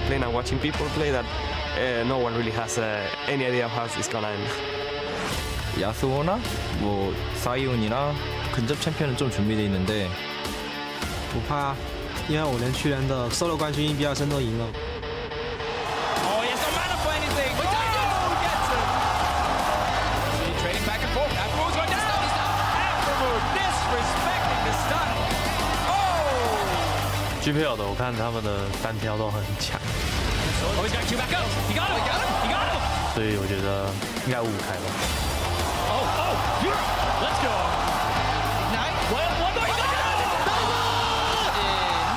playing and watching people play that no one really has any idea of how it's gonna end. 야스오나 뭐 사이온이나 근접 챔피언은 좀 준비되어 있는데 不怕，因为我连去年的 solo 冠军1比2胜都赢了。Oh, he has no mana for anything. Oh, gets it. See, trading back and forth. Afterwards, going down. Afterwards, disrespecting the stun. Oh! GPL 的，我看他们的单挑都很强， Oh, he's got Q back up. He got him. He got him. 所以我觉得应该5开吧。Oh, let's go. Ignite. One more. He got it.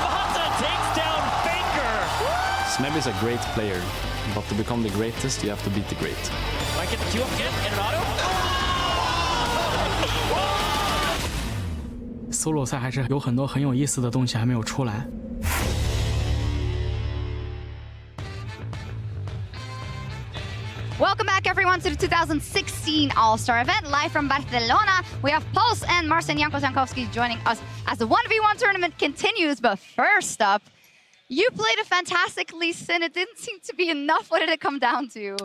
Mata takes down Faker. Smeb is a great player, but to become the greatest, you have to beat the great. Might get the Q up again. And an auto. solo 赛还是有很多很有意思的东西还没有出来。Welcome back, everyone, to the 2016 All-Star event, live from Barcelona. We have Pulse and Marcin Jankowski joining us as the 1v1 tournament continues. But first up, you played a fantastic Lee Sin. It didn't seem to be enough. What did it come down to?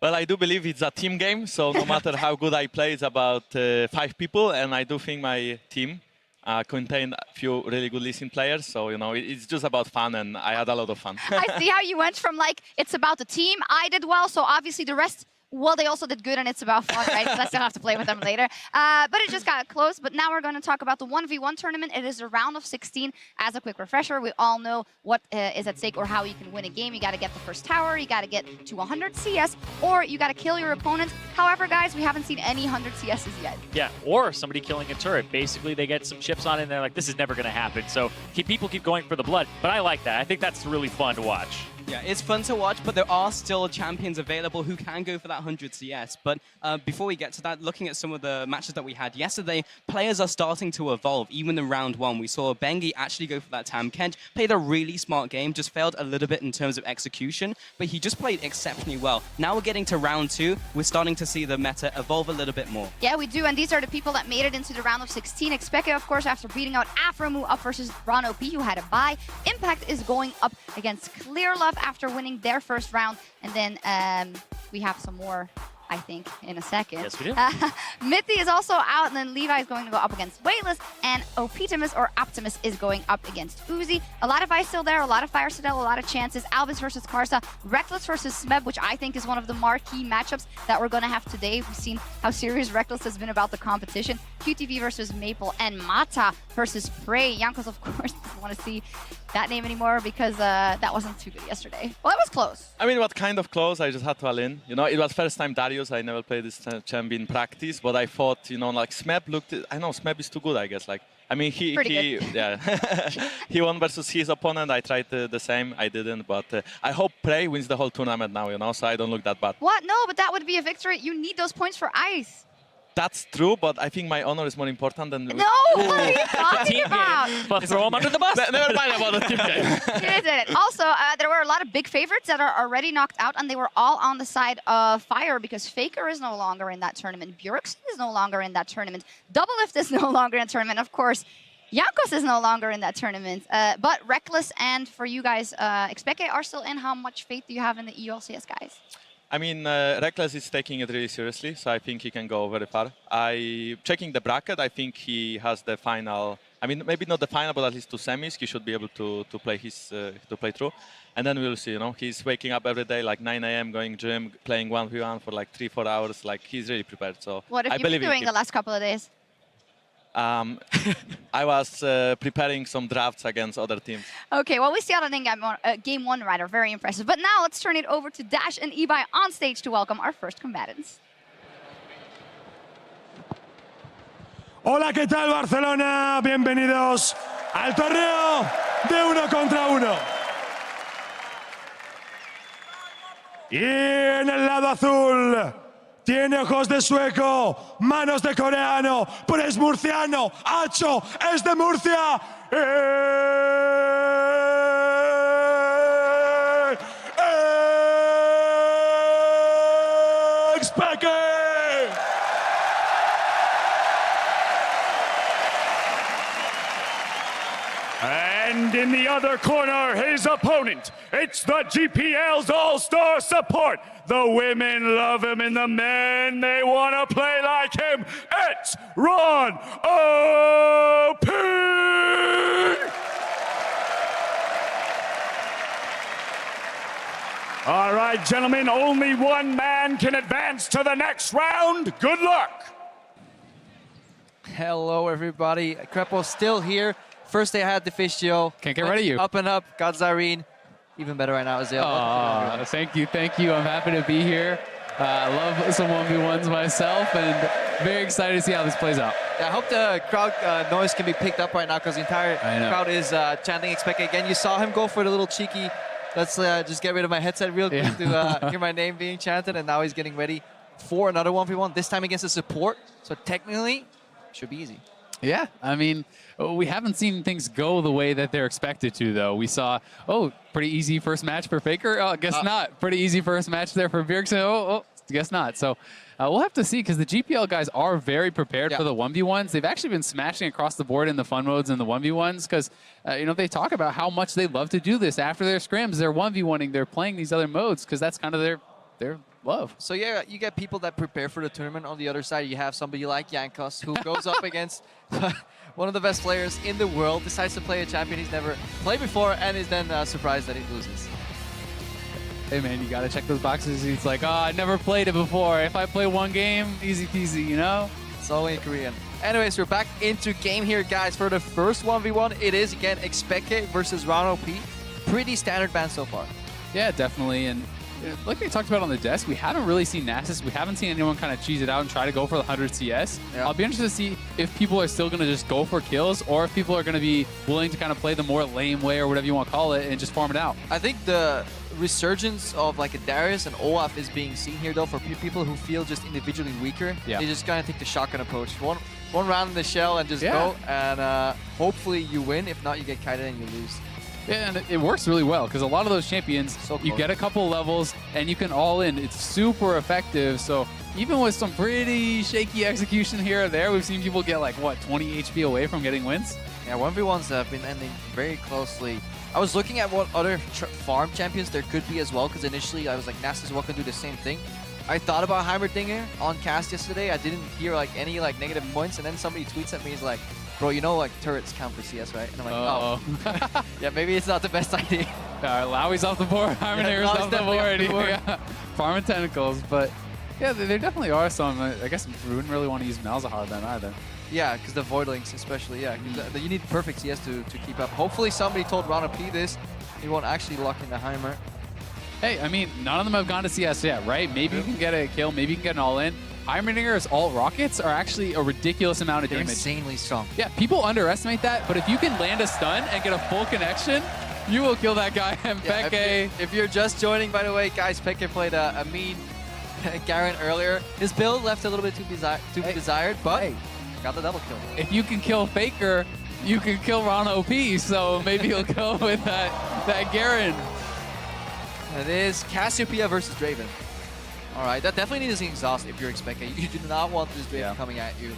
Well, I do believe it's a team game, so no matter how good I play, it's about 5 people, and I do think my team contained a few really good listening players, so you know it's just about fun, and I had a lot of fun. I see how you went from like it's about the team. I did well, so obviously the rest. Well, they also did good, and it's about fun, right? Because I still have to play with them later. But it just got close. But now we're going to talk about the 1v1 tournament. It is a round of 16. As a quick refresher, we all know what is at stake or how you can win a game. You got to get the first tower, you got to get to 100 CS, or you got to kill your opponent. However, guys, we haven't seen any 100 CSs yet. Yeah, or somebody killing a turret. Basically, they get some chips on it, and they're like, this is never going to happen. So people keep going for the blood. But I like that. I think that's really fun to watch. Yeah, it's fun to watch, but there are still champions available who can go for that 100 CS. But before we get to that, looking at some of the matches that we had yesterday, players are starting to evolve. Even in round 1, we saw Bengi actually go for that Tam Kench, played a really smart game, just failed a little bit in terms of execution, but he just played exceptionally well. Now we're getting to round 2, we're starting to see the meta evolve a little bit more. Yeah, we do, and these are the people that made it into the round of 16. Especa, of course, after beating out Afromu up versus Ron OP, who had a bye. Impact is going up against Clearlove after winning their first round, and then we have some more, I think, in a second. Yes, we do. Mithy is also out, and then Levi is going to go up against Wayless, and Optimus is going up against Uzi. A lot of ice still there, a lot of fire still, a lot of chances. Albus versus Carsa, Reckless versus Smeb, which I think is one of the marquee matchups that we're going to have today. We've seen how serious Reckless has been about the competition. QTV versus Maple, and Mata versus Prey. Jankos, of course, doesn't want to see that name anymore because that wasn't too good yesterday. Well, that was close. I mean, it was kind of close. I just had to all in. You know, it was first time Darius. I never played this champ in practice, but I thought, you know, like Smeb looked. I know Smeb is too good, I guess. Like, I mean, he yeah, he won versus his opponent. I tried the same. I didn't, but I hope Prey wins the whole tournament now. You know, so I don't look that bad. What? No, but that would be a victory. You need those points for ice. That's true, but I think my honor is more important than... No, what are you talking about? But throw him under the bus. Never mind about the team game. Also, there were a lot of big favorites that are already knocked out, and they were all on the side of Fire because Faker is no longer in that tournament. Bjorkson is no longer in that tournament. Doublelift is no longer in the tournament. Of course, Jankos is no longer in that tournament. But Reckless and for you guys, Especa are still in. How much faith do you have in the EULCS guys? I mean, Reckless is taking it really seriously, so I think he can go very far. Checking the bracket, I think he has the final. I mean, maybe not the final, but at least 2 semis. He should be able to play play through, and then we'll see. You know, he's waking up every day like 9 a.m., going gym, playing 1v1 for like 3-4 hours. Like he's really prepared. So what have you been doing the last couple of days? I was preparing some drafts against other teams. Okay, well, we see out in game 1, rather, very impressive. But now let's turn it over to Dash and Levi on stage to welcome our first combatants. Hola, ¿qué tal, Barcelona? Bienvenidos al torneo de 1 contra 1. Y en el lado azul tiene ojos de sueco, manos de coreano, pero es murciano. Hacho es de Murcia. Especa. And And in the other corner, his opponent. It's the GPL's all-star support. The women love him and the men, they want to play like him. It's Ron OP! All right, gentlemen, only one man can advance to the next round. Good luck. Hello, everybody. Crepo's still here. First day I had the Fistio. Can't get rid of you. Up and up. Got Zareen. Even better right now, Azale. Thank you. I'm happy to be here. I love some 1v1s myself, and very excited to see how this plays out. Yeah, I hope the crowd noise can be picked up right now, because the entire crowd is chanting Especa again. You saw him go for the little cheeky, let's just get rid of my headset real quick to hear my name being chanted, and now he's getting ready for another 1v1, this time against the support. So technically, should be easy. Yeah, I mean, we haven't seen things go the way that they're expected to, though. We saw, pretty easy first match for Faker. Oh, guess not. Pretty easy first match there for Bjergsen. Guess not. So we'll have to see, because the GPL guys are very prepared for the 1v1s. They've actually been smashing across the board in the fun modes and the 1v1s, because, they talk about how much they love to do this. After their scrims, they're 1v1ing, they're playing these other modes, because that's kind of their love. So yeah, you get people that prepare for the tournament. On the other side, you have somebody like Jankos, who goes up against one of the best players in the world, decides to play a champion he's never played before, and is then surprised that he loses. Hey man, you gotta check those boxes. It's like, I never played it before. If I play one game, easy peasy, It's only in Korean. Anyways, we're back into game here, guys. For the first 1v1, it is, again, Especa versus Ron OP. Pretty standard ban so far. Yeah, definitely. And like we talked about on the desk, we haven't really seen Nasus. We haven't seen anyone kind of cheese it out and try to go for the 100 CS. Yeah. I'll be interested to see if people are still going to just go for kills, or if people are going to be willing to kind of play the more lame way, or whatever you want to call it, and just farm it out. I think the resurgence of like a Darius and Olaf is being seen here, though, for people who feel just individually weaker. Yeah. They just kind of take the shotgun approach. One round in the shell and just go, and hopefully you win. If not, you get kited and you lose. Yeah, and it works really well, because a lot of those champions, you get a couple levels and you can all in. It's super effective. So even with some pretty shaky execution here or there, we've seen people get like, 20 HP away from getting wins? Yeah, 1v1s have been ending very closely. I was looking at what other farm champions there could be as well, because initially I was like, Nasus can do the same thing. I thought about Heimerdinger on cast yesterday. I didn't hear any negative points, and then somebody tweets at me, he's like, bro, turrets count for CS, right? And I'm like, yeah, maybe it's not the best idea. Lowie's off the board, Heimerdinger's off the board. Yeah. Farming tentacles, but yeah, there definitely are some. I guess we wouldn't really want to use Malzahar then either. Yeah, because the Voidlings especially, you need perfect CS to keep up. Hopefully somebody told Ron OP this. He won't actually lock in the Heimer. Hey, I mean, none of them have gone to CS yet, right? Maybe you can get a kill, maybe you can get an all-in. Heimerdinger's alt rockets are actually a ridiculous amount of damage. Insanely strong. Yeah, people underestimate that, but if you can land a stun and get a full connection, you will kill that guy. And Peke. If you're just joining, by the way, guys, Peke played a mean Garen earlier. His build left a little bit to be desired, but got the double kill. If you can kill Faker, you can kill Ron OP, so maybe he'll go with that Garen. It is Cassiopeia versus Draven. All right, that definitely needs an exhaust if you're Especa. You do not want this Draven coming at you.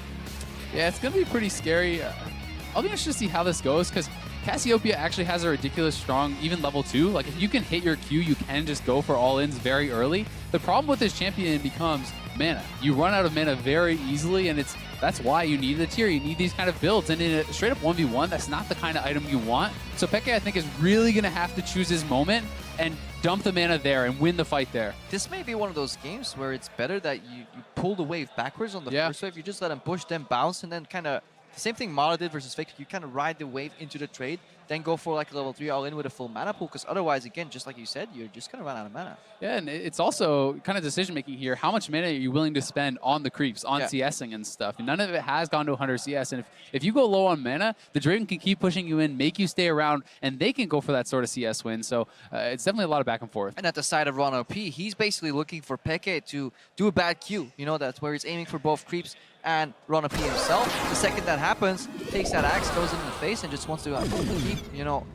Yeah, it's going to be pretty scary. I'll be interested to see how this goes, because Cassiopeia actually has a ridiculous strong, even level 2. Like, if you can hit your Q, you can just go for all-ins very early. The problem with this champion becomes mana. You run out of mana very easily, and that's why you need the tier. You need these kind of builds, and in a straight-up 1v1, that's not the kind of item you want. So Peke, I think, is really going to have to choose his moment and dump the mana there and win the fight there. This may be one of those games where it's better that you pull the wave backwards on the first wave. You just let them push, then bounce, and then kind of the same thing Mara did versus Faker. You kind of ride the wave into the trade, then go for like a level 3 all-in with a full mana pool, because otherwise, again, just like you said, you're just going to run out of mana. Yeah, and it's also kind of decision-making here. How much mana are you willing to spend on the creeps, on CSing and stuff? And none of it has gone to 100 CS, and if you go low on mana, the Draven can keep pushing you in, make you stay around, and they can go for that sort of CS win. So it's definitely a lot of back and forth. And at the side of Ron OP, he's basically looking for Peke to do a bad Q. That's where he's aiming for both creeps and Ron OP himself. The second that happens, takes that axe, goes in the face, and just wants to keep,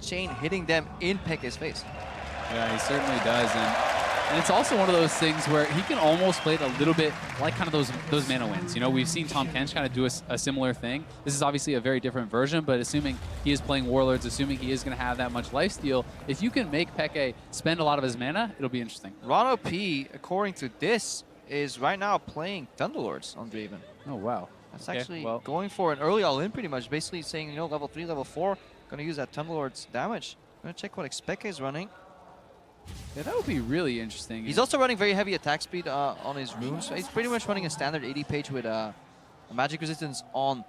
chain hitting them in Peke's face. Yeah, he certainly does. And And it's also one of those things where he can almost play it a little bit like kind of those mana wins. You know, we've seen Tom Kench kind of do a similar thing. This is obviously a very different version, but assuming he is playing Warlords, assuming he is going to have that much lifesteal, if you can make Peke spend a lot of his mana, it'll be interesting. Ron P, according to this, is right now playing Thunderlords on Draven. Oh, wow. That's actually going for an early all-in pretty much, basically saying, you know, level 3, level 4, going to use that Thunderlord's damage. Going to check what Especa is running. Yeah, that would be really interesting. He's also running very heavy attack speed on his runes. So he's pretty much running a standard 80 page with a magic resistance on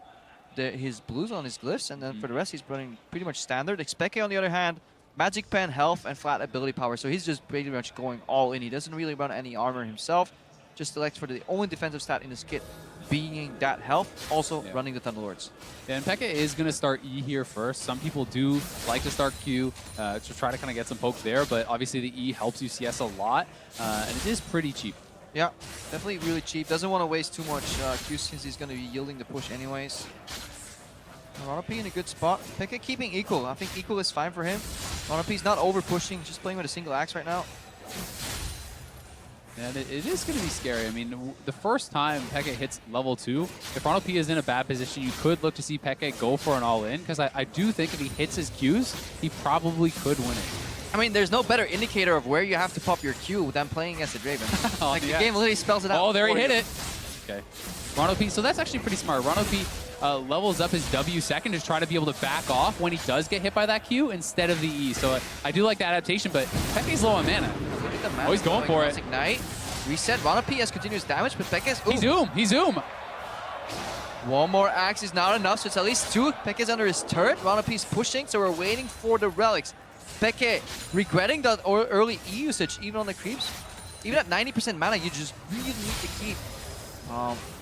his blues, on his glyphs, and then for the rest he's running pretty much standard. Especa, on the other hand, magic pen, health, and flat ability power. So he's just pretty much going all in. He doesn't really run any armor himself. Just selects for the only defensive stat in his kit being that health, also running the Thunderlords. Yeah, and Peke is going to start E here first. Some people do like to start Q to try to kind of get some poke there, but obviously the E helps you CS a lot, and it is pretty cheap. Yeah, definitely really cheap. Doesn't want to waste too much Q since he's going to be yielding the push anyways. Ronopi in a good spot. Peke keeping equal. I think equal is fine for him. Ronopi's not over pushing, just playing with a single axe right now. And it is going to be scary. I mean, the first time Peke hits level 2, if Ronopi is in a bad position, you could look to see Peke go for an all-in, because I do think if he hits his Qs, he probably could win it. I mean, there's no better indicator of where you have to pop your Q than playing against a Draven. Like, the game literally spells it out. Oh, there he hit you. it. Okay. Ronopi, so that's actually pretty smart. Ronopi levels up his W second to try to be able to back off when he does get hit by that Q instead of the E. So I do like the adaptation, but Peke's low on mana. Oh, he's going for it. Ignite. Reset. Ronopi has continuous damage, but Peke's... He's Zoom. He's Zoom. One more axe is not enough, so it's at least 2. Peke's under his turret. Ronopi's pushing, so we're waiting for the relics. Peke regretting that early E usage, even on the creeps. Even at 90% mana, you just really need to keep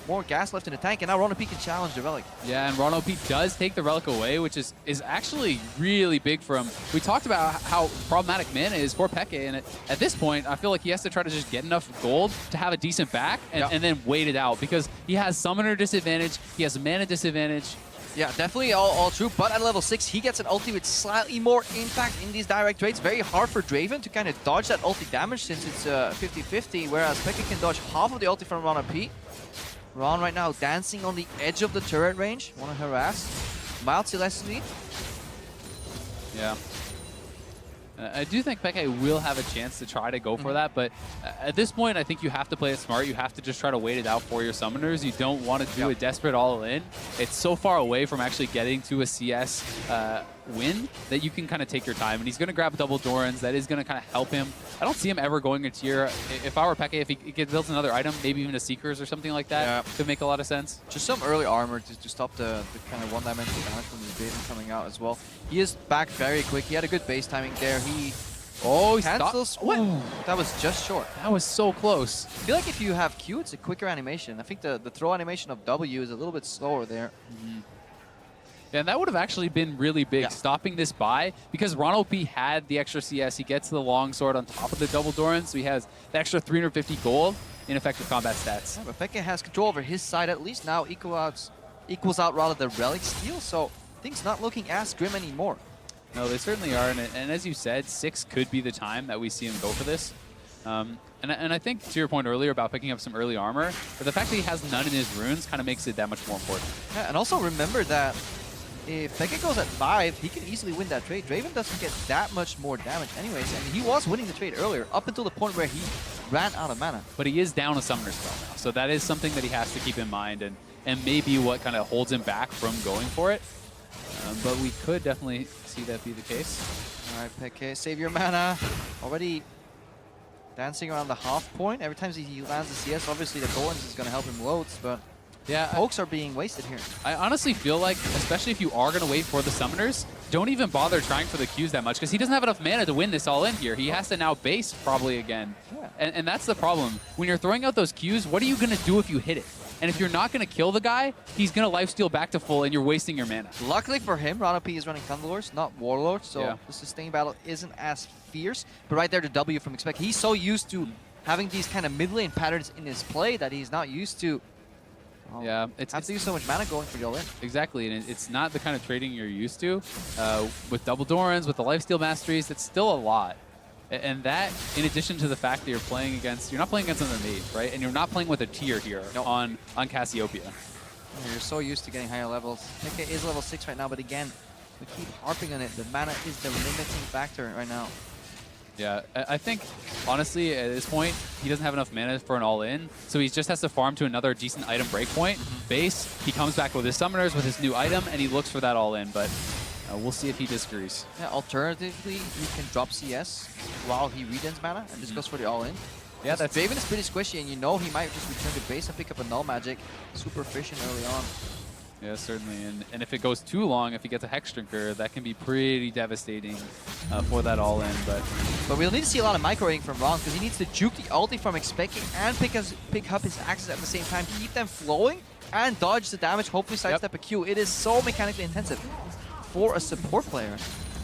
more gas left in the tank, and now Ronopi can challenge the relic. Yeah, and Ronopi does take the relic away, which is actually really big for him. We talked about how problematic mana is for Peke, and at this point, I feel like he has to try to just get enough gold to have a decent back, and then wait it out, because he has summoner disadvantage, he has mana disadvantage. Yeah, definitely all true, but at level 6, he gets an ulti with slightly more impact in these direct trades. Very hard for Draven to kind of dodge that ulti damage since it's 50-50, whereas Peke can dodge half of the ulti from Ronopi. Ron right now dancing on the edge of the turret range. Want to harass. Mild Celeste lead. Yeah. I do think Peke will have a chance to try to go for that, but at this point, I think you have to play it smart. You have to just try to wait it out for your summoners. You don't want to do a desperate all-in. It's so far away from actually getting to a CS win that you can kind of take your time. And he's going to grab double Dorans. That is going to kind of help him. I don't see him ever going a tier. If I were Peke, if he builds another item, maybe even a Seekers or something like that, could make a lot of sense. Just some early armor to stop the kind of one-dimensional damage from the Draven coming out as well. He is back very quick. He had a good base timing there. He cancels. What? That was just short. That was so close. I feel like if you have Q, it's a quicker animation. I think the throw animation of W is a little bit slower there. Yeah, and that would have actually been really big, stopping this buy, because Ronopi had the extra CS. He gets the longsword on top of the double Doran, so he has the extra 350 gold in effective combat stats. Yeah, but Peke has control over his side at least now. Equals out rather the relic steal, so things not looking as grim anymore. No, they certainly are, and as you said, 6 could be the time that we see him go for this. And I think, to your point earlier about picking up some early armor, but the fact that he has none in his runes kind of makes it that much more important. Yeah, and also remember that if Peke goes at 5, he can easily win that trade. Draven doesn't get that much more damage anyways, and he was winning the trade earlier, up until the point where he ran out of mana. But he is down a summoner spell now, so that is something that he has to keep in mind, and maybe what kind of holds him back from going for it. But we could definitely see that be the case. All right, Peke, save your mana. Already dancing around the half point. Every time he lands a CS, obviously the Thorns is going to help him loads, but yeah, pokes are being wasted here. I honestly feel like, especially if you are going to wait for the summoners, don't even bother trying for the Qs that much, because he doesn't have enough mana to win this all in here. He has to now base probably again. Yeah. And that's the problem. When you're throwing out those Qs, what are you going to do if you hit it? And if you're not going to kill the guy, he's going to lifesteal back to full, and you're wasting your mana. Luckily for him, Ronopi is running Thunderlords, not Warlords, so the sustain battle isn't as fierce. But right there, the W from Especa. He's so used to having these kind of mid-lane patterns in his play that he's not used to. Yeah, have to use so much mana going for the all-in. Exactly, and it's not the kind of trading you're used to. With double Dorans, with the lifesteal masteries, it's still a lot. And that, in addition to the fact that you're not playing against another mage, right? And you're not playing with a tier here on Cassiopeia. You're so used to getting higher levels. Peke is level 6 right now, but again, we keep harping on it. The mana is the limiting factor right now. Yeah, I think, honestly, at this point, he doesn't have enough mana for an all-in, so he just has to farm to another decent item breakpoint. Base, he comes back with his summoners, with his new item, and he looks for that all-in, but we'll see if he disagrees. Yeah, alternatively, you can drop CS while he regains mana and just goes for the all-in. Yeah, that's... Draven is pretty squishy, and you know he might just return to base and pick up a null magic. Super efficient early on. Yeah, certainly. And if it goes too long, if he gets a Hex Drinker, that can be pretty devastating for that all-in. But we'll need to see a lot of micro-rating from Ron, because he needs to juke the ulti from Especa and pick up his axes at the same time, keep them flowing, and dodge the damage, hopefully sidestep a Q. It is so mechanically intensive for a support player.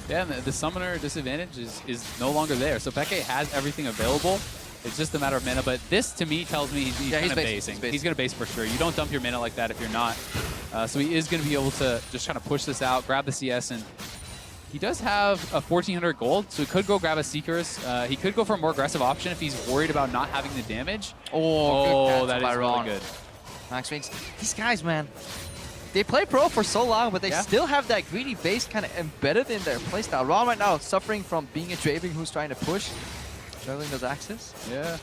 Yeah, and the summoner disadvantage is no longer there. So Peke has everything available. It's just a matter of mana, but this, to me, tells me he's kind of basing. He's going to base for sure. You don't dump your mana like that if you're not. So he is going to be able to just kind of push this out, grab the CS, and he does have a 1,400 gold, so he could go grab a Seekers. He could go for a more aggressive option if he's worried about not having the damage. Oh, that is really good. Max Wings. These guys, man, they play pro for so long, but they still have that greedy base kind of embedded in their playstyle. Ron right now suffering from being a Draven who's trying to push. Juggling those axes? Yeah.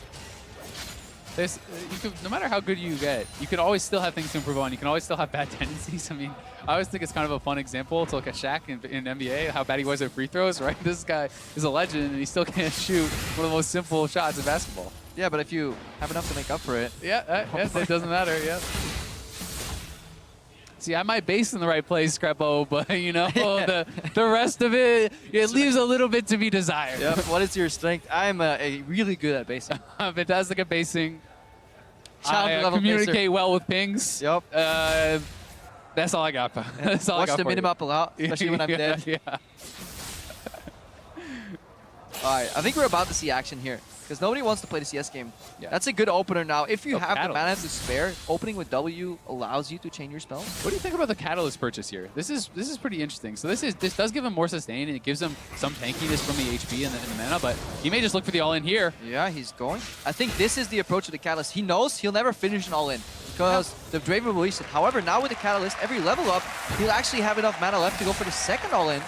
No matter how good you get, you can always still have things to improve on. You can always still have bad tendencies. I mean, I always think it's kind of a fun example to look at Shaq in NBA, how bad he was at free throws, right? This guy is a legend, and he still can't shoot one of the most simple shots in basketball. Yeah, but if you have enough to make up for it. Yeah, it doesn't matter, yeah. See, I might base in the right place, Screpo, but, you know, the rest of it, it leaves a little bit to be desired. Yep. What is your strength? I'm really good at basing. I'm fantastic at basing. I communicate well with pings. Yep. That's all I got. That's all I got. Watch the minimap a lot, especially when I'm dead. Yeah. All right, I think we're about to see action here, because nobody wants to play the CS game. Yeah. That's a good opener now. If you have the mana to spare, opening with W allows you to chain your spells. What do you think about the Catalyst purchase here? This is pretty interesting. So this does give him more sustain, and it gives him some tankiness from the HP and the mana, but he may just look for the all-in here. Yeah, he's going. I think this is the approach of the Catalyst. He knows he'll never finish an all-in, because the Draven will release it. However, now with the Catalyst, every level up, he'll actually have enough mana left to go for the second all-in.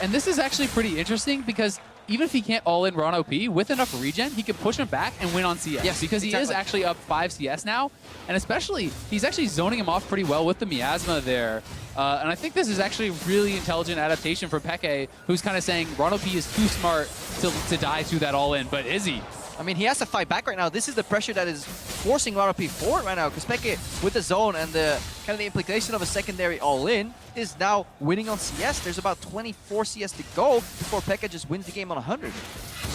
And this is actually pretty interesting, because even if he can't all-in Ron OP, with enough regen, he can push him back and win on CS. Yes, because he is actually up 5 CS now. And especially, he's actually zoning him off pretty well with the Miasma there. And I think this is actually a really intelligent adaptation for Peke, who's kind of saying Ron OP is too smart to die to that all-in. But is he? I mean, he has to fight back right now. This is the pressure that is forcing Ron OP forward right now, because Peke, with the zone and the kind of the implication of a secondary all-in, is now winning on CS. There's about 24 CS to go before Peke just wins the game on 100.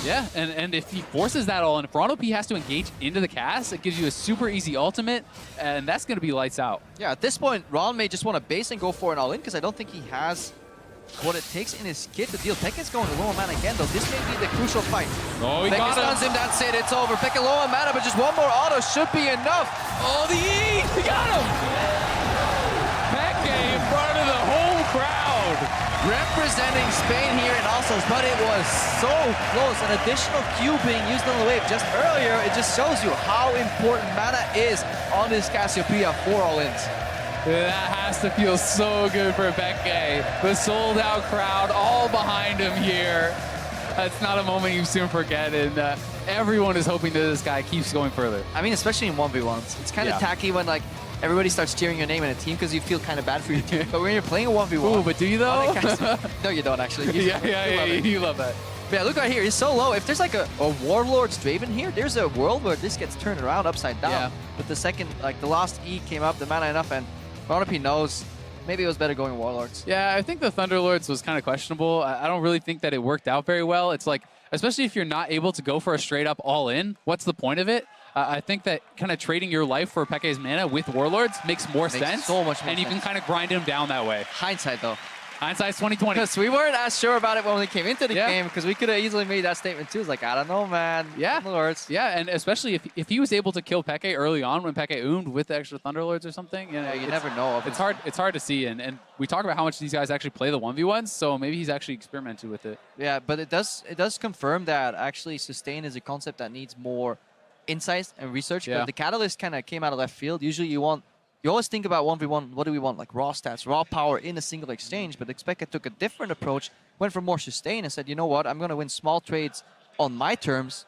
Yeah, and if he forces that all-in, if Ron OP has to engage into the cast, it gives you a super easy ultimate, and that's going to be lights out. Yeah, at this point, Ron may just want to base and go for an all-in, because I don't think he has what it takes in his kit to deal. Peke's going low on mana again, though. This may be the crucial fight. Oh, he Peke stuns him. That's it. It's over. Peke low on mana, but just one more auto should be enough. Oh, the E! He got him! Peke in front of the whole crowd. Representing Spain here in Oslos, but it was so close. An additional Q being used on the wave just earlier. It just shows you how important mana is on this Cassiopeia for all-ins. That has to feel so good for Peke. The sold-out crowd all behind him here. That's not a moment you soon forget, and everyone is hoping that this guy keeps going further. I mean, especially in 1v1s. It's kind of tacky when, like, everybody starts cheering your name in a team because you feel kind of bad for your team. But when you're playing a 1v1... Ooh, but do you, though? No, you don't, actually. You love that. But yeah, look right here. He's so low. If there's like a Warlord's Draven here, there's a world where this gets turned around upside down. Yeah. But the second, like, the last E came up, the mana enough, and Ron OP knows maybe it was better going Warlords. Yeah, I think the Thunderlords was kind of questionable. I don't really think that it worked out very well. It's like, especially if you're not able to go for a straight up all-in, what's the point of it? I think that kind of trading your life for Peke's mana with Warlords makes more sense. So much more and you can kind of grind him down that way. Hindsight, though. Hindsight's 2020. Because we weren't as sure about it when we came into the game, because we could have easily made that statement too. It's like, I don't know, man. Yeah. Thunderlords. Yeah, and especially if he was able to kill Peke early on when Peke oomed with the extra Thunderlords or something. You know, You never know. It's hard to see, and we talk about how much these guys actually play the 1v1s, so maybe he's actually experimented with it. Yeah, but it does confirm that actually sustain is a concept that needs more insights and research. Yeah. The Catalyst kind of came out of left field. Usually you always think about 1v1, what do we want? Like raw stats, raw power in a single exchange, but Especa took a different approach, went for more sustain and said, you know what, I'm going to win small trades on my terms,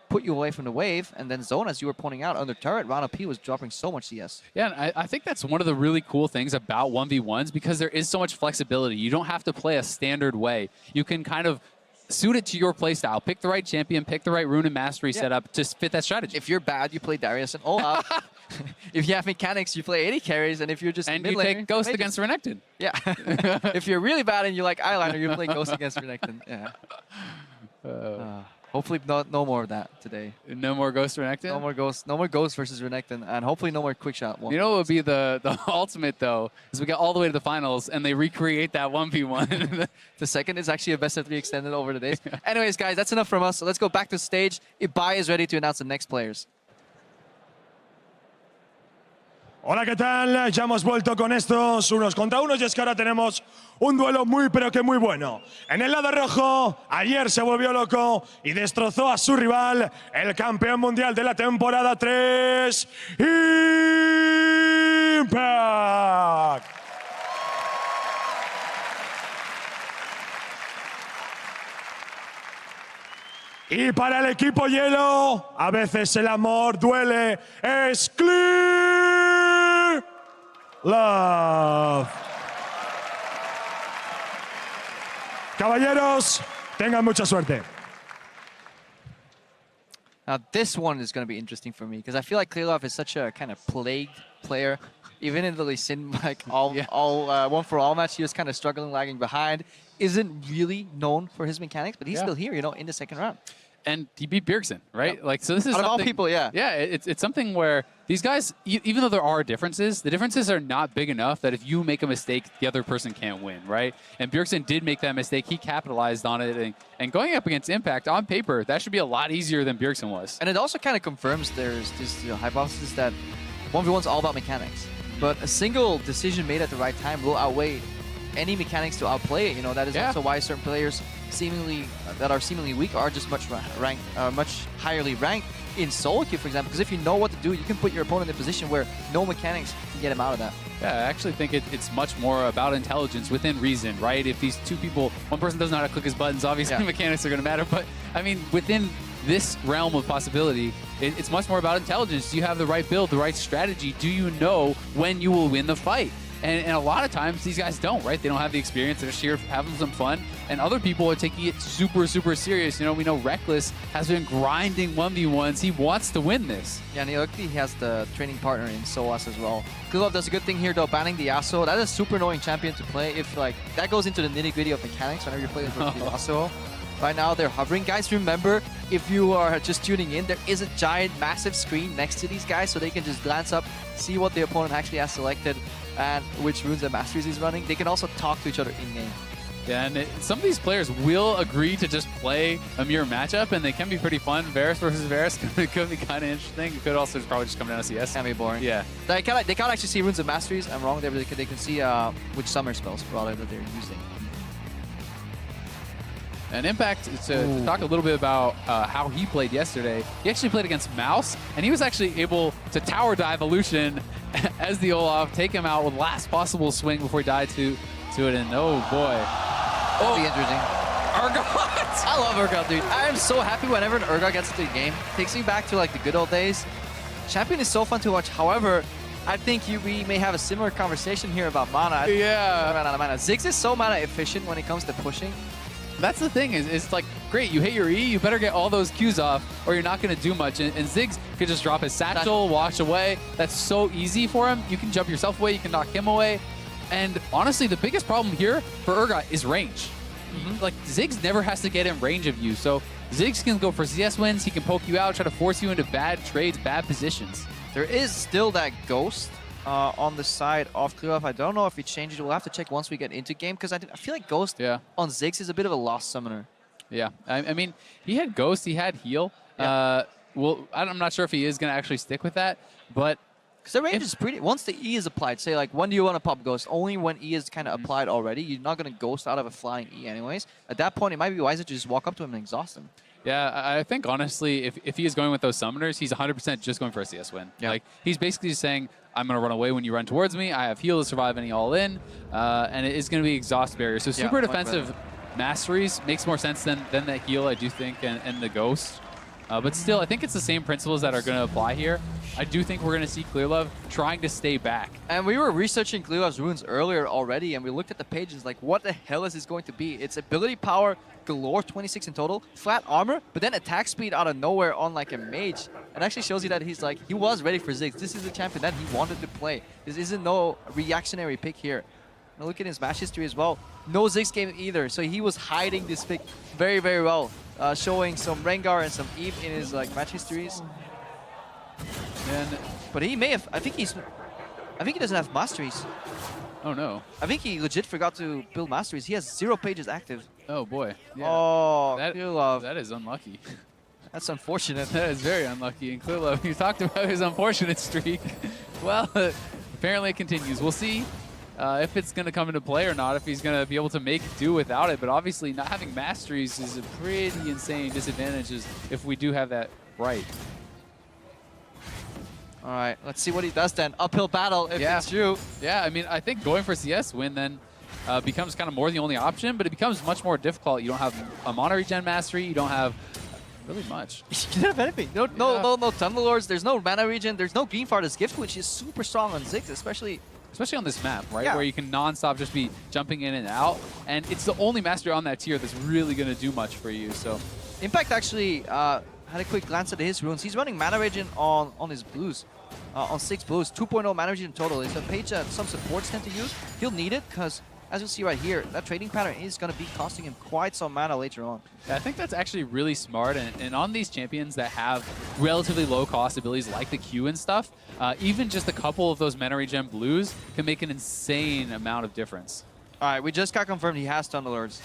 put you away from the wave, and then zone, as you were pointing out, under turret, Rana P was dropping so much CS. Yeah, and I think that's one of the really cool things about 1v1s, because there is so much flexibility. You don't have to play a standard way. You can kind of suit it to your playstyle. Pick the right champion, pick the right rune and mastery setup to fit that strategy. If you're bad, you play Darius and Olaf. If you have mechanics, you play 80 carries, and if you're just and you take Ghost against Renekton. Yeah. If you're really bad and you like Eyeliner, you play Ghost against Renekton. Yeah. Hopefully no more of that today. No more Ghost Renekton? No more Ghost versus Renekton, and hopefully no more quick shot. You know what would be the ultimate, though, is we get all the way to the finals, and they recreate that 1v1. The second is actually a best of 3 extended over the days. Anyways, guys, that's enough from us. So let's go back to the stage. Ibai is ready to announce the next players. Hola, ¿qué tal? Ya hemos vuelto con estos unos contra unos y es que ahora tenemos un duelo muy pero que muy bueno. En el lado rojo, ayer se volvió loco y destrozó a su rival, el campeón mundial de la temporada 3, Impact. Y para el equipo hielo, a veces el amor duele, es Clearlove. Caballeros, tengan mucha suerte. Now this one is going to be interesting for me because I feel like Clearlove is such a kind of plagued player. Even in the Lee Sin, like all one for all match, he was kind of struggling, lagging behind. Isn't really known for his mechanics, but he's still here, you know, in the second round. And he beat Bjergsen, right? Yeah. Like, so this is out of all something, people, yeah. Yeah, it's something where these guys, even though there are differences, the differences are not big enough that if you make a mistake, the other person can't win, right? And Bjergsen did make that mistake. He capitalized on it. And going up against Impact, on paper, that should be a lot easier than Bjergsen was. And it also kind of confirms there's this hypothesis that 1v1 is all about mechanics. But a single decision made at the right time will outweigh any mechanics to outplay it. You know, that is also why certain players that are seemingly weak are just much highly ranked in solo queue, for example. Because if you know what to do, you can put your opponent in a position where no mechanics can get him out of that. Yeah, I actually think it's much more about intelligence within reason, right? If these two people, one person doesn't know how to click his buttons, obviously mechanics are going to matter. But, I mean, within this realm of possibility, it's much more about intelligence. Do you have the right build, the right strategy? Do you know when you will win the fight? And a lot of times, these guys don't, right? They don't have the experience. They're just here having some fun. And other people are taking it super, super serious. You know, we know Reckless has been grinding 1v1s. He wants to win this. Yeah, and he has the training partner in Soas as well. Clearlove does a good thing here, though, banning the Yasuo. That is a super annoying champion to play if, like, that goes into the nitty-gritty of mechanics whenever you play with the Yasuo. Right now, they're hovering. Guys, remember, if you are just tuning in, there is a giant, massive screen next to these guys, so they can just glance up, see what the opponent actually has selected, and which runes and masteries he's running. They can also talk to each other in-game. Yeah, and some of these players will agree to just play a mirror matchup, and they can be pretty fun. Varus versus Varus could be kind of interesting. It could also probably just come down to CS. Can be boring. Yeah. They can't actually see runes and masteries. I'm wrong there, but they can see which summer spells rather that they're using. And Impact, to talk a little bit about how he played yesterday, he actually played against Mouse, and he was actually able to tower dive Illusion as the Olaf, take him out with last possible swing before he died to it, and oh boy. That'd be interesting. Urgot! I love Urgot, dude. I am so happy whenever an Urgot gets into the game. Takes me back to like the good old days. Champion is so fun to watch. However, I think we may have a similar conversation here about mana. Yeah. Mana. Ziggs is so mana efficient when it comes to pushing. That's the thing, is it's like, great, you hit your E, you better get all those Qs off, or you're not going to do much. And Ziggs could just drop his satchel, wash away. That's so easy for him. You can jump yourself away, you can knock him away. And honestly, the biggest problem here for Urgot is range. Like, Ziggs never has to get in range of you. So Ziggs can go for CS wins, he can poke you out, try to force you into bad trades, bad positions. There is still that Ghost on the side of Clearlove. I don't know if he changed it. We'll have to check once we get into game, because I feel like Ghost on Ziggs is a bit of a lost summoner. Yeah, I mean, he had Ghost, he had Heal. Yeah. Well, I'm not sure if he is going to actually stick with that, but... Because the range is pretty... Once the E is applied, say, like, when do you want to pop Ghost? Only when E is kind of applied already. You're not going to Ghost out of a flying E anyways. At that point, it might be wiser to just walk up to him and exhaust him. Yeah, I think, honestly, if he is going with those summoners, he's 100% just going for a CS win. Yeah. Like, he's basically just saying, I'm going to run away when you run towards me. I have Heal to survive any all-in, and it is going to be exhaust barrier. So super defensive masteries makes more sense than the Heal, I do think, and the Ghost. But still, I think it's the same principles that are going to apply here. I do think we're going to see Clearlove trying to stay back. And we were researching Clearlove's runes earlier already, and we looked at the pages like, what the hell is this going to be? It's ability power galore, 26 in total, flat armor, but then attack speed out of nowhere on like a mage. It actually shows you that he's like, he was ready for Ziggs. This is the champion that he wanted to play. This isn't no reactionary pick here. And look at his match history as well. No Ziggs game either, so he was hiding this pick very, very well. Showing some Rengar and some Eve in his like match histories. But he may have, I think he doesn't have masteries. Oh no. I think he legit forgot to build masteries. He has 0 pages active. Oh boy. Yeah. Oh, Clearlove. That is unlucky. That's unfortunate. That is very unlucky. And Clearlove, you talked about his unfortunate streak. Well, apparently it continues. We'll see if it's going to come into play or not, if he's going to be able to make do without it. But obviously not having masteries is a pretty insane disadvantage if we do have that right. All right, let's see what he does then. Uphill battle if it's true. Yeah, I mean, I think going for CS win then becomes kind of more the only option, but it becomes much more difficult. You don't have a mono regen mastery. You don't have really much. You don't have anything. No Tunnel Lords. There's no mana regen. There's no Green Farthest Gift, which is super strong on Ziggs, especially on this map, right? Yeah. Where you can non-stop just be jumping in and out. And it's the only mastery on that tier that's really going to do much for you. So Impact actually had a quick glance at his runes. He's running mana regen on his blues. On 6 blues, 2.0 mana regen in total. It's a page that some supports tend to use. He'll need it because, as you'll see right here, that trading pattern is going to be costing him quite some mana later on. Yeah, I think that's actually really smart. And on these champions that have relatively low cost abilities like the Q and stuff, even just a couple of those mana regen blues can make an insane amount of difference. All right, we just got confirmed he has Tunnel Lords.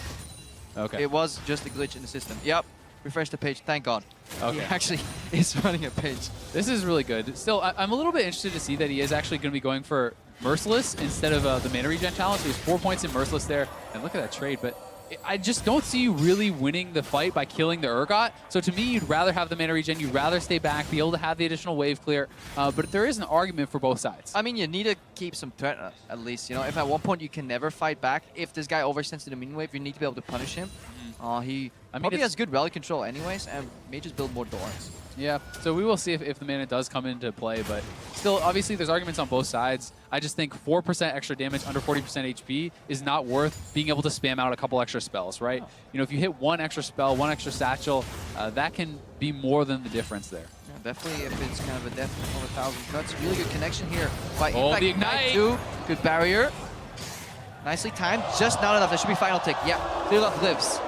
Okay. It was just a glitch in the system. Yep. Refresh the page, thank God. Okay. He actually is running a page. This is really good. Still, I'm a little bit interested to see that he is actually going to be going for Merciless instead of the mana regen challenge. So he's 4 points in Merciless there. And look at that trade. But I just don't see you really winning the fight by killing the Urgot. So to me, you'd rather have the mana regen. You'd rather stay back, be able to have the additional wave clear. But there is an argument for both sides. I mean, you need to keep some threat at least. You know, if at one point you can never fight back, if this guy overextends to the minion wave, you need to be able to punish him. He probably has good rally control anyways, and may just build more Dorans. Yeah, so we will see if the mana does come into play, but still, obviously, there's arguments on both sides. I just think 4% extra damage under 40% HP is not worth being able to spam out a couple extra spells, right? Oh. You know, if you hit one extra spell, one extra satchel, that can be more than the difference there. Yeah, definitely if it's kind of a death of 1,000 cuts. Really good connection here by Impact. The Ignite! Too. Good barrier. Nicely timed, just not enough. That should be final tick. Yeah, Clearlove lives.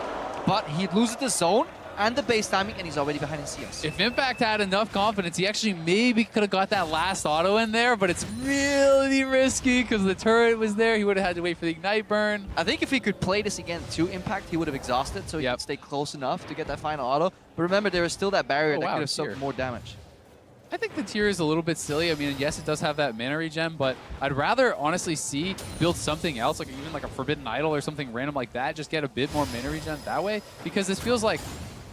But he loses the zone and the base timing, and he's already behind in CS. If Impact had enough confidence, he actually maybe could have got that last auto in there, but it's really risky because the turret was there. He would have had to wait for the Ignite burn. I think if he could play this again to Impact, he would have exhausted, so he could stay close enough to get that final auto. But remember, there is still that barrier that could have soaked more damage. I think the tier is a little bit silly. I mean, yes, it does have that mana regen, but I'd rather honestly see build something else, like even like a Forbidden Idol or something random like that, just get a bit more mana regen that way, because this feels like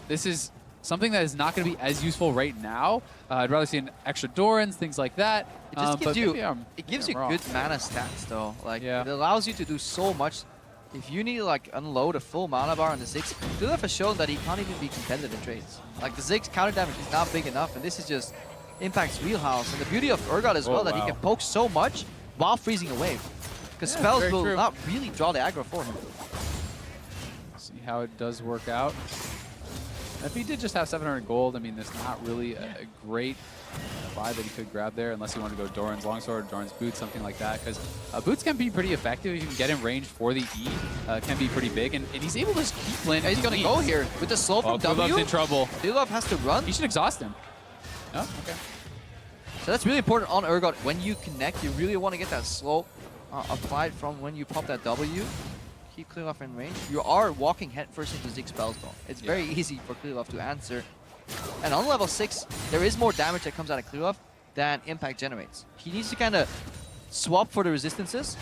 this is something that is not going to be as useful right now. I'd rather see an extra Dorans, things like that. It just gives you, it gives you good mana stats though. Like it allows you to do so much. If you need to like unload a full mana bar on the Ziggs, Clearlove has shown that he can't even be competitive in trades. Like the Ziggs counter damage is not big enough, and this is just Impact's wheelhouse. And the beauty of Urgot as well, that he can poke so much while freezing a wave. Because spells will not really draw the aggro for him. See how it does work out. If he did just have 700 gold, I mean, there's not really a great buy that he could grab there, unless you want to go Doran's Longsword, Doran's Boots, something like that. Because Boots can be pretty effective. If you can get in range for the E, can be pretty big. And he's able to just keep landing. He's going to go here with the slow from W. Clearlove's in trouble. Clearlove has to run. He should exhaust him. Oh, okay. So that's really important on Urgot. When you connect, you really want to get that slow applied from when you pop that W. Keep Clearlove in range. You are walking headfirst into Ziggs spells though. It's very easy for Clearlove to answer. And on level 6, there is more damage that comes out of Clearlove than Impact generates. He needs to kind of swap for the resistances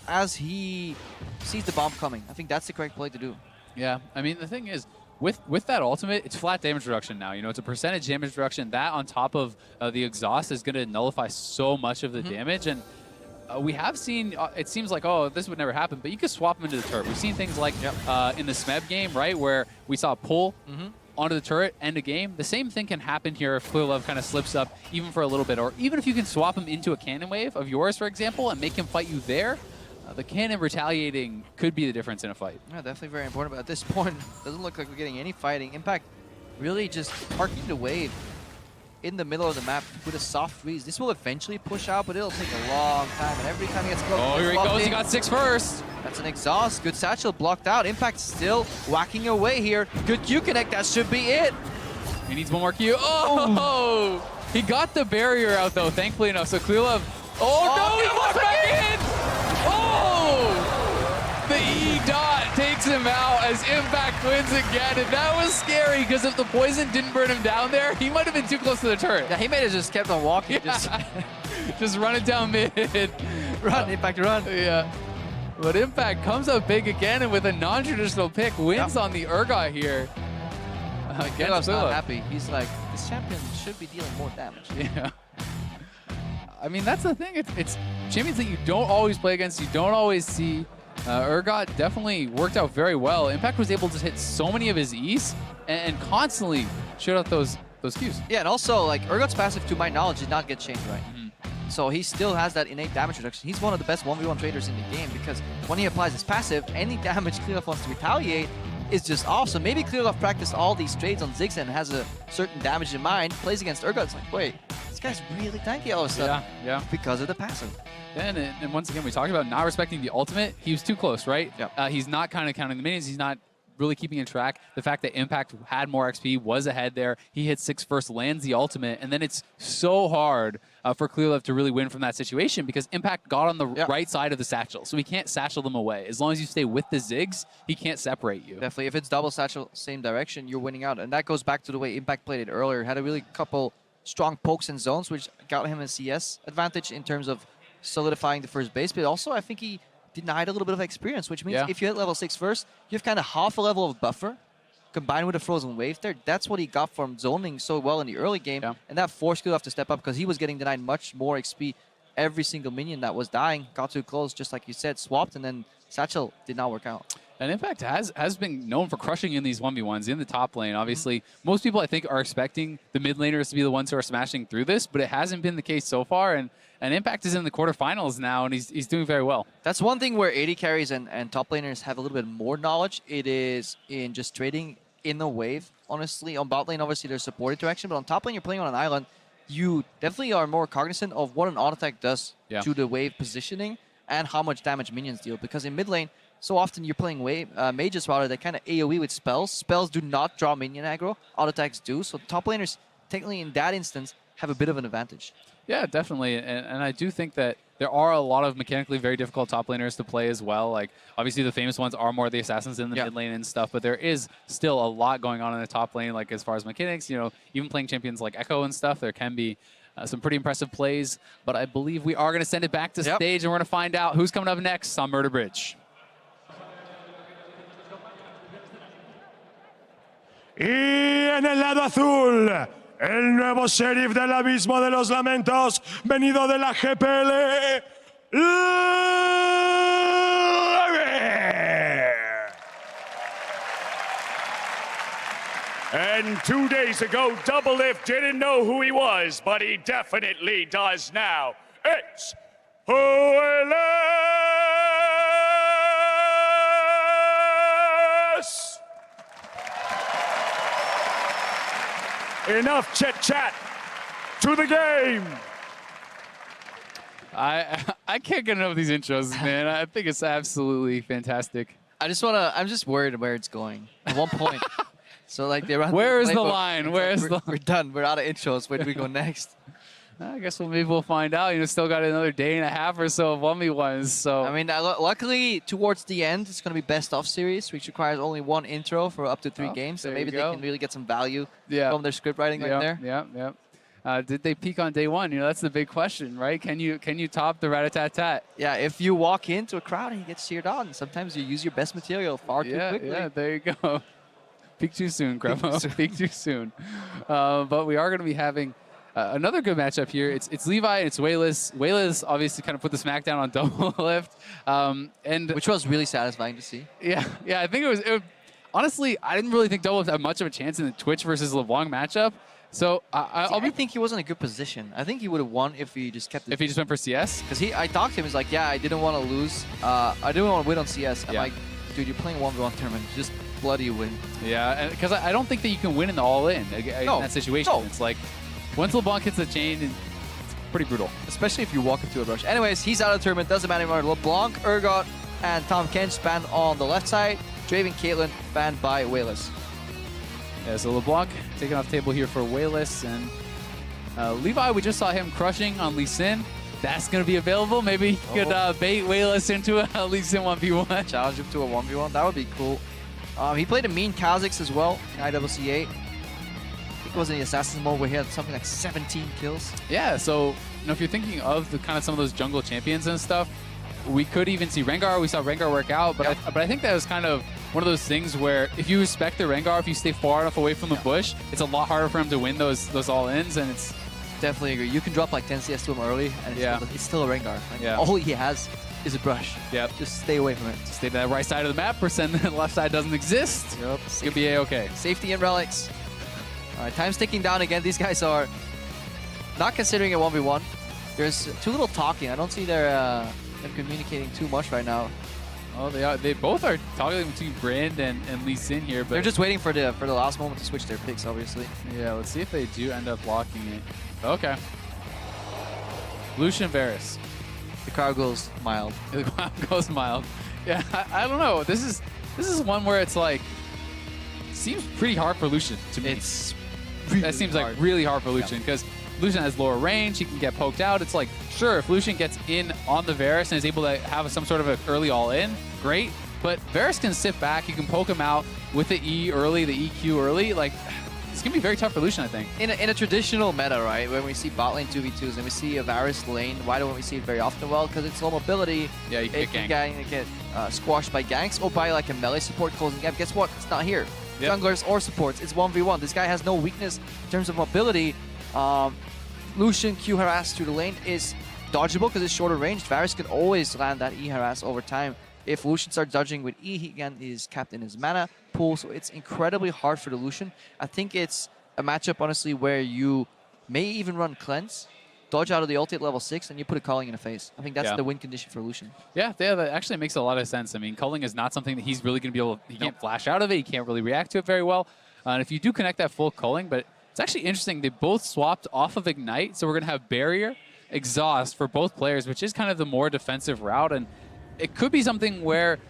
as he sees the bomb coming. I think that's the correct play to do. Yeah, I mean, the thing is, with that ultimate, it's flat damage reduction now. You know, it's a percentage damage reduction. That on top of the exhaust is going to nullify so much of the damage. And we have seen, it seems like, oh, this would never happen, but you could swap them into the turret. We've seen things like in the Smeb game, right, where we saw a pull onto the turret, end a game. The same thing can happen here if Clearlove kind of slips up even for a little bit, or even if you can swap him into a cannon wave of yours, for example, and make him fight you there. The cannon retaliating could be the difference in a fight. Yeah, definitely very important, but at this point, doesn't look like we're getting any fighting. Impact really just parking the wave in the middle of the map with a soft freeze. This will eventually push out, but it'll take a long time, and every time he gets close, oh, here he goes, he got 6 first. That's an exhaust. Good satchel blocked out. Impact still whacking away here. Good Q connect, that should be it. He needs one more Q. Oh! He got the barrier out though, thankfully enough. So Clearlove, no, he walked back in! Oh! The E dot takes him out as Impact wins again, and that was scary because if the poison didn't burn him down there, he might have been too close to the turret. Yeah, he may have just kept on walking. Just run it down mid. Run, Impact, run. Yeah. But Impact comes up big again, and with a non-traditional pick, wins on the Urgot here. Clearlove's not happy. He's like, this champion should be dealing more damage. Yeah. I mean, that's the thing. It's champions that you don't always play against, you don't always see. Urgot definitely worked out very well. Impact was able to hit so many of his E's and constantly shoot out those Qs. Yeah, and also, like, Urgot's passive, to my knowledge, did not get changed right. So he still has that innate damage reduction. He's one of the best 1v1 traders in the game because when he applies his passive, any damage Clearlove wants to retaliate is just awesome. Maybe Clearlove practiced all these trades on Ziggs and has a certain damage in mind, plays against Urgot. It's like, wait, this guy's really tanky all of a sudden. Yeah. Because of the passive. And once again, we talked about not respecting the ultimate. He was too close, right? Yep. He's not kind of counting the minions. He's not really keeping in track. The fact that Impact had more XP, was ahead there. He hit 6 first, lands the ultimate, and then it's so hard for Clearlove to really win from that situation because Impact got on the right side of the satchel, so he can't satchel them away. As long as you stay with the Ziggs, he can't separate you. Definitely. If it's double satchel, same direction, you're winning out. And that goes back to the way Impact played it earlier. Had a really couple strong pokes and zones, which got him a CS advantage in terms of solidifying the first base. But also, I think he denied a little bit of experience, which means if you hit level 6 first, you have kind of half a level of buffer combined with a frozen wave there. That's what he got from zoning so well in the early game. And that forced Clearlove to step up because he was getting denied much more XP. Every single minion that was dying got too close, just like you said, swapped, and then Satchel did not work out. And Impact has been known for crushing in these 1v1s in the top lane. Obviously, most people, I think, are expecting the mid laners to be the ones who are smashing through this, but it hasn't been the case so far. And Impact is in the quarterfinals now, and he's doing very well. That's one thing where AD carries and top laners have a little bit more knowledge. It is in just trading in the wave, honestly. On bot lane, obviously, there's support interaction, but on top lane, you're playing on an island. You definitely are more cognizant of what an auto attack does to the wave positioning and how much damage minions deal. Because in mid lane, so often you're playing wave mages rather that kind of AoE with spells. Spells do not draw minion aggro. Auto attacks do. So top laners, technically in that instance, have a bit of an advantage. Yeah, definitely. And I do think that there are a lot of mechanically very difficult top laners to play as well. Like, obviously, the famous ones are more the assassins in the mid lane and stuff, but there is still a lot going on in the top lane, like as far as mechanics. You know, even playing champions like Echo and stuff, there can be some pretty impressive plays. But I believe we are going to send it back to stage, and we're going to find out who's coming up next on Murder Bridge. Y en el lado azul, el nuevo sheriff del abismo de los lamentos, venido de la GPL, And 2 days ago, Double Lift didn't know who he was, but he definitely does now. It's Wayless! Enough chit-chat. To the game. I can't get enough of these intros, man. I think it's absolutely fantastic. I'm just worried where it's going. At one point. So like they're Where is the line? Where is the? We're done. We're out of intros. Where do we go next? I guess maybe we'll find out. You know, still got another day and a half or so of 1v1s. So I mean, luckily towards the end, it's going to be best of series, which requires only one intro for up to 3 games. So maybe they can really get some value from their script writing right there. Yeah. Did they peak on day one? You know, that's the big question, right? Can you top the rat-a-tat-tat? Yeah, if you walk into a crowd and you get cheered on, sometimes you use your best material far too quickly. Yeah, there you go. Peak too soon, Grandma. Peak too soon. But we are going to be having another good matchup here. It's Levi and it's Wayless. Wayless obviously kind of put the smackdown on double lift, and which was really satisfying to see. Yeah. I think it was. Honestly, I didn't really think double lift had much of a chance in the Twitch versus LeBlanc matchup. So I think he was in a good position. I think he would have won if he just kept. If he just went for CS. Because I talked to him. He's like, yeah, I didn't want to lose. I didn't want to win on CS. I'm like, dude, you're playing 1v1 tournament. Just bloody win. Yeah, because I don't think that you can win in the all-in in that situation. No. It's like, once LeBlanc hits the chain, it's pretty brutal. Especially if you walk into a rush. Anyways, he's out of the tournament. Doesn't matter anymore. LeBlanc, Urgot, and Tom Kench banned on the left side. Draven, Caitlyn banned by Wayless. Yeah, so LeBlanc taking off table here for Wayless. And Levi, we just saw him crushing on Lee Sin. That's going to be available. Maybe he could bait Wayless into a Lee Sin 1v1. Challenge him to a 1v1. That would be cool. He played a mean Kha'Zix as well in IWC8. I think it was in the Assassin mode where he had something like 17 kills. Yeah, so you know, if you're thinking of the kind of some of those jungle champions and stuff, we could even see Rengar. We saw Rengar work out, but I think that was kind of one of those things where if you respect the Rengar, if you stay far enough away from the bush, it's a lot harder for him to win those all-ins, and it's... Definitely agree. You can drop like 10 CS to him early, and it's still a Rengar. Like, all he has is a brush. Just stay away from it. Stay to that right side of the map, pretend the left side doesn't exist. It's going to be A-okay. Safety and relics. All right, time's ticking down again. These guys are not considering a 1v1. There's too little talking. I don't see them communicating too much right now. Oh, they are. They both are talking between Brand and Lee Sin here, but they're just waiting for the last moment to switch their picks, obviously. Yeah, let's see if they do end up locking it. Okay. Lucian Varus. The crowd goes mild. The crowd goes mild. Yeah, I don't know. This is one where it's like seems pretty hard for Lucian to me. It's really that seems like really hard for Lucian because Lucian has lower range. He can get poked out. It's like, sure, if Lucian gets in on the Varus and is able to have some sort of an early all-in, great. But Varus can sit back. You can poke him out with the E early, the EQ early. Like, it's going to be very tough for Lucian, I think. In a traditional meta, right, when we see bot lane 2v2s and we see a Varus lane, why don't we see it very often? Well, because it's low mobility. Yeah, you can get squashed by ganks or by like a melee support closing gap. Guess what? It's not here. Junglers or supports. It's 1v1. This guy has no weakness in terms of mobility. Lucian Q harass through the lane is dodgeable because it's shorter range. Varus can always land that E harass over time. If Lucian starts dodging with E, he again is capped in his mana pool, so it's incredibly hard for the Lucian. I think it's a matchup, honestly, where you may even run Cleanse, dodge out of the ulti at level 6, and you put a Culling in the face. I think that's the win condition for Lucian. Yeah, that actually makes a lot of sense. I mean, Culling is not something that he's really going to be able to... He can't flash out of it. He can't really react to it very well. And if you do connect that full Culling, but it's actually interesting. They both swapped off of Ignite, so we're going to have Barrier, Exhaust for both players, which is kind of the more defensive route. And it could be something where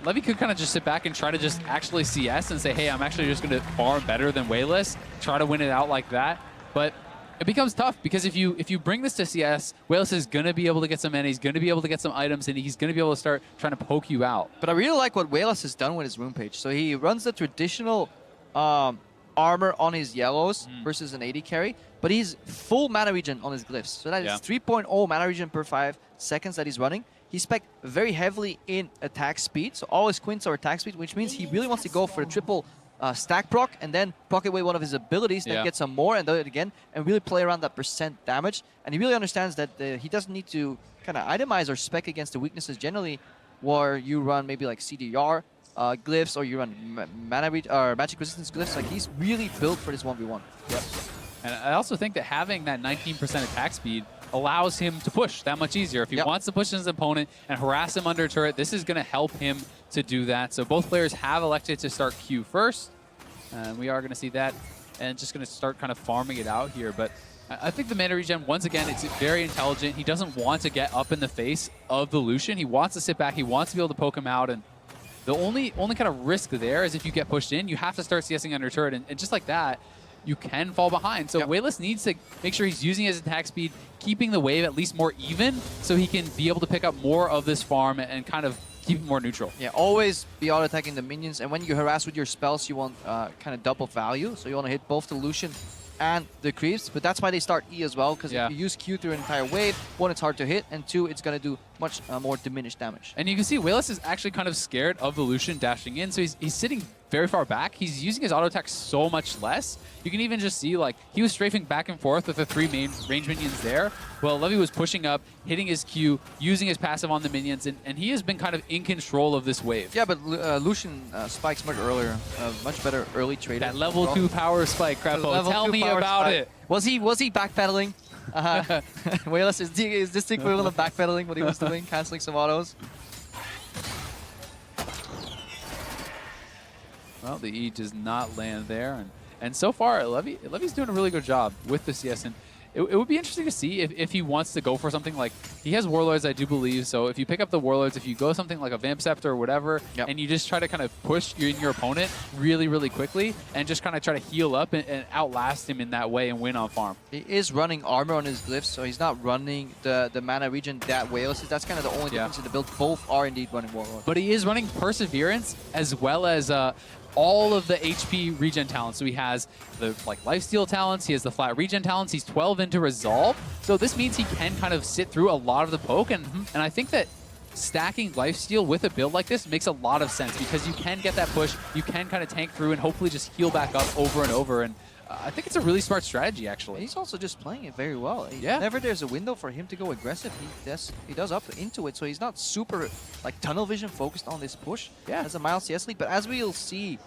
Levi could kind of just sit back and try to just actually CS and say, hey, I'm actually just going to farm better than Wayless, try to win it out like that. But it becomes tough because if you bring this to CS, Wayless is going to be able to get some mana, he's going to be able to get some items, and he's going to be able to start trying to poke you out. But I really like what Wayless has done with his rune page. So he runs the traditional armor on his yellows versus an AD carry, but he's full mana regen on his glyphs. So that is 3.0 mana regen per 5 seconds that he's running. He's spec'd very heavily in attack speed, so all his quints are attack speed, which means he really wants to go for the triple stack proc and then proc away one of his abilities, then get some more and do it again, and really play around that percent damage. And he really understands that he doesn't need to kind of itemize or spec against the weaknesses generally, where you run maybe like CDR glyphs or you run magic resistance glyphs. Like, he's really built for this 1v1. Yep. And I also think that having that 19% attack speed allows him to push that much easier. If he wants to push his opponent and harass him under a turret, this is going to help him to do that. So both players have elected to start Q first. And we are going to see that and just going to start kind of farming it out here. But I think the mana regen, once again, it's very intelligent. He doesn't want to get up in the face of the Lucian. He wants to sit back. He wants to be able to poke him out. And the only kind of risk there is if you get pushed in, you have to start CSing under turret. And just like that, you can fall behind. So Wayless needs to make sure he's using his attack speed, keeping the wave at least more even, so he can be able to pick up more of this farm and kind of keep it more neutral. Yeah, always be auto-attacking the minions, and when you harass with your spells, you want kind of double value, so you want to hit both the Lucian and the creeps, but that's why they start E as well, because if you use Q through an entire wave, one, it's hard to hit, and two, it's going to do much more diminished damage. And you can see Wayless is actually kind of scared of the Lucian dashing in, so he's sitting very far back. He's using his auto attack so much less. You can even just see, like, he was strafing back and forth with the 3 main range minions there, while Levi was pushing up, hitting his Q, using his passive on the minions, and he has been kind of in control of this wave. Yeah, but Lucian spikes much earlier, much better early trade. That level 2 power spike, Crapo. Tell me about it. Was he backpedaling? Wayless, is this the equivalent of backpedaling, what he was doing, canceling some autos? Well, the E does not land there, and so far, Levy's doing a really good job with the CS, and it would be interesting to see if he wants to go for something like, he has Warlords, I do believe, so if you pick up the Warlords, if you go something like a Vamp Scepter or whatever, and you just try to kind of push your opponent really, really quickly, and just kind of try to heal up and outlast him in that way and win on farm. He is running armor on his glyphs, so he's not running the mana regen that Wayless is. That's kind of the only difference in the build. Both are indeed running Warlord. But he is running Perseverance as well as all of the HP regen talents. So he has the lifesteal talents, he has the flat regen talents, he's 12 into Resolve. So this means he can kind of sit through a lot of the poke, and I think that stacking lifesteal with a build like this makes a lot of sense because you can get that push, you can kind of tank through and hopefully just heal back up over and over. And I think it's a really smart strategy, actually. He's also just playing it very well. Whenever there's a window for him to go aggressive, he does up into it. So he's not super tunnel vision focused on this push as a mild CS lead. But as we'll see,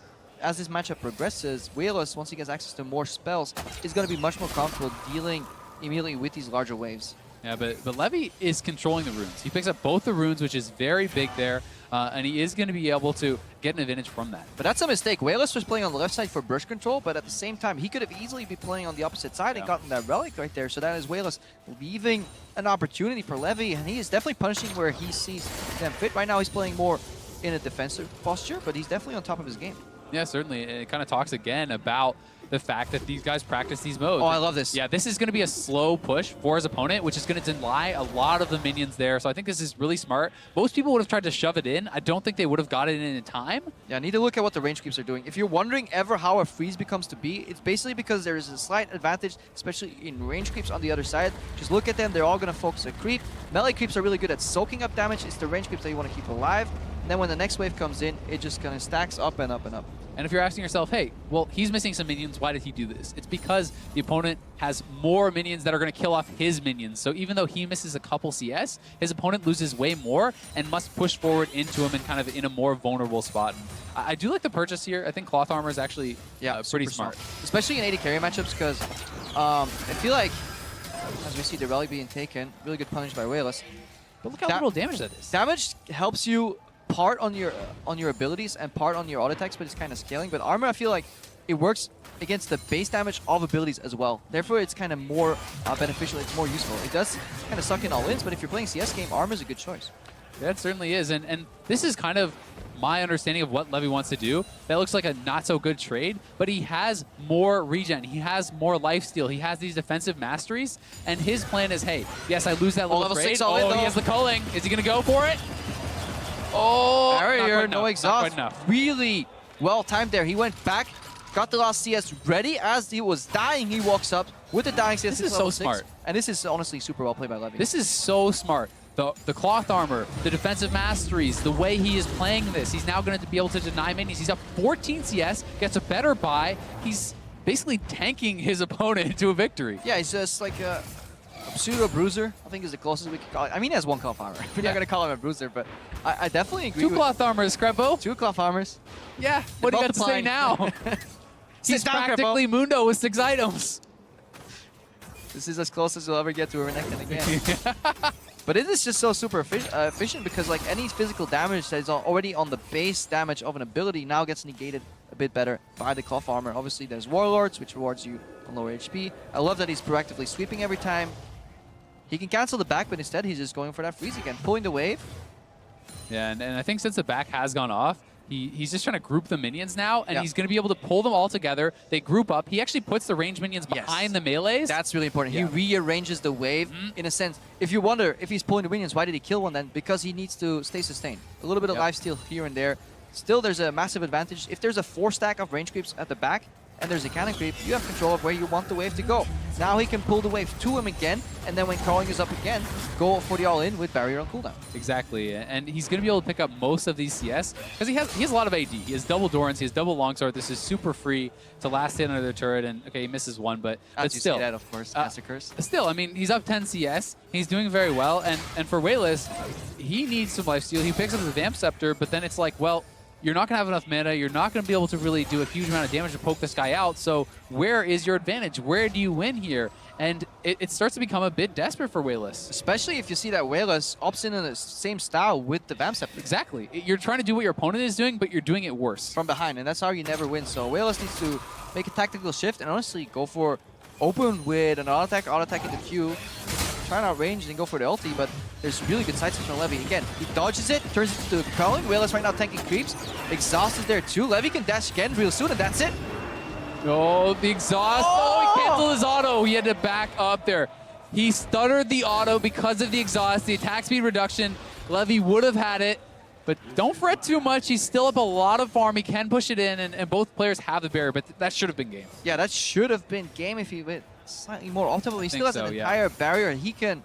as this matchup progresses, Wayless, once he gets access to more spells, is going to be much more comfortable dealing immediately with these larger waves. Yeah, but Levi is controlling the runes. He picks up both the runes, which is very big there, and he is going to be able to get an advantage from that. But that's a mistake. Wayless was playing on the left side for brush control, but at the same time, he could have easily been playing on the opposite side and gotten that relic right there. So that is Wayless leaving an opportunity for Levi, and he is definitely punishing where he sees them fit. Right now, he's playing more in a defensive posture, but he's definitely on top of his game. Yeah, certainly. It kind of talks again about the fact that these guys practice these modes. Oh, I love this. Yeah, this is going to be a slow push for his opponent, which is going to deny a lot of the minions there. So I think this is really smart. Most people would have tried to shove it in. I don't think they would have got it in time. Yeah, I need to look at what the range creeps are doing. If you're wondering ever how a freeze becomes to be, it's basically because there is a slight advantage, especially in range creeps on the other side. Just look at them. They're all going to focus a creep. Melee creeps are really good at soaking up damage. It's the range creeps that you want to keep alive. And then when the next wave comes in, it just kind of stacks up and up and up. And if you're asking yourself, hey, well, he's missing some minions, why did he do this? It's because the opponent has more minions that are going to kill off his minions. So even though he misses a couple CS, his opponent loses way more and must push forward into him and kind of in a more vulnerable spot. And I do like the purchase here. I think Cloth Armor is actually pretty smart. Especially in AD carry matchups, because I feel like, as we see the relic being taken, really good punish by Wayless. But look how little damage that is. Damage helps you part on your abilities and part on your auto attacks, but it's kind of scaling. But armor, I feel like it works against the base damage of abilities as well. Therefore, it's kind of more beneficial. It's more useful. It does kind of suck in all-ins, but if you're playing CS game, armor is a good choice. Yeah, it certainly is. And this is kind of my understanding of what Levi wants to do. That looks like a not-so-good trade, but he has more regen. He has more lifesteal. He has these defensive masteries, and his plan is, hey, yes, I lose that little trade. Oh, he has the culling. Is he going to go for it? Oh, barrier, no exhaust. Not quite enough. Really well timed there. He went back, got the last CS ready. As he was dying, he walks up with the dying CS. This is so smart. And this is honestly super well played by Levi. This is so smart. The cloth armor, the defensive masteries, the way he is playing this. He's now going to be able to deny minions. He's up 14 CS, gets a better buy. He's basically tanking his opponent to a victory. Yeah, he's just like a pseudo bruiser, I think is the closest we could call it. I mean, he has one cloth armor. We're not going to call him a bruiser, but I definitely agree. Two cloth armors, Scrabble. Two cloth armors. Yeah, what do you got to say now? He's practically Mundo with 6 items. This is as close as we'll ever get to a Renekton again. But it is just so super efficient because like any physical damage that is already on the base damage of an ability now gets negated a bit better by the cloth armor. Obviously, there's Warlords, which rewards you on lower HP. I love that he's proactively sweeping every time. He can cancel the back, but instead he's just going for that freeze again, pulling the wave. Yeah, and I think since the back has gone off, He's just trying to group the minions now, and he's going to be able to pull them all together. They group up. He actually puts the ranged minions behind the melees. That's really important. He rearranges the wave in a sense. If you wonder if he's pulling the minions, why did he kill one then? Because he needs to stay sustained. A little bit of lifesteal here and there. Still, there's a massive advantage. If there's a 4-stack of range creeps at the back, and there's a cannon creep, you have control of where you want the wave to go. Now he can pull the wave to him again, and then when crawling is up again, go for the all-in with barrier on cooldown. Exactly, and he's going to be able to pick up most of these CS, because he has a lot of AD. He has double Dorans, he has double Longsword. This is super free to last hit under the turret, and okay, he misses one, but still. See that, of course, massacres. Still, I mean, he's up 10 CS, he's doing very well, and for Wayless, he needs some lifesteal. He picks up the Vamp Scepter, but then it's like, well, you're not going to have enough mana. You're not going to be able to really do a huge amount of damage to poke this guy out. So where is your advantage? Where do you win here? And it starts to become a bit desperate for Wayless. Especially if you see that Wayless opts in the same style with the Vamp Scepter. Exactly. You're trying to do what your opponent is doing, but you're doing it worse. From behind, and that's how you never win. So Wayless needs to make a tactical shift and honestly go for open with an auto attack in the queue. Try to outrange and go for the ulti, but there's really good side switch from Levi. Again, he dodges it, turns it to crawling. Wayless right now tanking creeps. Exhaust is there too. Levi can dash again real soon, and that's it. Oh, the exhaust. Oh, he canceled his auto. He had to back up there. He stuttered the auto because of the exhaust, the attack speed reduction. Levi would have had it, but don't fret too much. He's still up a lot of farm. He can push it in, and both players have the barrier, but that should have been game. Yeah, that should have been game if he went slightly more optimal. He still has an entire barrier, and he can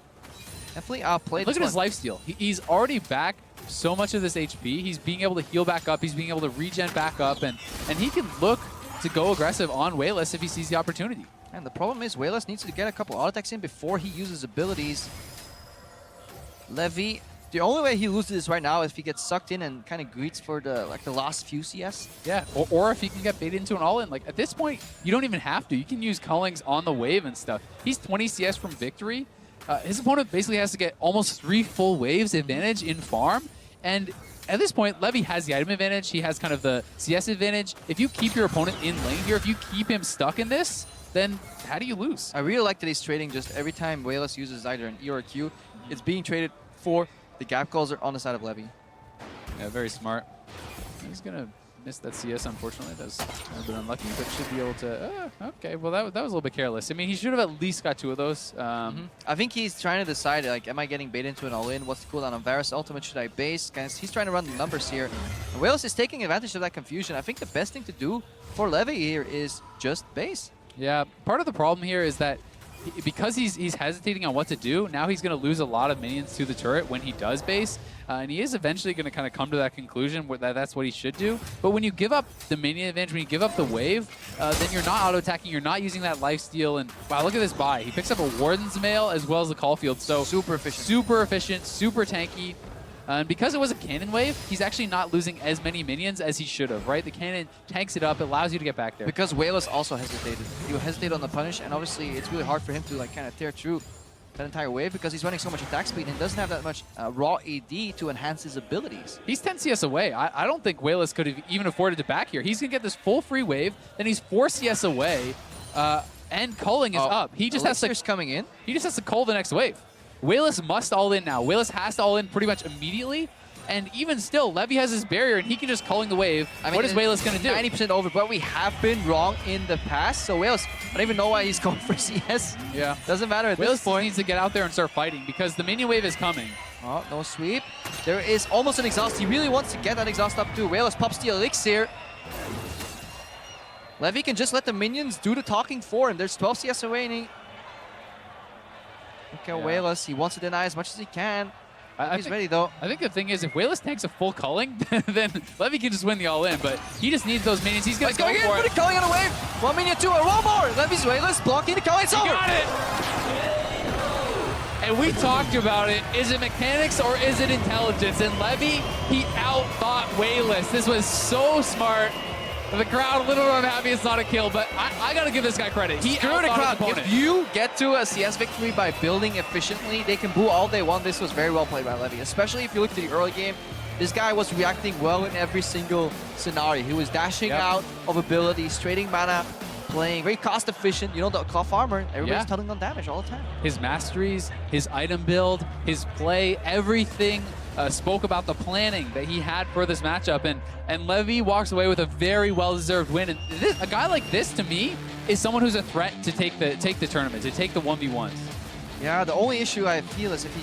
definitely outplay this Look at his one. lifesteal. He's already back so much of this HP. He's being able to heal back up. He's being able to regen back up, and he can look to go aggressive on Wayless if he sees the opportunity. And the problem is Wayless needs to get a couple auto attacks in before he uses abilities. Levi, the only way he loses this right now is if he gets sucked in and kind of greets for the last few CS. Yeah, or if he can get baited into an all-in. Like at this point, you don't even have to. You can use Cullings on the wave and stuff. He's 20 CS from victory. His opponent basically has to get almost 3 full waves advantage in farm, and at this point, Levi has the item advantage. He has kind of the CS advantage. If you keep your opponent in lane here, if you keep him stuck in this, then how do you lose? I really like that he's trading just every time Wayless uses either an E or a Q, it's being traded for the gap calls are on the side of Levi. Yeah, very smart. He's going to miss that CS, unfortunately. That's a little bit unlucky, but should be able to... okay, well, that was a little bit careless. I mean, he should have at least got 2 of those. I think he's trying to decide, like, am I getting baited into an all-in? What's the cooldown on Varus ultimate? Should I base? Guys, he's trying to run the numbers here. And Wayless is taking advantage of that confusion. I think the best thing to do for Levi here is just base. Yeah, part of the problem here is that because he's hesitating on what to do, now he's going to lose a lot of minions to the turret when he does base. And he is eventually going to kind of come to that conclusion where that's what he should do. But when you give up the minion advantage, when you give up the wave, then you're not auto-attacking, you're not using that lifesteal. And wow, look at this buy. He picks up a Warden's Mail as well as the Caulfield. So super efficient. Super efficient, super tanky. And because it was a cannon wave, he's actually not losing as many minions as he should have, right? The cannon tanks it up, it allows you to get back there. Because Wayless also hesitated. He will hesitate on the punish, and obviously it's really hard for him to like kind of tear through that entire wave because he's running so much attack speed and doesn't have that much raw AD to enhance his abilities. He's 10 CS away. I don't think Wayless could have even afforded to back here. He's going to get this full free wave, then he's 4 CS away, and culling is up. He just has to coming in. He just has to cull the next wave. Wayless must all in now. Wayless has to all in pretty much immediately. And even still, Levi has his barrier, and he can just culling the wave. I mean, what is Wayless going to do? 90% over, but we have been wrong in the past. So Wayless, I don't even know why he's going for CS. Yeah. Doesn't matter at this point. Wayless needs to get out there and start fighting because the minion wave is coming. Oh, no sweep. There is almost an exhaust. He really wants to get that exhaust up too. Wayless pops the elixir. Levi can just let the minions do the talking for him. There's 12 CS away, and he... Look at Wayless. He wants to deny as much as he can. He's ready, though. I think the thing is, if Wayless tanks a full culling, then Levi can just win the all-in, but he just needs those minions. He's going to go for it. Put a culling on a wave. 1 minion, 2, and 1 more. Levi's Wayless blocking the culling. It's over. Got it. And we talked about it. Is it mechanics or is it intelligence? And Levi, he outthought Wayless. This was so smart. The crowd a little unhappy it's not a kill, but I got to give this guy credit. He Screw the crowd. His opponent. If you get to a CS victory by building efficiently, they can boo all they want. This was very well played by Levi, especially if you look at the early game. This guy was reacting well in every single scenario. He was dashing out of abilities, trading mana, playing very cost efficient. You know, the cloth armor, everybody's tunneling on damage all the time. His masteries, his item build, his play, everything spoke about the planning that he had for this matchup, and Levi walks away with a very well-deserved win. And a guy like this, to me, is someone who's a threat to take the tournament, to take the 1v1s. Yeah, the only issue I feel is if he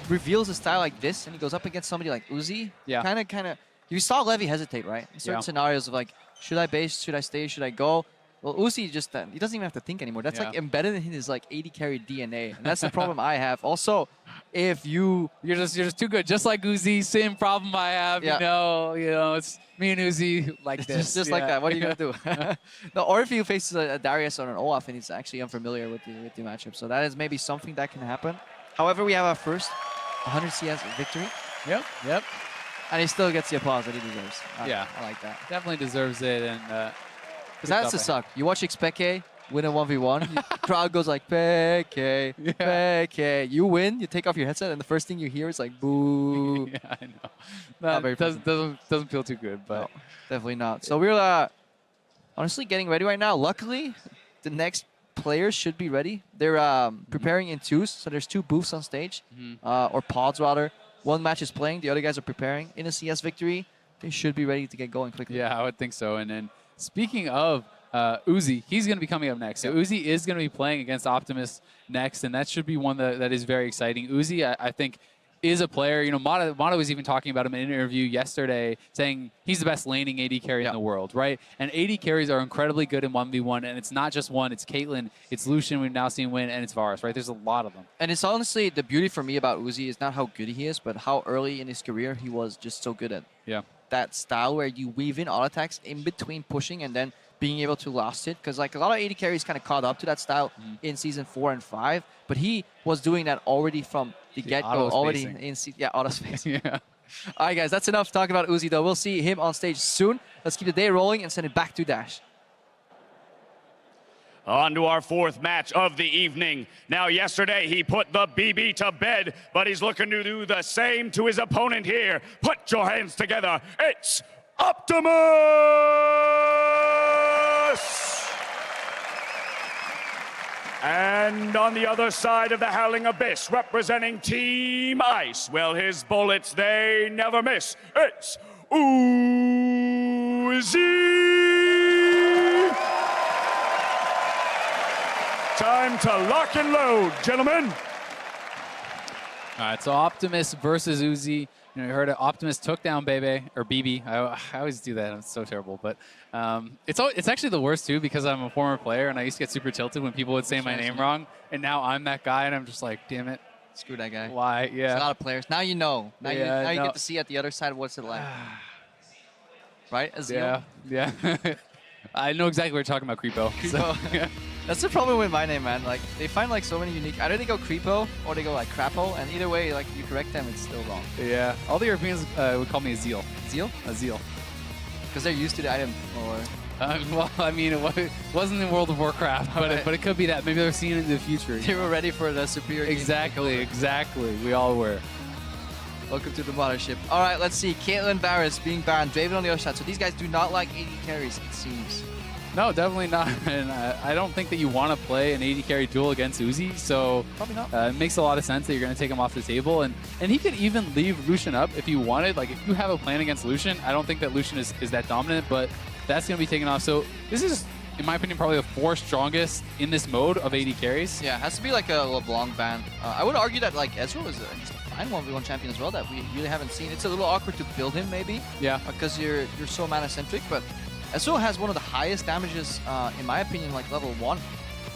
reveals a style like this and he goes up against somebody like Uzi, kind of, you saw Levi hesitate, right? In certain scenarios of like, should I base, should I stay, should I go? Well, Uzi just, he doesn't even have to think anymore. That's like embedded in his like AD carry DNA. And that's the problem I have. Also, if you're just too good, just like Uzi, same problem I have, you know, it's me and Uzi like this. Just like that, what are you gonna do? No, or if you face a Darius or an Olaf and he's actually unfamiliar with the matchup. So that is maybe something that can happen. However, we have our first 100 CS victory. Yep. And he still gets the applause that he deserves. I like that. Definitely deserves it. And because that's the suck. You watch Especa win a 1v1, crowd goes like, Peke, Peke. You win, you take off your headset, and the first thing you hear is like, boo. Yeah, I know. That doesn't feel too good, but no, definitely not. So we're honestly getting ready right now. Luckily, the next players should be ready. They're preparing in twos, so there's 2 booths on stage, or pods rather. One match is playing, the other guys are preparing. In a CS victory, they should be ready to get going quickly. Yeah, I would think so. And then speaking of Uzi, he's going to be coming up next. So Uzi is going to be playing against Optimus next, and that should be one that is very exciting. Uzi, I think, is a player. You know, Mata was even talking about him in an interview yesterday, saying he's the best laning AD carry in the world, right? And AD carries are incredibly good in 1v1, and it's not just one. It's Caitlyn, it's Lucian we've now seen win, and it's Varus, right? There's a lot of them. And it's honestly, the beauty for me about Uzi is not how good he is, but how early in his career he was just so good at that style where you weave in auto attacks in between pushing and then being able to last it. Because like a lot of AD carries kind of caught up to that style in Season 4 and 5, but he was doing that already from the get-go, already in auto space. All right, guys, that's enough to talk about Uzi, though. We'll see him on stage soon. Let's keep the day rolling and send it back to Dash. On to our 4th match of the evening. Now, yesterday he put the BB to bed, but he's looking to do the same to his opponent here. Put your hands together. It's Optimus! And on the other side of the Howling Abyss, representing Team Ice, well, his bullets, they never miss. It's Uzi! Time to lock and load, gentlemen. All right, so Optimus versus Uzi. You know, you heard it. Optimus took down Bebe, or BB. I always do that. It's so terrible. But it's actually the worst, too, because I'm a former player, and I used to get super tilted when people would say my name wrong. And now I'm that guy, and I'm just like, damn it. Screw that guy. Why? Yeah. There's a lot of players. Now you know. Now you get to see at the other side what's it like. Right? Azil? Yeah. I know exactly what you're talking about, Creepo. So, that's the problem with my name, man. Like, they find like so many unique. Either they go Creepo or they go like Crapo, and either way, like you correct them, it's still wrong. Yeah. All the Europeans would call me Azil. Zeal? Azil. Because they're used to the item. Or well, I mean, it wasn't in World of Warcraft, but it could be that. Maybe they're seeing it in the future. They were ready for the superior. Exactly. We all were. Welcome to the mothership. All right, let's see. Caitlyn, Varus being banned. Draven on the other side. So these guys do not like AD carries, it seems. No, definitely not. And I don't think that you want to play an AD carry duel against Uzi. So probably not. It makes a lot of sense that you're going to take him off the table. And he could even leave Lucian up if you wanted. Like, if you have a plan against Lucian, I don't think that Lucian is that dominant, but that's going to be taken off. So this is, in my opinion, probably the 4th strongest in this mode of AD carries. Yeah, it has to be like a LeBlanc ban. I would argue that like Ezreal is just a fine 1v1 champion as well that we really haven't seen. It's a little awkward to build him maybe. Yeah. Because you're so mana-centric, but Ezreal has one of the highest damages, in my opinion, like level 1,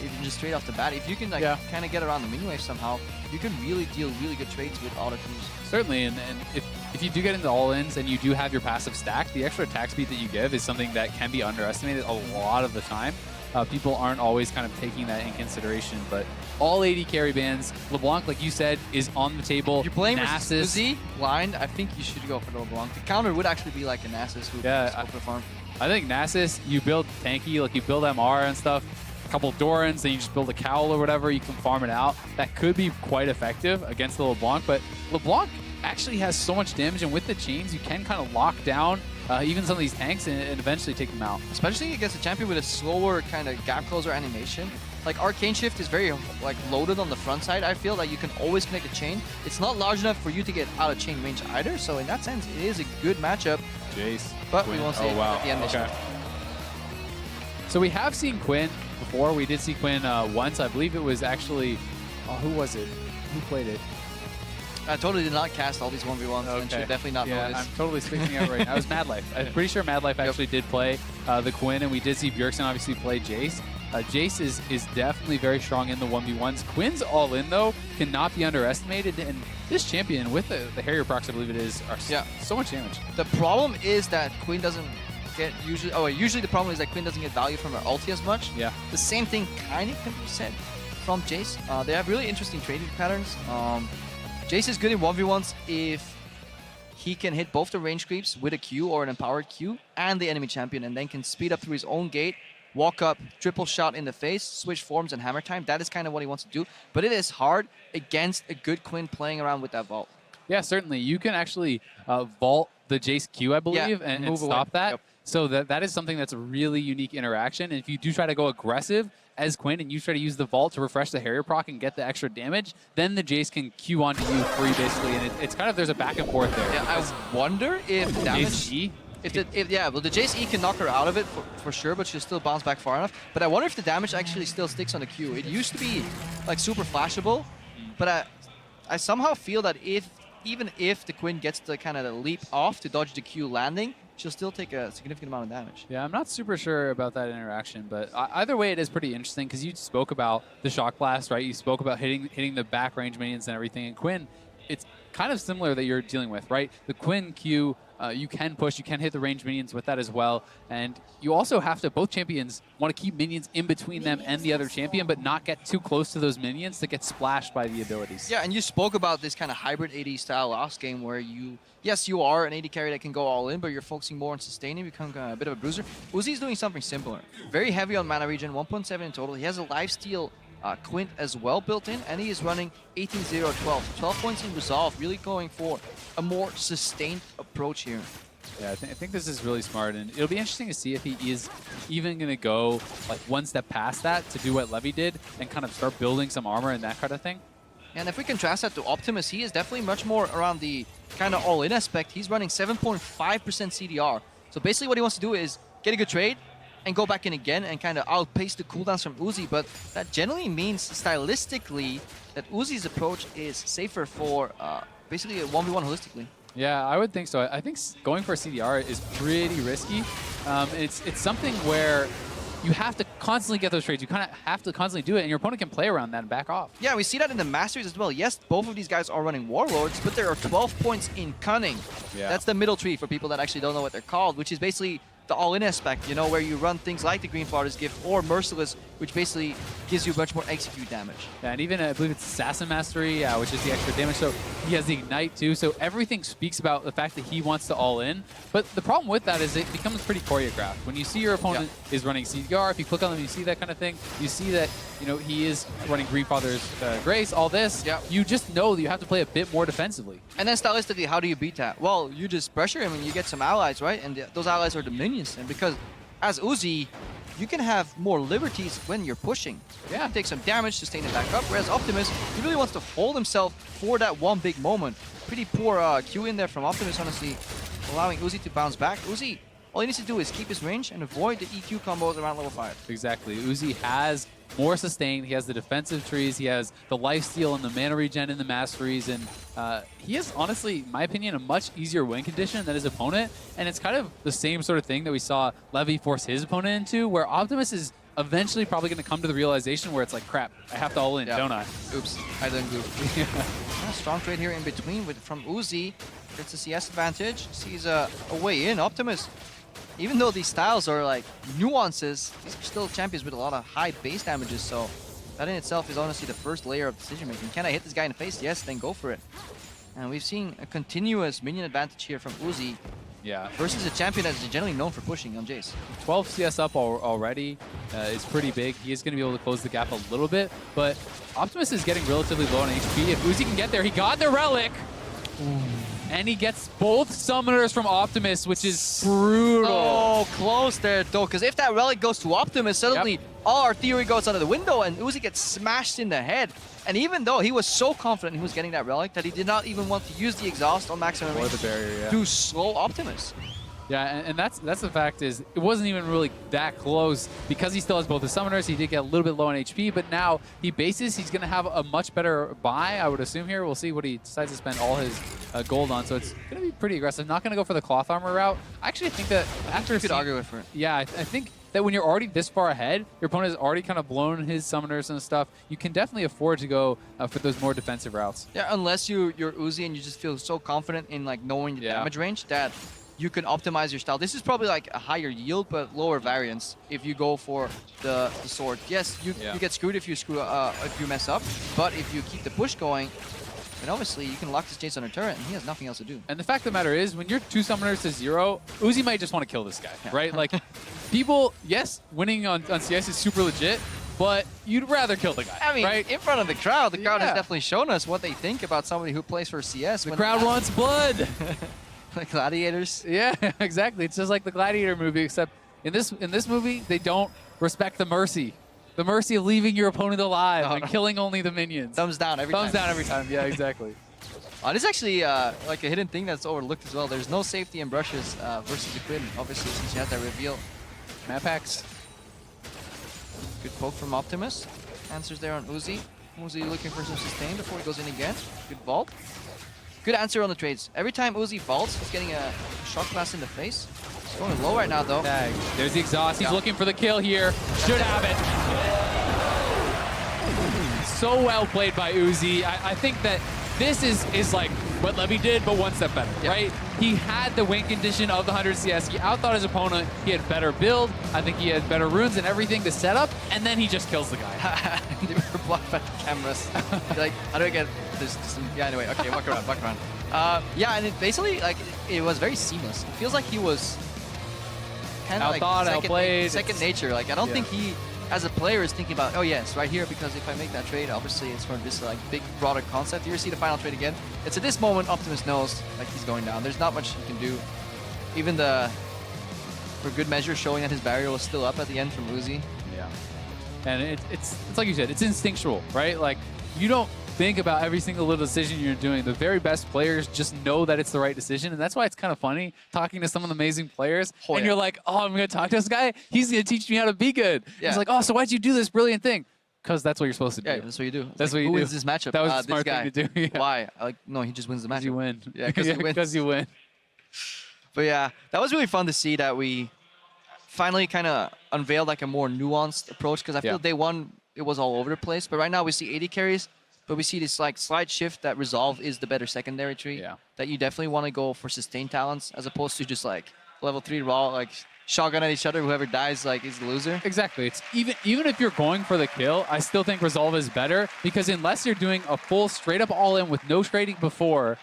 even just straight off the bat. If you can like kind of get around the mini wave somehow, you can really deal really good trades with auto twos. Certainly, and if you do get into all-ins and you do have your passive stack, the extra attack speed that you give is something that can be underestimated a lot of the time. People aren't always kind of taking that in consideration, but all AD carry bans, LeBlanc, like you said, is on the table. You're playing versus Uzi, blind, I think you should go for the LeBlanc. The counter would actually be like a Nasus who can go farm. I think Nasus, you build tanky, like you build MR and stuff, a couple Dorans, then you just build a Cowl or whatever, you can farm it out. That could be quite effective against the LeBlanc, but LeBlanc actually has so much damage, and with the chains, you can kind of lock down even some of these tanks and eventually take them out. Especially against a champion with a slower kind of gap closer animation. like Arcane Shift is very like loaded on the front side. I feel that you can always connect a chain. It's not large enough for you to get out of chain range either. So in that sense, it is a good matchup. Jace. But Quinn. we won't see it at the end. Okay. So we have seen Quinn before. We did see Quinn once. I believe it was actually, who was it? Who played it? I totally did not cast all these 1v1s and should definitely not know this. I'm totally spacing out right now. It was Mad Life. I'm pretty sure Mad Life actually did play the Quinn, and we did see Bjergsen obviously play Jace. Jace is definitely very strong in the 1v1s. Quinn's all in, though, cannot be underestimated. And this champion, with the Harrier procs, I believe it is, are so much damage. The problem is that Quinn doesn't get usually the problem is that Quinn doesn't get value from her ulti as much. Yeah. The same thing kind of can be said from Jace. They have really interesting trading patterns. Jace is good in 1v1s if he can hit both the range creeps with a Q or an empowered Q and the enemy champion, and then can speed up through his own gate, walk up, triple shot in the face, switch forms and hammer time. That is kind of what he wants to do. But it is hard against a good Quinn playing around with that vault. Yeah, certainly. You can actually vault the Jace Q, I believe, and stop that. Yep. So that is something that's a really unique interaction. And if you do try to go aggressive as Quinn and you try to use the vault to refresh the Harrier proc and get the extra damage, then the Jace can Q onto you free, basically. And it's kind of, there's a back and forth there. Yeah, I wonder if damage... Jace E? Well, the Jace E can knock her out of it for sure, but she'll still bounce back far enough. But I wonder if the damage actually still sticks on the Q. It used to be like super flashable, but I somehow feel that even if the Quinn gets the kind of the leap off to dodge the Q landing, she'll still take a significant amount of damage. Yeah, I'm not super sure about that interaction, but either way, it is pretty interesting because you spoke about the Shock Blast, right? You spoke about hitting the back range minions and everything. And Quinn, it's kind of similar that you're dealing with, right? The Quinn Q, you can push, you can hit the range minions with that as well. And you also have to, both champions want to keep minions in between them and the other champion, but not get too close to those minions to get splashed by the abilities. Yeah, and you spoke about this kind of hybrid AD style last game where yes, you are an AD carry that can go all in, but you're focusing more on sustaining, become a bit of a bruiser. Uzi's doing something similar. Very heavy on mana regen, 1.7 in total. He has a lifesteal Quint as well built in, and he is running 18-0-12. 12 points in resolve, really going for a more sustained approach here. Yeah, I think this is really smart, and it'll be interesting to see if he is even going to go like one step past that to do what Levi did and kind of start building some armor and that kind of thing. And if we contrast that to Optimus, he is definitely much more around the kind of all-in aspect. He's running 7.5% CDR. So basically what he wants to do is get a good trade and go back in again and kind of outpace the cooldowns from Uzi. But that generally means stylistically that Uzi's approach is safer for basically a 1v1 holistically. Yeah, I would think so. I think going for a CDR is pretty risky. It's something where you have to constantly get those trades. You kind of have to constantly do it, and your opponent can play around that and back off. Yeah, we see that in the Masters as well. Yes, both of these guys are running Warlords, but there are 12 points in Cunning. Yeah. That's the middle tree for people that actually don't know what they're called, which is basically the all-in aspect, you know, where you run things like the Green Flowers Gift or Merciless, which basically gives you much more execute damage. Yeah, and even I believe it's Assassin Mastery, which is the extra damage. So he has the Ignite too. So everything speaks about the fact that he wants to all in. But the problem with that is it becomes pretty choreographed. When you see your opponent is running CDR, if you click on them, you see that kind of thing. You see that, you know, he is running Greenfather's Grace, all this. You just know that you have to play a bit more defensively. And then stylistically, how do you beat that? Well, you just pressure him and you get some allies, right? And those allies are the minions. And because as Uzi, you can have more liberties when you're pushing. You can take some damage, sustain it back up, whereas Optimus, he really wants to hold himself for that one big moment. Pretty poor Q in there from Optimus, honestly, allowing Uzi to bounce back. Uzi, all he needs to do is keep his range and avoid the EQ combos around level 5. Exactly. Uzi has more sustain. He has the defensive trees. He has the lifesteal and the mana regen in the masteries. And he has, honestly, in my opinion, a much easier win condition than his opponent. And it's kind of the same sort of thing that we saw Levi force his opponent into, where Optimus is eventually probably going to come to the realization where it's like, crap, I have to all in, don't I? Oops, I didn't goof. Strong trade here in between from Uzi. Gets a CS advantage. Sees a way in. Optimus, even though these styles are like nuances, these are still champions with a lot of high base damages, so that in itself is honestly the first layer of decision making. Can I hit this guy in the face? Yes, then go for it. And we've seen a continuous minion advantage here from Uzi. Yeah. Versus a champion that's generally known for pushing on Jace. 12 CS up already is pretty big. He is going to be able to close the gap a little bit, but Optimus is getting relatively low on HP. If Uzi can get there, he got the Relic! And he gets both summoners from Optimus, which is brutal. Oh, close there, though, because if that relic goes to Optimus, suddenly all our theory goes out of the window, and Uzi gets smashed in the head. And even though he was so confident he was getting that relic that he did not even want to use the exhaust on maximum range the barrier, to slow Optimus. Yeah, and that's the fact is it wasn't even really that close because he still has both the summoners. He did get a little bit low on HP, but now he bases. He's going to have a much better buy, I would assume here. We'll see what he decides to spend all his gold on. So it's going to be pretty aggressive. Not going to go for the cloth armor route. I actually think that after you could argue with it. Yeah, I think that when you're already this far ahead, your opponent has already kind of blown his summoners and stuff. You can definitely afford to go for those more defensive routes. Yeah, unless you're Uzi and you just feel so confident in like knowing the damage range that you can optimize your style. This is probably like a higher yield but lower variance if you go for the sword. Yes, you get screwed if you mess up, but if you keep the push going, then obviously you can lock this Jace on a turret and he has nothing else to do. And the fact of the matter is, when you're 2 summoners to 0, Uzi might just want to kill this guy, right? Like, people, yes, winning on CS is super legit, but you'd rather kill the guy, I mean, right? in front of the crowd has definitely shown us what they think about somebody who plays for CS. The crowd wants blood. Like gladiators. Yeah, exactly. It's just like the Gladiator movie, except in this movie, they don't respect the mercy. The mercy of leaving your opponent alive and killing only the minions. Thumbs down every time. Thumbs down every time, yeah, exactly. This is actually like a hidden thing that's overlooked as well. There's no safety in brushes versus the Quinn, obviously, since you have that reveal. Map hacks. Good poke from Optimus. Answers there on Uzi. Uzi looking for some sustain before he goes in again. Good vault. Good answer on the trades. Every time Uzi vaults, he's getting a shot blast in the face. He's going low right now, though. Yeah, there's the exhaust. He's looking for the kill here. Should have it. So well played by Uzi. I think that this is like what Levi did, but one step better, right? He had the win condition of the 100 CS. He outthought his opponent. He had better build. I think he had better runes and everything to set up, and then he just kills the guy. They were blocked by the cameras. Like, how do I get this? Yeah, anyway, okay, walk around, walk around. Yeah, and it basically, like, it was very seamless. It feels like he was kind of like second nature. Like, I don't think he, as a player, is thinking about, oh yes, right here, because if I make that trade, obviously it's for this like big, broader concept. You see the final trade again. It's at this moment Optimus knows like he's going down. There's not much he can do. Even for good measure, showing that his barrier was still up at the end from Uzi. Yeah, and it's like you said, it's instinctual, right? Like you don't think about every single little decision you're doing. The very best players just know that it's the right decision, and that's why it's kind of funny talking to some of the amazing players. And you're like, oh, I'm gonna talk to this guy. He's gonna teach me how to be good. He's like, oh, so why'd you do this brilliant thing? Because that's what you're supposed to do. Yeah, that's what you do. That's like, what you who do. wins this matchup? That was the this smart guy. thing to do. Yeah. Why? Like, no, he just wins the matchup. You win. Yeah, because he wins. Because you win. But yeah, that was really fun to see that we finally kind of unveiled like a more nuanced approach, because I feel day one it was all over the place, but right now we see 80 carries, but we see this like slight shift that Resolve is the better secondary tree. Yeah. That you definitely want to go for sustained talents as opposed to just like level 3 raw, like shotgun at each other. Whoever dies like is the loser. Exactly. It's even if you're going for the kill, I still think Resolve is better, because unless you're doing a full straight up all in with no trading before,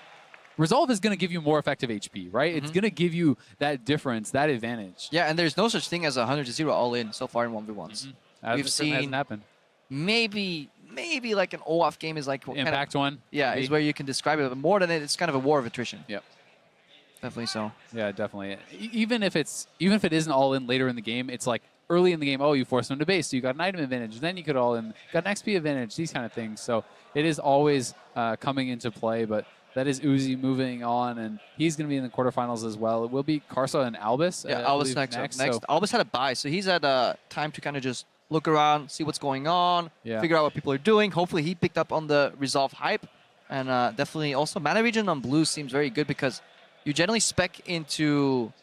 Resolve is going to give you more effective HP, right? It's going to give you that difference, that advantage. Yeah, and there's no such thing as a 100-0 all in so far in 1v1s. We've seen hasn't happened. Maybe like an OAF game is like Impact one. Yeah, maybe. is where you can describe it. But more than it, it's kind of a war of attrition. Yep. Definitely so. Yeah, definitely. Even if it isn't all in later in the game, it's like early in the game. Oh, you forced them to base, so you got an item advantage. Then you could all in, got an XP advantage. These kind of things. So it is always coming into play. But that is Uzi moving on, and he's going to be in the quarterfinals as well. It will be Carsa and Albus. Yeah, Albus next. So. Albus had a bye, so he's had time to kind of just look around, see what's going on, figure out what people are doing. Hopefully he picked up on the Resolve hype. And definitely also mana region on blue seems very good, because you generally spec into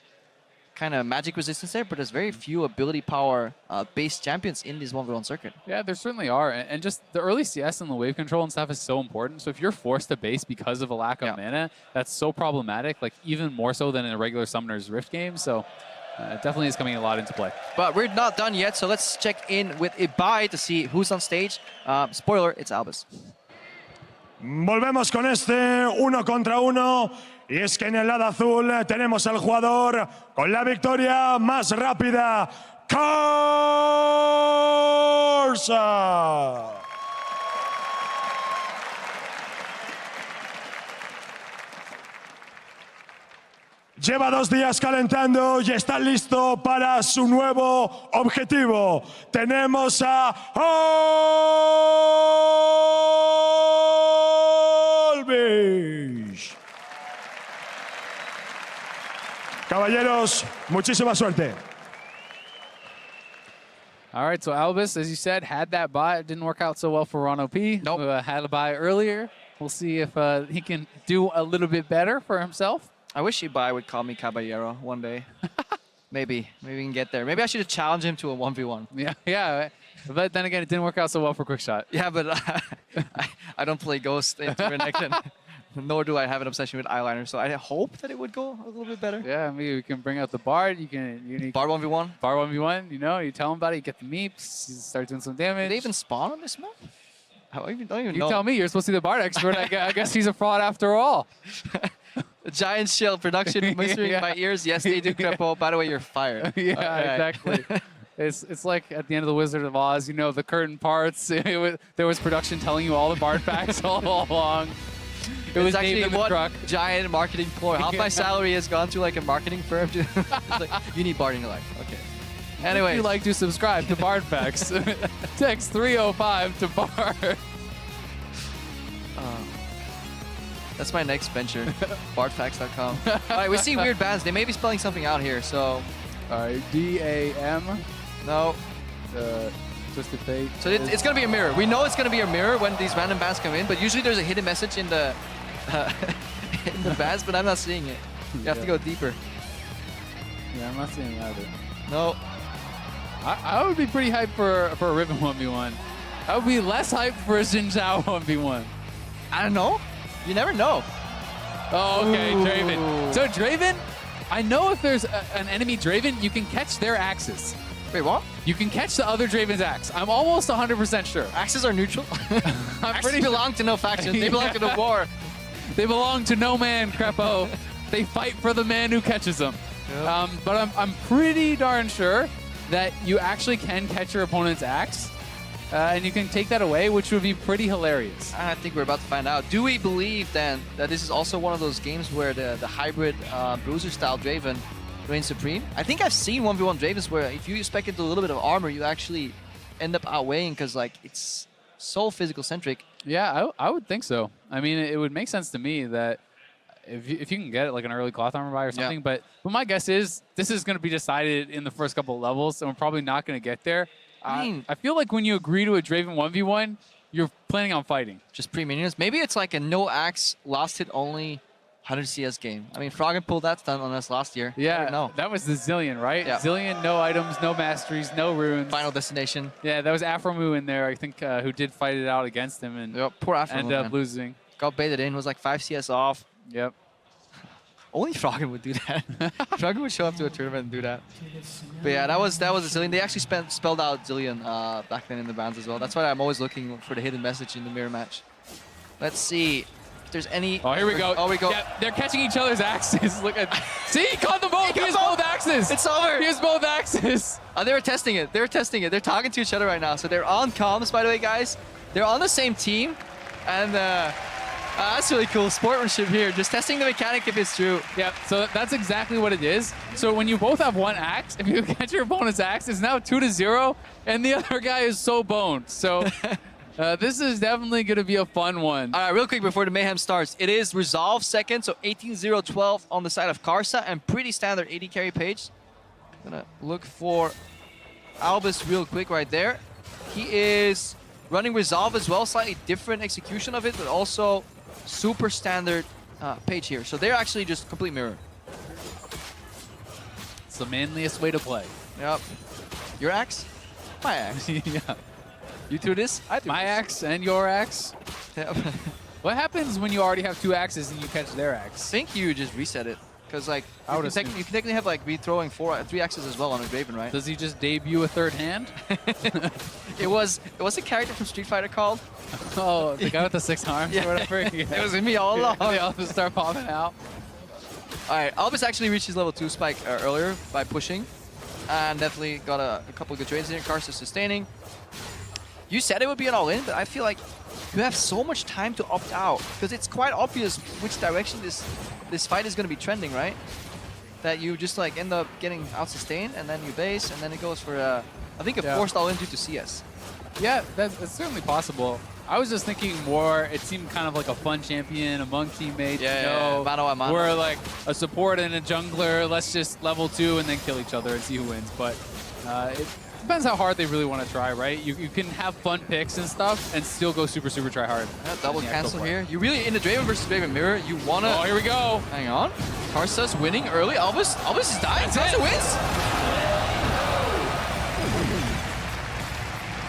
kind of magic resistance there, but there's very few ability power based champions in this 1v1 circuit. Yeah, there certainly are. And just the early CS and the wave control and stuff is so important. So if you're forced to base because of a lack of mana, that's so problematic, like even more so than in a regular Summoner's Rift game. So it definitely is coming a lot into play. But we're not done yet, so let's check in with Ibai to see who's on stage. Spoiler, it's Albus. Volvemos con este 1 contra 1. Y es que en el lado azul tenemos al jugador con la victoria más rápida, Carsa. lleva 2 días calentando y está listo para su nuevo objetivo. Tenemos a Albus. Caballeros, muchísima suerte. All right, so Albus, as you said, had that buy. It didn't work out so well for Ron OP. Nope. Had a buy earlier. We'll see if he can do a little bit better for himself. I wish Levi would call me Caballero one day. Maybe we can get there. Maybe I should have challenged him to a 1v1. Yeah. But then again, it didn't work out so well for Quickshot. Yeah, but I don't play Ghost in Renekton, nor do I have an obsession with eyeliner. So I hope that it would go a little bit better. Yeah, maybe we can bring out the Bard. Bard 1v1? Bard 1v1, you tell him about it, you get the meeps, you start doing some damage. Did they even spawn on this map? I don't even You know. tell me, you're supposed to be the Bard expert. I guess he's a fraud after all. A giant shield production whispering in my ears. Yes, they do, Crepo. By the way, you're fired. Exactly. It's like at the end of the Wizard of Oz, the curtain parts. There was production telling you all the Bard facts all along. It was actually Dave in the one truck. giant marketing ploy. Half my salary has gone to like a marketing firm. Like, you need Bard in your life. Okay. Anyway. If you'd like to subscribe to Bard Facts, text 305 to Bard. That's my next venture. Bardfacts.com. All right, we see weird bands. They may be spelling something out here, so. All right, D-A-M. No. Twisted Fate. So it's going to be a mirror. We know it's going to be a mirror when these random bands come in, but usually there's a hidden message in the in the bands, but I'm not seeing it. You have to go deeper. Yeah, I'm not seeing it either. No. I would be pretty hyped for a Riven 1v1. I would be less hyped for a Xin Zhao 1v1. I don't know. You never know. Oh, okay, Ooh. Draven. So Draven, I know if there's an enemy Draven, you can catch their axes. Wait, what? You can catch the other Draven's axe. I'm almost 100% sure. Axes are neutral? Axes belong to no faction. They belong to the war. They belong to no man, Crepo. They fight for the man who catches them. Yep. But I'm pretty darn sure that you actually can catch your opponent's axe. And you can take that away, which would be pretty hilarious. I think we're about to find out. Do we believe, then, that this is also one of those games where the hybrid bruiser-style Draven reigns supreme? I think I've seen 1v1 Dravens where if you spec into a little bit of armor, you actually end up outweighing because like it's so physical-centric. Yeah, I would think so. I mean, it would make sense to me that if you can get it like an early cloth armor buy or something, but my guess is this is going to be decided in the first couple of levels, and we're probably not going to get there. I feel like when you agree to a Draven 1v1, you're planning on fighting. Just pre-minions. Maybe it's like a no-axe, last hit only 100 CS game. I mean, Froggen pulled that stunt on us last year. Yeah, no. That was the Zillion, right? Yeah. Zillion, no items, no masteries, no runes. Final destination. Yeah, that was Afromu in there, I think, who did fight it out against him and poor Afromu, ended up losing. Got baited in, was like 5 CS off. Yep. Only Froggen would do that. Froggen would show up to a tournament and do that. But yeah, that was a Zillion. They actually spelled out Zillion back then in the bands as well. That's why I'm always looking for the hidden message in the mirror match. Let's see if there's any. Oh, here we go. Oh, we go. Yeah, they're catching each other's axes. Look at. See, he caught them both. He has both axes. It's over. He has both axes. Oh, they were testing it. They're talking to each other right now. So they're on comms, by the way, guys. They're on the same team, and that's really cool. Sportsmanship here. Just testing the mechanic if it's true. Yeah, so that's exactly what it is. So when you both have one axe, if you catch your opponent's axe, it's now 2-0, and the other guy is so boned. So this is definitely going to be a fun one. All right, real quick before the mayhem starts. It is Resolve second, so 18-0-12 on the side of Carsa, and pretty standard AD carry page. Gonna look for Albus real quick right there. He is running Resolve as well, slightly different execution of it, but also super standard page here. So they're actually just complete mirror. It's the manliest way to play. Yep. Your axe? My axe. Yeah. You do this? I do My this. axe and your axe. Yep. What happens when you already have two axes and you catch their axe? I think you just reset it. Because like I would you can technically have like re-throwing 3 axes as well on a Draven, right? Does he just debut a third hand? It was a character from Street Fighter called. Oh, the guy with the 6 arms or whatever. Yeah. It was me all along. They all just start popping out. All right, Albus actually reached his level 2 spike earlier by pushing, and definitely got a couple of good trades in. Carsa sustaining. You said it would be an all-in, but I feel like you have so much time to opt out because it's quite obvious which direction this fight is going to be trending, right? that you just like end up getting out sustained and then you base and then it goes for I think a forced all in due to CS. Yeah, that's certainly possible. I was just thinking more, it seemed kind of like a fun champion among teammates. Yeah, mano a mano. We're like a support and a jungler, let's just level 2 and then kill each other and see who wins. But it depends how hard they really want to try, right? You can have fun picks and stuff and still go super try hard. Double cancel here. You really, in the Draven versus Draven mirror, you want to... Oh, here we go. Hang on. Carsa's winning early. Albus is dying. Carsa wins.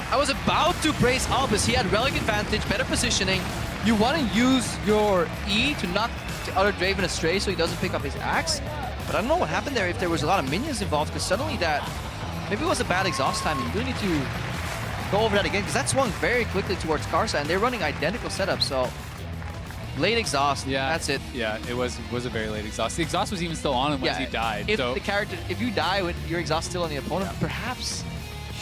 I was about to brace Albus. He had relic advantage, better positioning. You want to use your E to knock the other Draven astray so he doesn't pick up his axe. But I don't know what happened there if there was a lot of minions involved, because suddenly that maybe it was a bad exhaust timing. You really need to go over that again, because that swung very quickly towards Carsa, and they're running identical setups. So late exhaust. Yeah, that's it. Yeah, it was a very late exhaust. The exhaust was even still on him once he died. If you die with your exhaust still on the opponent, perhaps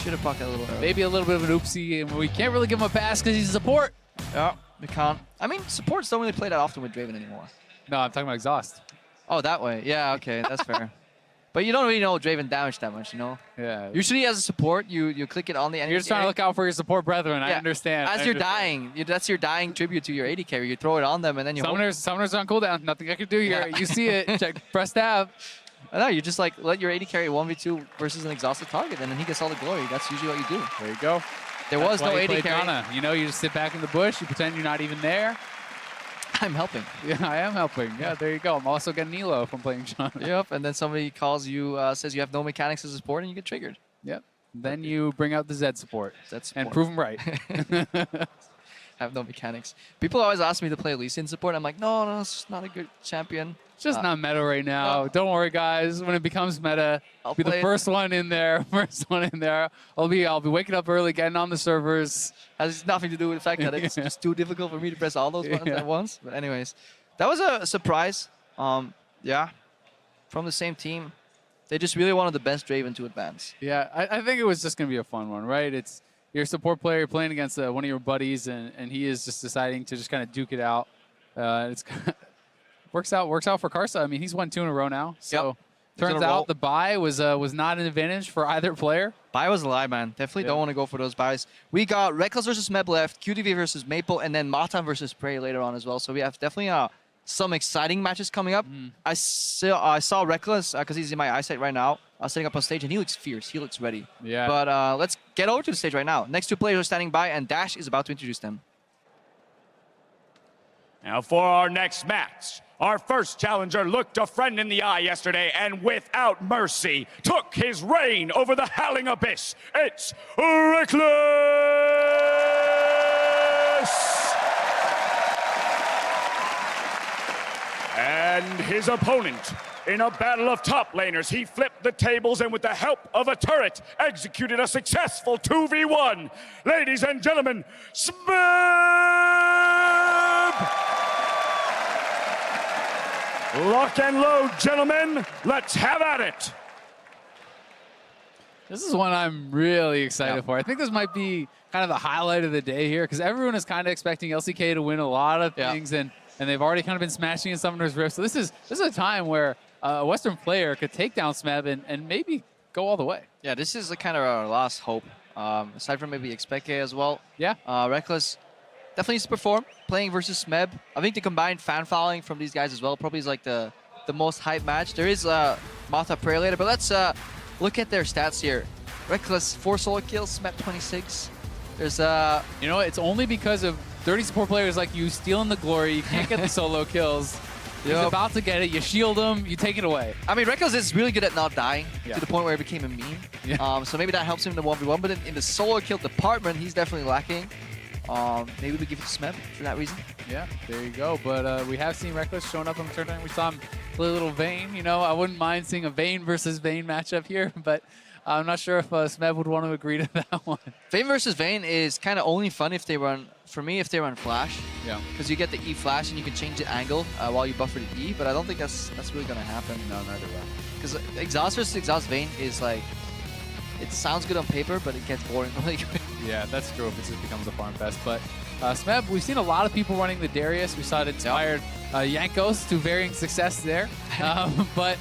should have popped that a little early. Maybe a little bit of an oopsie, and we can't really give him a pass because he's a support. Yeah, we can't. I mean, supports don't really play that often with Draven anymore. No, I'm talking about exhaust. Oh, that way. Yeah, okay, that's fair. But you don't really know Draven damage that much, you know? Yeah. Usually as a support, you click it on the enemy. You're just trying to look out for your support brethren. Yeah. I understand. As you're dying, that's your dying tribute to your AD carry. You throw it on them, and then you Summoners on cooldown. Nothing I can do here. Yeah. You see it. Check. Press tab. I know, you just like let your AD carry 1v2 versus an exhausted target, and then he gets all the glory. That's usually what you do. There you go. There was no AD carry. Ghana. You know, you just sit back in the bush. You pretend you're not even there. I'm helping. Yeah, I am helping. Yeah, there you go. I'm also getting Elo from playing John. Yep, and then somebody calls you, says you have no mechanics as a support, and you get triggered. Yep. Then you bring out the Zed support. And prove them right. Have no mechanics. People always ask me to play Lee Sin support. I'm like, no, it's just not a good champion. It's just not meta right now. No. Don't worry, guys. When it becomes meta, I'll be the first one in there. I'll be waking up early, getting on the servers. Has nothing to do with the fact that it's just too difficult for me to press all those buttons at once. But anyways, that was a surprise. Yeah, from the same team. They just really wanted the best Draven to advance. Yeah, I think it was just going to be a fun one, right? It's you're a support player, you're playing against one of your buddies, and he is just deciding to just kind of duke it out. It's works out for Carsa. I mean, he's won 2 in a row now. So turns out the buy was not an advantage for either player. Buy was a lie, man. Definitely don't want to go for those buys. We got Reckless versus Smeb left, QTV versus Maple, and then Matan versus Prey later on as well. So we have definitely some exciting matches coming up. I saw Reckless, because he's in my eyesight right now, setting up on stage, and he looks fierce. He looks ready. Yeah. But let's get over to the stage right now. Next 2 players are standing by, and Dash is about to introduce them. Now for our next match, our first challenger looked a friend in the eye yesterday and without mercy took his reign over the Howling Abyss. It's Reckless! And his opponent, in a battle of top laners, he flipped the tables and with the help of a turret, executed a successful 2v1. Ladies and gentlemen, Smeb! Lock and load, gentlemen. Let's have at it. This is one I'm really excited for. I think this might be kind of the highlight of the day here because everyone is kind of expecting LCK to win a lot of things, and they've already kind of been smashing in Summoner's Rift. So this is a time where a Western player could take down Smeb and maybe go all the way. Yeah, this is kind of our last hope. Aside from maybe Especa as well. Yeah. Reckless definitely needs to perform, playing versus Smeb. I think the combined fan following from these guys as well probably is like the most hype match. There is Mata Prey later, but let's look at their stats here. Reckless, 4 solo kills, Smeb 26. There's You know, it's only because of 30 support players like you stealing the glory. You can't get the solo kills. He's about to get it. You shield him. You take it away. I mean, Reckless is really good at not dying to the point where it became a meme. Yeah. So maybe that helps him in the 1v1, but in the solo kill department, he's definitely lacking. Maybe we give it to Smeb for that reason. Yeah, there you go. But we have seen Reckless showing up on the tournament. We saw him play a little Vayne. You know, I wouldn't mind seeing a Vayne versus Vayne matchup here, but I'm not sure if Smeb would want to agree to that one. Vayne versus Vayne is kind of only fun if they run, for me, if they run Flash. Yeah. Because you get the E Flash and you can change the angle while you buffer the E, but I don't think that's really going to happen. No, neither will. Because Exhaust versus Exhaust Vayne is like, it sounds good on paper, but it gets boring really quick. Yeah, that's true if it just becomes a farm fest. But Smeb, we've seen a lot of people running the Darius. We saw it inspired Yankos to varying success there. But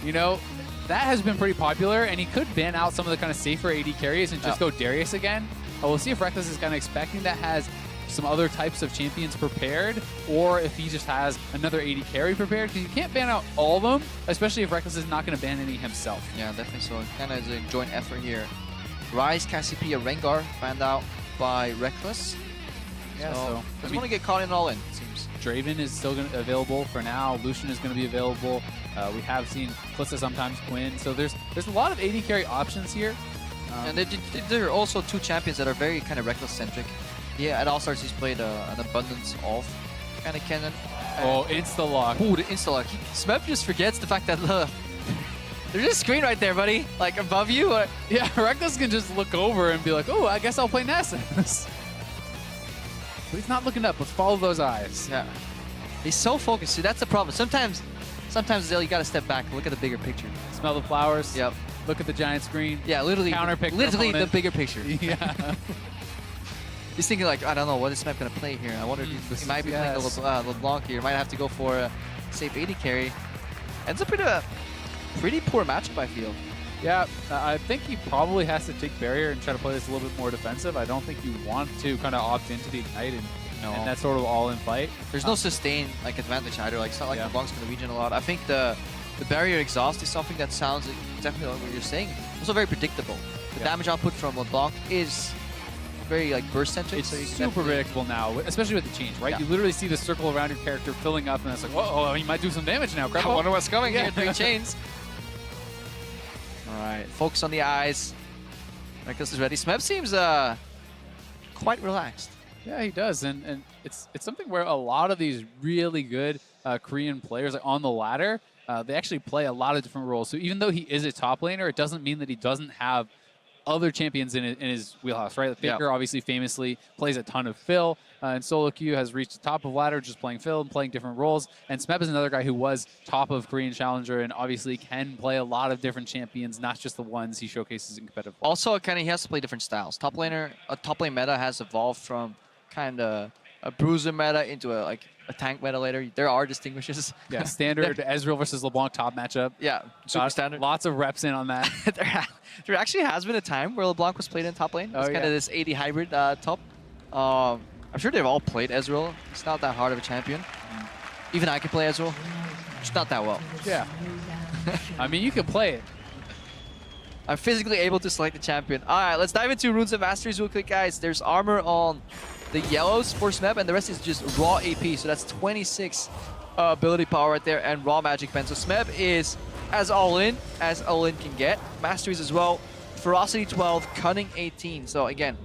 You know, that has been pretty popular, and he could ban out some of the kind of safer AD carries and just go Darius again. We'll see if Reckless is kind of expecting that has some other types of champions prepared, or if he just has another AD carry prepared, because you can't ban out all of them, especially if Reckless is not going to ban any himself. Yeah, definitely so. Kind of a joint effort here. Ryze, Cassiopeia, Rengar banned out by Reckless. Yeah, so doesn't want to get caught in all in, it seems. Draven is still available for now. Lucian is going to be available. We have seen Kalista sometimes Quinn. So there's a lot of AD carry options here. And there are also two champions that are very kind of Reckless-centric. Yeah, at All-Stars he's played an abundance of kind of Kennen. Oh, insta-lock. Ooh, the insta-lock. Smeb just forgets the fact that, there's a screen right there, buddy. Like, above you. Yeah, Reckless can just look over and be like, oh, I guess I'll play Nessus. But he's not looking up. Let's follow those eyes. Yeah. He's so focused. See, that's the problem. Sometimes Zell, you got to step back and look at the bigger picture. Smell the flowers. Yep. Look at the giant screen. Yeah, literally. Counterpick. Literally the bigger picture. Yeah. He's thinking like, I don't know, what is Smeb going to play here? I wonder if he might be playing LeBlanc here. Might have to go for a safe AD carry. Ends up in a pretty poor matchup, I feel. Yeah, I think he probably has to take barrier and try to play this a little bit more defensive. I don't think you want to kind of opt into the Ignite and that sort of all-in fight. There's no sustained advantage either. Like, it's not like LeBlanc's going to regen a lot. I think the barrier exhaust is something that sounds exactly like what you're saying. Also very predictable. The damage output from LeBlanc is very burst-centric. It's super predictable now, especially with the change, right? You literally see the circle around your character filling up, and it's like, whoa, he might do some damage now. I wonder what's coming here. 3 chains. All right, focus on the eyes. Reckless is ready. Smeb seems quite relaxed. Yeah, he does, and it's something where a lot of these really good Korean players on the ladder, they actually play a lot of different roles. So even though he is a top laner, it doesn't mean that he doesn't have other champions in his wheelhouse, right? Faker obviously famously plays a ton of Phil, and Solo Q has reached the top of ladder just playing Phil and playing different roles. And Smeb is another guy who was top of Korean Challenger and obviously can play a lot of different champions, not just the ones he showcases in competitive. Also, he has to play different styles. Top lane meta has evolved from kind of a bruiser meta into a tank meta later. There are distinguishes. Yeah, standard Ezreal versus LeBlanc top matchup. Yeah, super standard. Lots of reps in on that. There actually has been a time where LeBlanc was played in top lane. It's kind of this AD hybrid top. I'm sure they've all played Ezreal. It's not that hard of a champion. Even I can play Ezreal. Just not that well. Yeah. I mean, you can play it. I'm physically able to select the champion. All right, let's dive into Runes and Masteries real quick, guys. There's armor on the yellows for Smeb, and the rest is just raw AP. So that's 26 ability power right there and raw magic pen. So Smeb is as all-in as all-in can get. Masteries as well. Ferocity 12, Cunning 18. So again,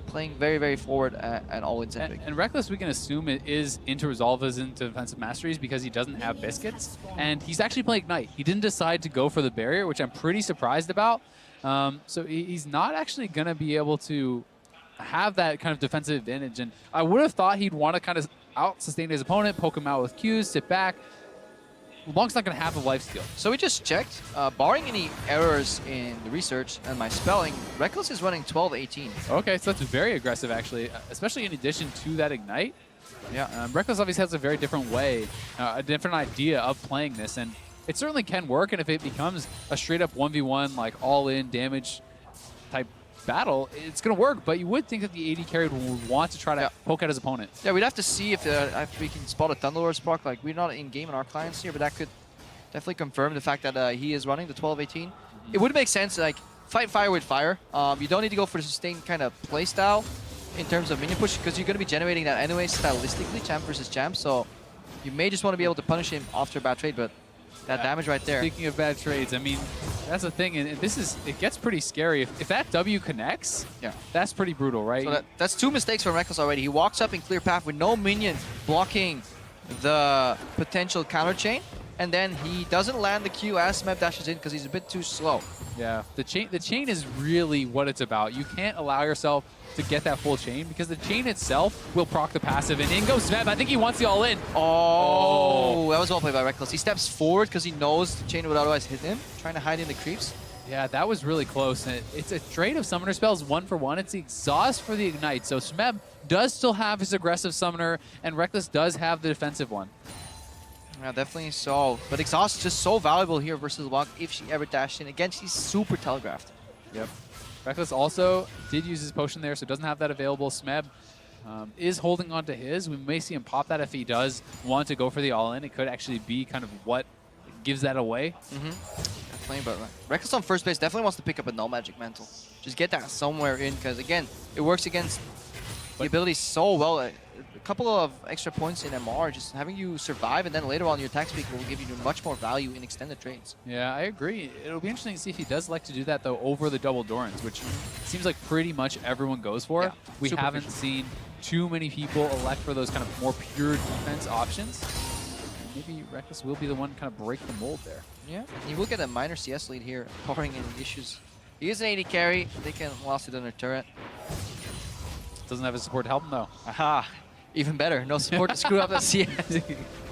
playing very, very forward and all-in centric. And Reckless, we can assume it is into Resolve as into Defensive Masteries because he doesn't have Biscuits. And he's actually playing Ignite. He didn't decide to go for the barrier, which I'm pretty surprised about. So he's not actually going to be able to have that kind of defensive advantage. And I would have thought he'd want to kind of out-sustain his opponent, poke him out with Qs, sit back. LeBlanc's not going to have the life steal. So we just checked. Barring any errors in the research and my spelling, Reckless is running 12-18. Okay, so that's very aggressive, actually, especially in addition to that Ignite. Yeah. Reckless obviously has a very different way, a different idea of playing this, and it certainly can work, and if it becomes a straight-up 1v1, like all-in damage type battle, it's going to work, but you would think that the AD carry would want to try to poke at his opponent. Yeah, we'd have to see if we can spot a Thunderlord spark. Like, we're not in-game in our clients here, but that could definitely confirm the fact that he is running the 12-18. It would make sense, like, fight fire with fire. You don't need to go for the sustained kind of play style in terms of minion push, because you're going to be generating that anyway stylistically, champ versus champ, so you may just want to be able to punish him after a bad trade, but that damage right there. Speaking of bad trades, I mean, that's the thing, and it gets pretty scary. If that W connects, that's pretty brutal, right? So that's 2 mistakes from Reckless already. He walks up in clear path with no minion blocking the potential counter chain, and then he doesn't land the Q as Smeb dashes in because he's a bit too slow. Yeah, the chain is really what it's about. You can't allow yourself to get that full chain because the chain itself will proc the passive, and in goes Smeb. I think he wants the all-in. Oh, that was well played by Reckless. He steps forward because he knows the chain would otherwise hit him, trying to hide in the creeps. Yeah, that was really close. And it's a trade of summoner spells 1-for-1. It's the exhaust for the Ignite. So Smeb does still have his aggressive summoner, and Reckless does have the defensive one. Yeah, definitely so. But Exhaust is just so valuable here versus Walk if she ever dashed in. Again, she's super telegraphed. Yep. Reckless also did use his potion there, so doesn't have that available. Smeb is holding on to his. We may see him pop that if he does want to go for the all-in. It could actually be kind of what gives that away. Definitely, but Reckless on first base definitely wants to pick up a No Magic Mantle. Just get that somewhere in, because again, it works against the ability so well. A couple of extra points in MR, just having you survive, and then later on your attack speed will give you much more value in extended trades. Yeah, I agree. It'll be interesting to see if he does like to do that, though, over the double Dorans, which seems like pretty much everyone goes for. Yeah, we haven't seen too many people elect for those kind of more pure defense options. Maybe Reckless will be the one to kind of break the mold there. Yeah, he will get a minor CS lead here, barring any issues. He is an AD carry. They can lost it on their turret. Doesn't have his support to help him, though. Aha. Even better. No support to screw up that CS.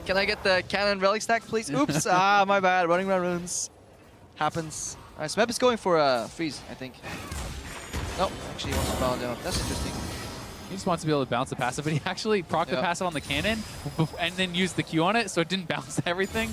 Can I get the cannon relic stack, please? Oops. My bad. Running around runes. Happens. All right, Smeb is going for a freeze, I think. Nope. Actually, he wants to bound down. That's interesting. He just wants to be able to bounce the passive, but he actually procced the passive on the cannon and then used the Q on it, so it didn't bounce everything.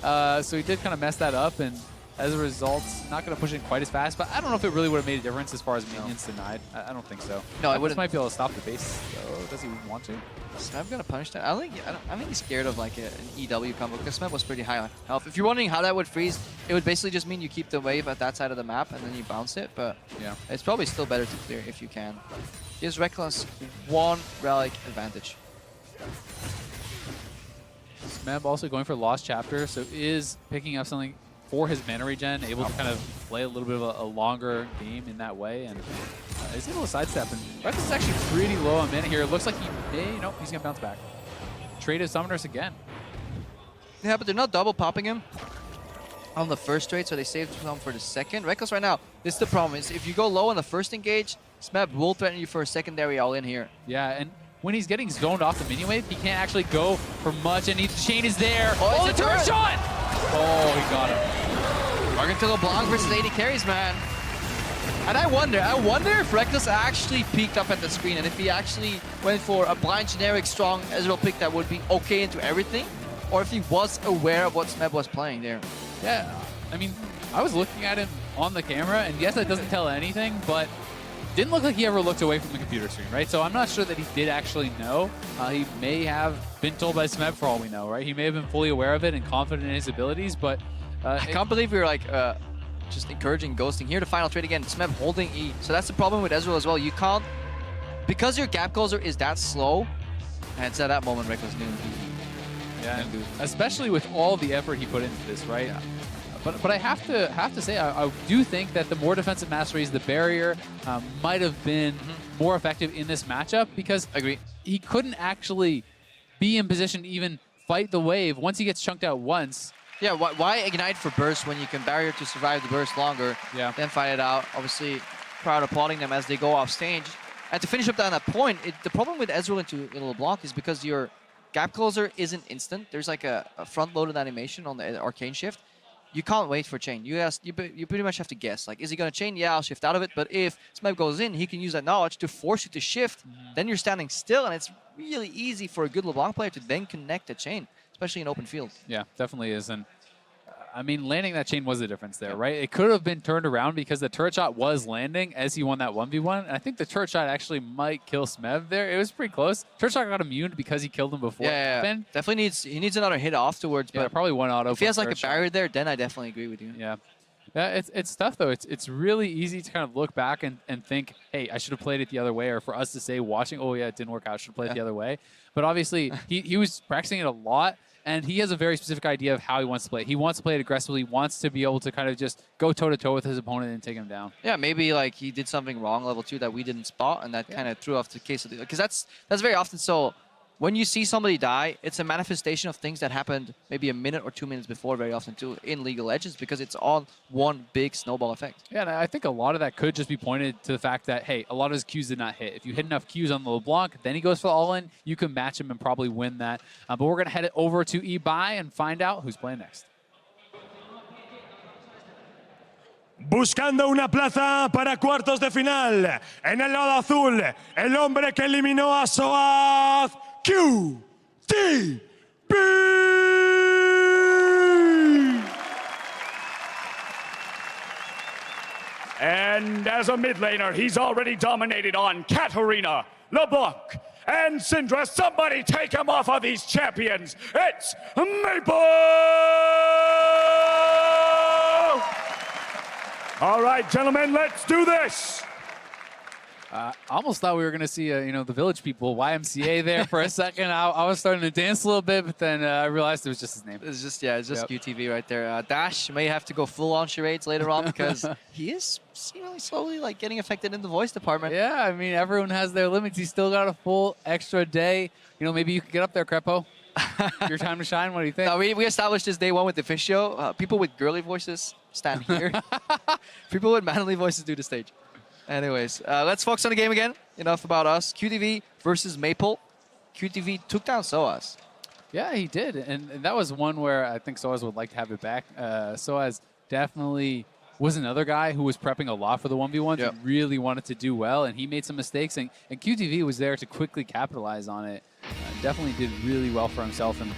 So he did kind of mess that up, and as a result, not going to push it quite as fast. But I don't know if it really would have made a difference as far as minions denied. I don't think so. No, I wouldn't. Might be able to stop the base, though. Does he want to? Smeb gonna punish that. I think he's scared of like an EW combo because Smeb was pretty high on health. If you're wondering how that would freeze, it would basically just mean you keep the wave at that side of the map and then you bounce it. But yeah, it's probably still better to clear if you can. Gives Reckless one relic advantage. Smeb also going for Lost Chapter, so is picking up something for his mana regen, able to kind of play a little bit of a longer game in that way, and is able to sidestep. And Reckless is actually pretty low on mana here. It looks like he may, nope, he's gonna bounce back. Trade his summoners again. Yeah, but they're not double popping him on the first trade, so they saved some for the second. Reckless right now, this is the problem, is if you go low on the first engage, Smeb will threaten you for a secondary all-in here. Yeah, and when he's getting zoned off the mini wave, he can't actually go for much, and the chain is there. Oh, the turret shot! Oh, he got him. Argentino Blanc versus 80 carries, man. And I wonder if Reckless actually peeked up at the screen, and if he actually went for a blind generic strong Ezreal pick that would be okay into everything, or if he was aware of what Smeb was playing there. Yeah, I mean, I was looking at him on the camera, and yes, that doesn't tell anything, but didn't look like he ever looked away from the computer screen, right? So I'm not sure that he did actually know. He may have been told by Smeb for all we know, right? He may have been fully aware of it and confident in his abilities, but I can't believe we were like just encouraging ghosting. Here, the final trade again, Smeb holding E. So that's the problem with Ezreal as well. You can't, because your gap closer is that slow, and it's at that moment Reckless knew. Yeah, especially with all the effort he put into this, right? Yeah. But I have to say, I do think that the more defensive masteries, the barrier might have been more effective in this matchup, because he couldn't actually be in position to even fight the wave once he gets chunked out once. Yeah, why ignite for burst when you can barrier to survive the burst longer, then fight it out? Obviously, crowd applauding them as they go off stage. And to finish up on that point, the problem with Ezreal into LeBlanc is because your gap closer isn't instant. There's like a front-loaded animation on the arcane shift. You can't wait for chain. You pretty much have to guess. Like, is he going to chain? Yeah, I'll shift out of it. But if Smeb goes in, he can use that knowledge to force you to shift. Then you're standing still, and it's really easy for a good LeBlanc player to then connect the chain, especially in open field. Yeah, definitely is. And I mean, landing that chain was the difference there, right? It could have been turned around because the turret shot was landing as he won that 1v1. And I think the turret shot actually might kill Smeb there. It was pretty close. Turret shot got immune because he killed him before. Yeah. Definitely needs another hit afterwards. But probably one auto. If he has like a barrier there, then I definitely agree with you. Yeah. Yeah, it's tough though. It's really easy to kind of look back and think, hey, I should have played it the other way, or for us to say watching, oh yeah, it didn't work out, I should have played it the other way. But obviously he was practicing it a lot, and he has a very specific idea of how he wants to play it. He wants to play it aggressively, wants to be able to kind of just go toe-to-toe with his opponent and take him down. Yeah, maybe like he did something wrong level 2 that we didn't spot, and that kind of threw off the case of the, because that's very often so. When you see somebody die, it's a manifestation of things that happened maybe a minute or 2 minutes before very often too in League of Legends, because it's all one big snowball effect. Yeah, and I think a lot of that could just be pointed to the fact that, hey, a lot of his Qs did not hit. If you hit enough Qs on the LeBlanc, then he goes for the all-in, you can match him and probably win that. But we're going to head it over to eBuy and find out who's playing next. Buscando una plaza para cuartos de final. En el lado azul, el hombre que eliminó a Soaz, QTB. And as a mid laner, he's already dominated on Katarina, LeBlanc, and Syndra. Somebody take him off of these champions. It's Maple! All right, gentlemen, let's do this. I almost thought we were going to see, the village people, YMCA there for a second. I was starting to dance a little bit, but then I realized it was just his name. It's just QTV right there. Dash may have to go full on charades later on because he is seemingly slowly getting affected in the voice department. Yeah, I mean, everyone has their limits. He's still got a full extra day. Maybe you could get up there, Crepo. Your time to shine. What do you think? No, we established this day one with the fish show. People with girly voices stand here. People with manly voices do the stage. Anyways, let's focus on the game again. Enough about us. QTV versus Maple. QTV took down Soaz. Yeah, he did. And that was one where I think Soaz would like to have it back. Soaz definitely was another guy who was prepping a lot for the 1v1s. Yep. He really wanted to do well, and he made some mistakes. And QTV was there to quickly capitalize on it. Definitely did really well for himself. And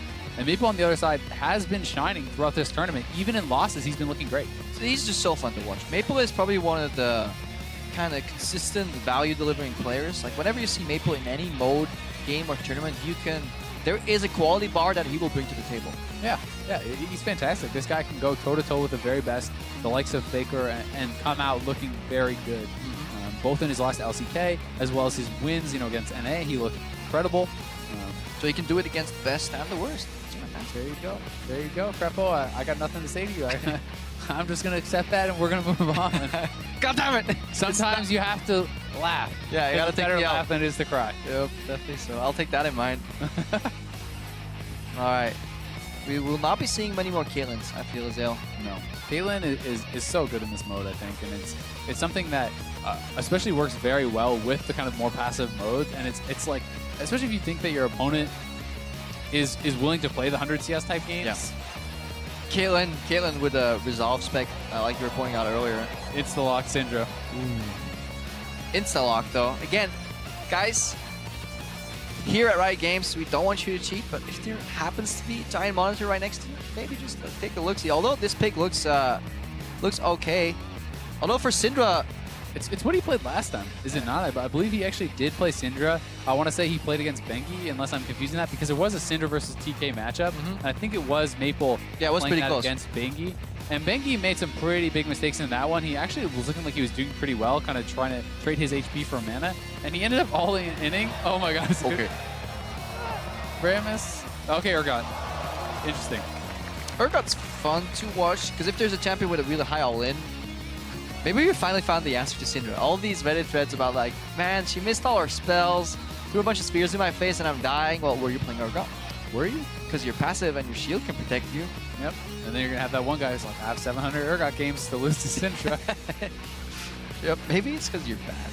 Maple on the other side has been shining throughout this tournament. Even in losses, he's been looking great. So he's just so fun to watch. Maple is probably one of the kind of consistent value delivering players. Whenever you see Maple in any mode, game or tournament, there is a quality bar that he will bring to the table. Yeah, he's fantastic. This guy can go toe-to-toe with the very best, the likes of Faker, and come out looking very good. Both in his last LCK, as well as his wins, against NA, he looked incredible. So he can do it against the best and the worst. There you go. There you go, Crepo. I got nothing to say to you. I'm just going to accept that, and we're going to move on. God damn it! Sometimes you have to laugh. Yeah, you got to take better me laugh out. than it is to cry. Yep, definitely so. I'll take that in mind. All right. We will not be seeing many more Caitlyn's, I feel, Azale. No. Caitlyn is so good in this mode, I think, and it's something that especially works very well with the kind of more passive modes, and it's like, especially if you think that your opponent is willing to play the 100 CS type games. Yeah. Caitlyn with a resolve spec, like you were pointing out earlier. Insta-lock Syndra. Insta-lock, though. Again, guys, here at Riot Games, we don't want you to cheat, but if there happens to be a giant monitor right next to you, maybe just take a look-see. Although this pick looks okay. Although for Syndra, it's what he played last time, is it not? I believe he actually did play Syndra. I want to say he played against Bengi, unless I'm confusing that, because it was a Syndra versus TK matchup. And I think it was Maple it was playing pretty that close against Bengi. And Bengi made some pretty big mistakes in that one. He actually was looking like he was doing pretty well, kind of trying to trade his HP for mana. And he ended up all in inning. Oh my god. Okay. Ramus. Okay, Urgot. Interesting. Urgot's fun to watch, because if there's a champion with a really high all-in, maybe we finally found the answer to Syndra. All these Reddit threads about man, she missed all her spells, threw a bunch of spears in my face and I'm dying. Well, were you playing Urgot? Were you? Because you're passive and your shield can protect you. Yep. And then you're going to have that one guy who's like, I have 700 Urgot games to lose to Syndra. Yep. Maybe it's because you're bad.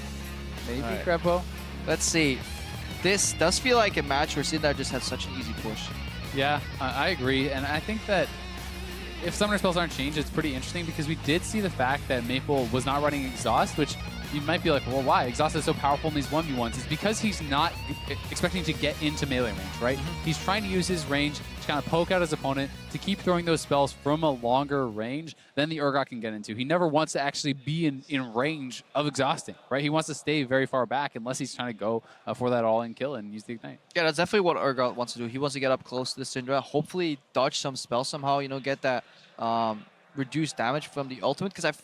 Maybe, right. Crepo. Let's see. This does feel like a match where Syndra just had such an easy push. Yeah, I agree. And I think that if summoner spells aren't changed, it's pretty interesting because we did see the fact that Maple was not running Exhaust, which you might be like, well, why? Exhaust is so powerful in these 1v1s. It's because he's not expecting to get into melee range, right? He's trying to use his range to kind of poke out his opponent, to keep throwing those spells from a longer range than the Urgot can get into. He never wants to actually be in range of exhausting, right? He wants to stay very far back unless he's trying to go for that all-in kill and use the Ignite. Yeah, that's definitely what Urgot wants to do. He wants to get up close to the Syndra, hopefully dodge some spells somehow, get that reduced damage from the ultimate, because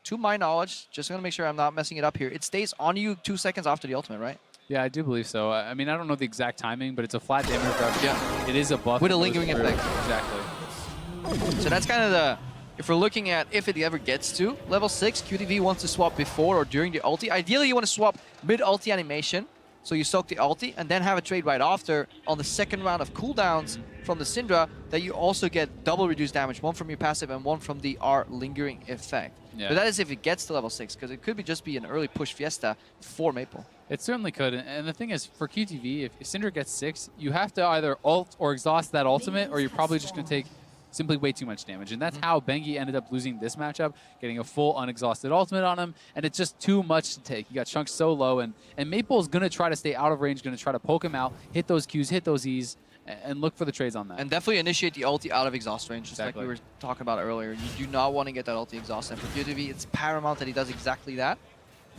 to my knowledge, just going to make sure I'm not messing it up here, it stays on you 2 seconds after the ultimate, right? Yeah, I do believe so. I mean, I don't know the exact timing, but it's a flat damage reduction. Yeah. It is a buff. With a lingering effect. Exactly. So that's kind of the... If we're looking at if it ever gets to level 6, QTV wants to swap before or during the ulti. Ideally, you want to swap mid-ulti animation, so you soak the ulti, and then have a trade right after on the second round of cooldowns from the Syndra, that you also get double reduced damage, one from your passive and one from the R lingering effect. Yeah. But that is if it gets to level 6, because it could just be an early push Fiesta for Maple. It certainly could. And the thing is, for QTV, if Syndra gets 6, you have to either ult or exhaust that ultimate, or you're probably just going to take simply way too much damage. And that's how Bengi ended up losing this matchup, getting a full unexhausted ultimate on him, and it's just too much to take. You got chunks so low, and Maple's going to try to stay out of range, going to try to poke him out, hit those Qs, hit those Es, and look for the trades on that. And definitely initiate the ulti out of exhaust range, just Exactly. like we were talking about earlier. You do not want to get that ulti exhaust. And for QTV, it's paramount that he does exactly that.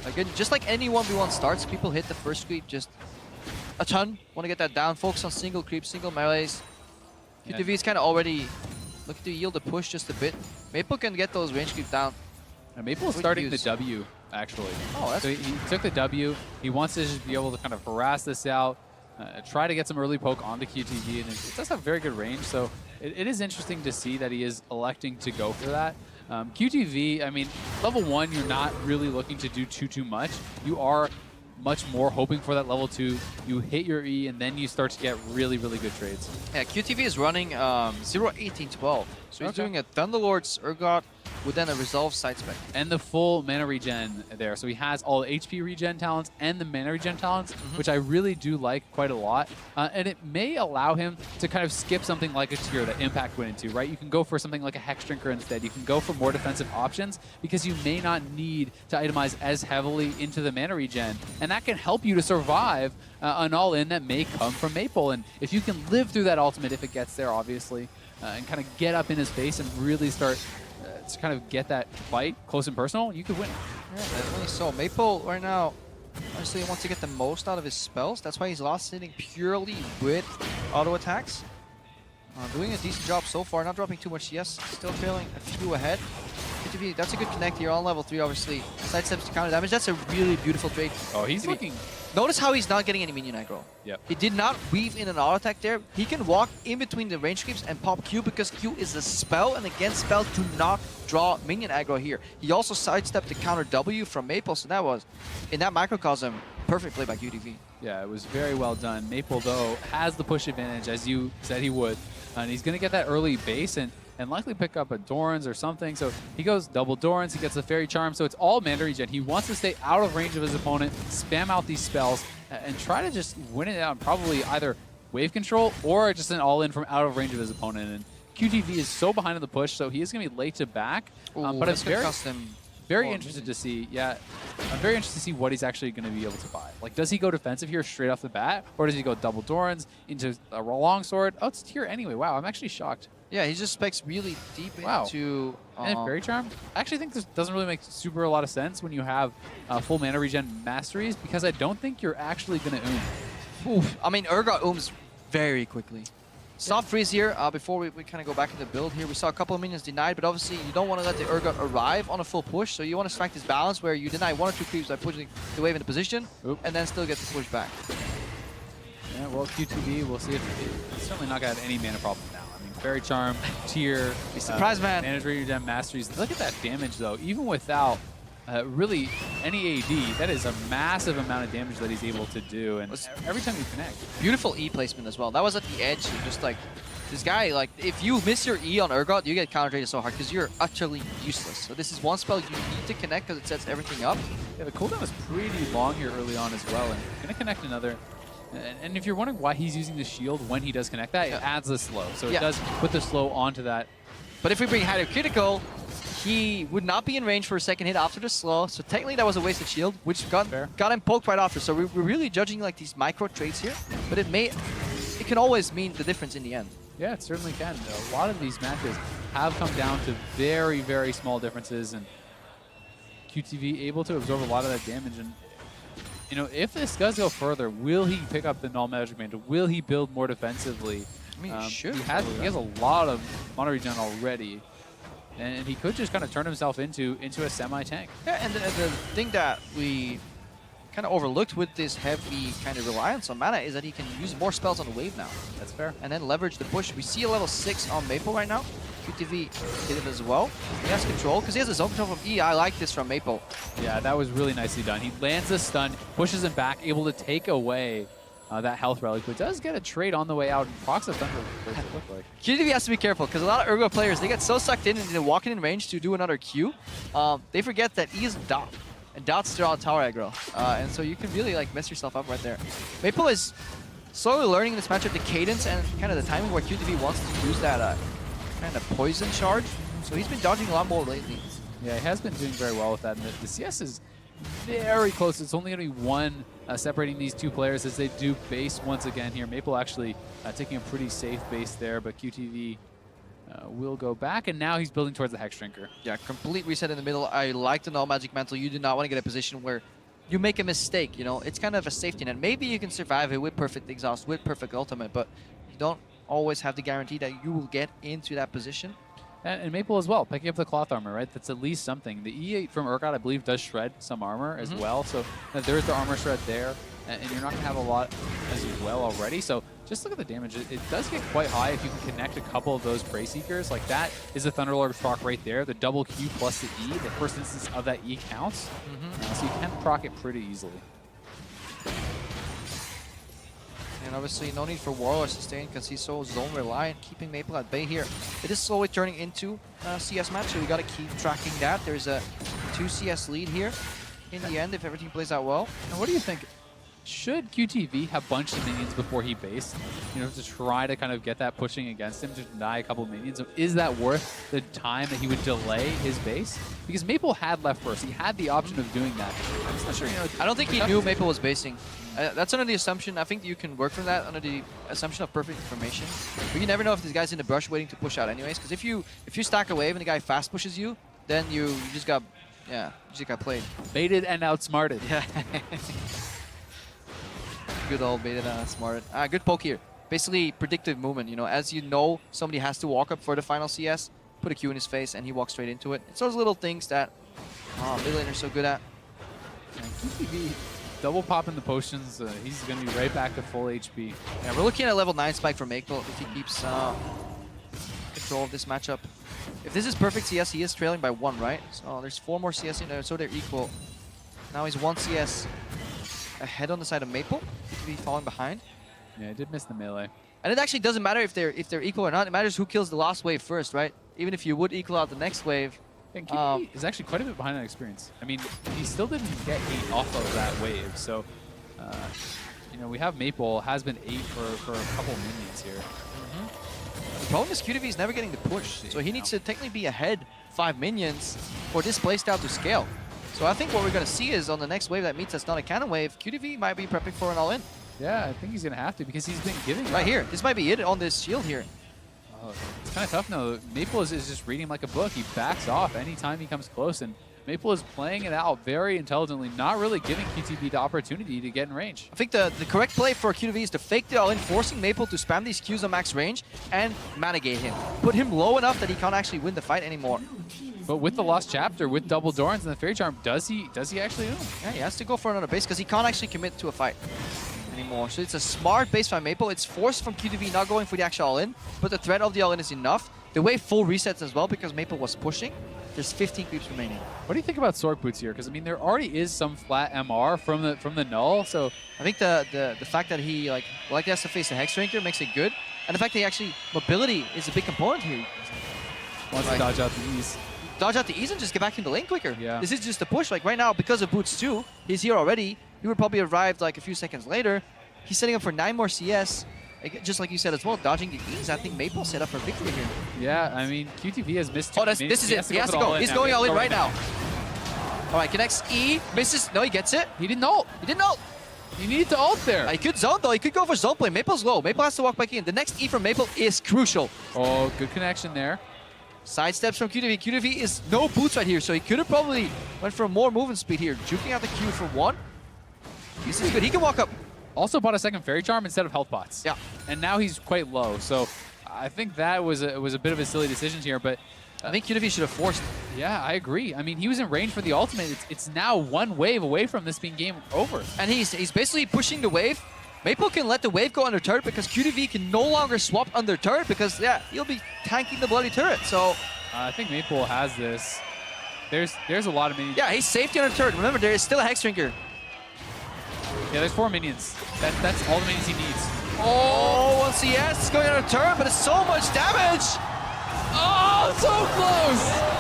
Again, just like any 1v1 starts, people hit the first creep just a ton. Want to get that down. Focus on single creeps, single melees. QTV is kind of already looking to yield the push just a bit. Maple can get those range creeps down. And Maple is starting the W, actually. Oh, that's so he took the W. He wants to just be able to kind of harass this out, try to get some early poke onto QTV, and it does have very good range. So it is interesting to see that he is electing to go for that. QTV, I mean, level 1, you're not really looking to do too much. You are much more hoping for that level 2. You hit your E, and then you start to get really, really good trades. Yeah, QTV is running 0-18-12. So he's doing a Thunderlord's Urgot with then a Resolve side spec. And the full mana regen there. So he has all the HP regen talents and the mana regen talents, which I really do like quite a lot. And it may allow him to kind of skip something like a tier that Impact went into, right? You can go for something like a Hex Drinker instead. You can go for more defensive options because you may not need to itemize as heavily into the mana regen. And that can help you to survive an all-in that may come from Maple. And if you can live through that ultimate, if it gets there, obviously, and kind of get up in his face and really start to kind of get that fight close and personal, you could win. Yeah, definitely so. Maple right now, honestly, wants to get the most out of his spells. That's why he's lost sitting purely with auto attacks. Doing a decent job so far, not dropping too much CS, still trailing a few ahead. That's a good connect here on level 3, obviously. Sidesteps to counter damage. That's a really beautiful trade. Oh, he's looking... Notice how he's not getting any minion aggro. Yep. He did not weave in an auto attack there. He can walk in between the range creeps and pop Q because Q is a spell, and again, spells do not draw minion aggro here. He also sidestepped the counter W from Maple, so that was, in that microcosm, perfect play by QTV. Yeah, it was very well done. Maple, though, has the push advantage, as you said he would. And he's going to get that early base and likely pick up a Doran's or something. So he goes double Doran's, he gets the Fairy Charm. So it's all mana regen. He wants to stay out of range of his opponent, spam out these spells, and try to just win it out and probably either wave control or just an all-in from out of range of his opponent. And QTV is so behind on the push, so he is going to be late to back. But it's very interested to see, I'm very interested to see what he's actually going to be able to buy. Like, does he go defensive here straight off the bat, or does he go double Doran's into a longsword? Oh, it's tier anyway. Wow, I'm actually shocked. Yeah, he just specs really deep into... And Fairy Charm? I actually think this doesn't really make super a lot of sense when you have full mana regen masteries, because I don't think you're actually going to Oof. I mean, Urgot ooms very quickly. Soft freeze here before we kind of go back in the build here. We saw a couple of minions denied, but obviously you don't want to let the Urgot arrive on a full push, so you want to strike this balance where you deny 1 or 2 creeps by pushing the wave into position, and then still get the push back. Yeah, well, QTV, we'll see if it's certainly not going to have any mana problem now. I mean, Fairy Charm, tier, be surprised, man. Mana regen masteries. Look at that damage, though. Even without really any AD, that is a massive amount of damage that he's able to do, and every time you connect. Beautiful E placement as well. That was at the edge. You're just like, this guy, like, if you miss your E on Urgot, you get counter-traded so hard because you're utterly useless. So this is one spell you need to connect because it sets everything up. Yeah, the cooldown is pretty long here early on as well, and going to connect another. And if you're wondering why he's using the shield when he does connect that, it adds the slow. So it does put the slow onto that. But if we bring Hyder Critical, he would not be in range for a second hit after the slow, so technically that was a wasted shield, which got him poked right after. So we're really judging like these micro trades here, but it can always mean the difference in the end. Yeah, it certainly can. A lot of these matches have come down to very, very small differences, and QTV able to absorb a lot of that damage. And you know, if this does go further, will he pick up the null magic mantle? Will he build more defensively? I mean, he has a lot of mana regen already. And he could just kind of turn himself into a semi-tank. Yeah, and the thing that we kind of overlooked with this heavy kind of reliance on mana is that he can use more spells on the wave now. That's fair. And then leverage the push. We see a level 6 on Maple right now. QTV hit him as well. He has control because he has a zone control from E. I like this from Maple. Yeah, that was really nicely done. He lands a stun, pushes him back, able to take away that health relic, but does get a trade on the way out and procs the Thunder. What does it look like? QTV has to be careful because a lot of Urgot players, they get so sucked in and they're walking in range to do another Q. They forget that E is dot, and dots draw tower aggro. And so you can really like mess yourself up right there. Maple is slowly learning in this matchup the cadence and kind of the timing where QTV wants to use that kind of poison charge. So he's been dodging a lot more lately. Yeah, he has been doing very well with that. And the CS is very close. It's only going to be one separating these two players as they do base once again here. Maple actually taking a pretty safe base there, but QTV will go back, and now he's building towards the Hex Drinker. Yeah, complete reset in the middle. I like the Null Magic Mantle. You do not want to get a position where you make a mistake, you know? It's kind of a safety net. Maybe you can survive it with perfect exhaust, with perfect ultimate, but you don't always have the guarantee that you will get into that position. And Maple as well, picking up the cloth armor, right? That's at least something. The E8 from Urgot, I believe, does shred some armor as well. So there's the armor shred there, and you're not going to have a lot as well already. So just look at the damage. It does get quite high if you can connect a couple of those Prey Seekers. Like that is a Thunderlord proc right there. The double Q plus the E, the first instance of that E counts. So you can proc it pretty easily. And obviously no need for Warlord sustain because he's so zone reliant, keeping Maple at bay here. It is slowly turning into a CS match, so we got to keep tracking that. There's a 2 CS lead here in the end if everything plays out well. And what do you think? Should QTV have bunched the minions before he based, you know, to try to kind of get that pushing against him to deny a couple of minions? Is that worth the time that he would delay his base? Because Maple had left first. He had the option of doing that. I'm just not sure, you know. I don't think he knew Maple was basing. That's under the assumption. I think you can work from that under the assumption of perfect information. But you never know if this guy's in the brush waiting to push out anyways. Because if you stack a wave and the guy fast pushes you, then you just got played. Baited and outsmarted. Yeah. Good old baited and outsmarted. Good poke here. Basically predictive movement. You know, as you know somebody has to walk up for the final CS, put a Q in his face and he walks straight into it. It's those little things that mid laner's so good at. And QTV double popping the potions. He's going to be right back to full HP. Yeah, we're looking at level 9 spike for Maple if he keeps control of this matchup. If this is perfect CS, he is trailing by 1, right? So there's 4 more CS in there, so they're equal. Now he's 1 CS ahead on the side of Maple. QTV falling behind. Yeah, I did miss the melee. And it actually doesn't matter if they're equal or not. It matters who kills the last wave first, right? Even if you would equal out the next wave. And QTV is actually quite a bit behind that experience. I mean, he still didn't get 8 off of that wave. So, you know, we have Maple has been 8 for a couple minions here. The problem is QTV is never getting the push. So he needs to technically be ahead 5 minions for this playstyle to scale. So I think what we're going to see is on the next wave that meets that's not a cannon wave, QTV might be prepping for an all-in. Yeah, I think he's going to have to because he's been giving right here. This might be it on this shield here. Oh, it's kind of tough now. Maple is just reading like a book. He backs off anytime he comes close, and Maple is playing it out very intelligently, not really giving QTV the opportunity to get in range. I think the correct play for QTV is to fake the all-in, forcing Maple to spam these Qs on max range and managate him. Put him low enough that he can't actually win the fight anymore. But with the Lost Chapter, with double Dorans and the Fairy Charm, does he actually know? Yeah, he has to go for another base because he can't actually commit to a fight anymore. So it's a smart base by Maple. It's forced from QTV not going for the actual all-in, but the threat of the all-in is enough. The wave full resets as well because Maple was pushing. There's 15 creeps remaining. What do you think about Sork Boots here? Because I mean, there already is some flat MR from the null. So I think the fact that he like has to face the Hex Drinker makes it good, and the fact that he actually mobility is a big component here. Wants to dodge out the E's. Dodge out the E's and just get back in the lane quicker. Yeah. This is just a push. Like right now, because of Boots 2, he's here already. He would probably arrive like a few seconds later. He's setting up for 9 more CS. Just like you said as well, dodging the E's. I think Maple set up for victory here. Yeah, I mean, QTV has missed 2 this is it. He has to go. He's going all in right now. All right, connects E, misses. No, he gets it. He didn't ult. He didn't ult. He needed to ult there. He could zone though. He could go for zone play. Maple's low. Maple has to walk back in. The next E from Maple is crucial. Oh, good connection there. Side steps from QTV. QTV is no boots right here, so he could have probably went for more movement speed here. Juking out the Q for 1. This is good. He can walk up. Also bought a second Fairy Charm instead of health pots. Yeah. And now he's quite low, so I think that was a bit of a silly decision here, but I think QTV should have forced. Yeah, I agree. I mean, he was in range for the ultimate. It's now 1 wave away from this being game over. And he's basically pushing the wave. Maple can let the wave go under turret because QTV can no longer swap under turret because, yeah, he'll be tanking the bloody turret. So I think Maple has this. There's a lot of minions. Yeah, he's safety under turret. Remember, there is still a Hex Drinker. Yeah, there's 4 minions. That's all the minions he needs. Oh, 1 CS is going under turret, but it's so much damage. Oh, so close.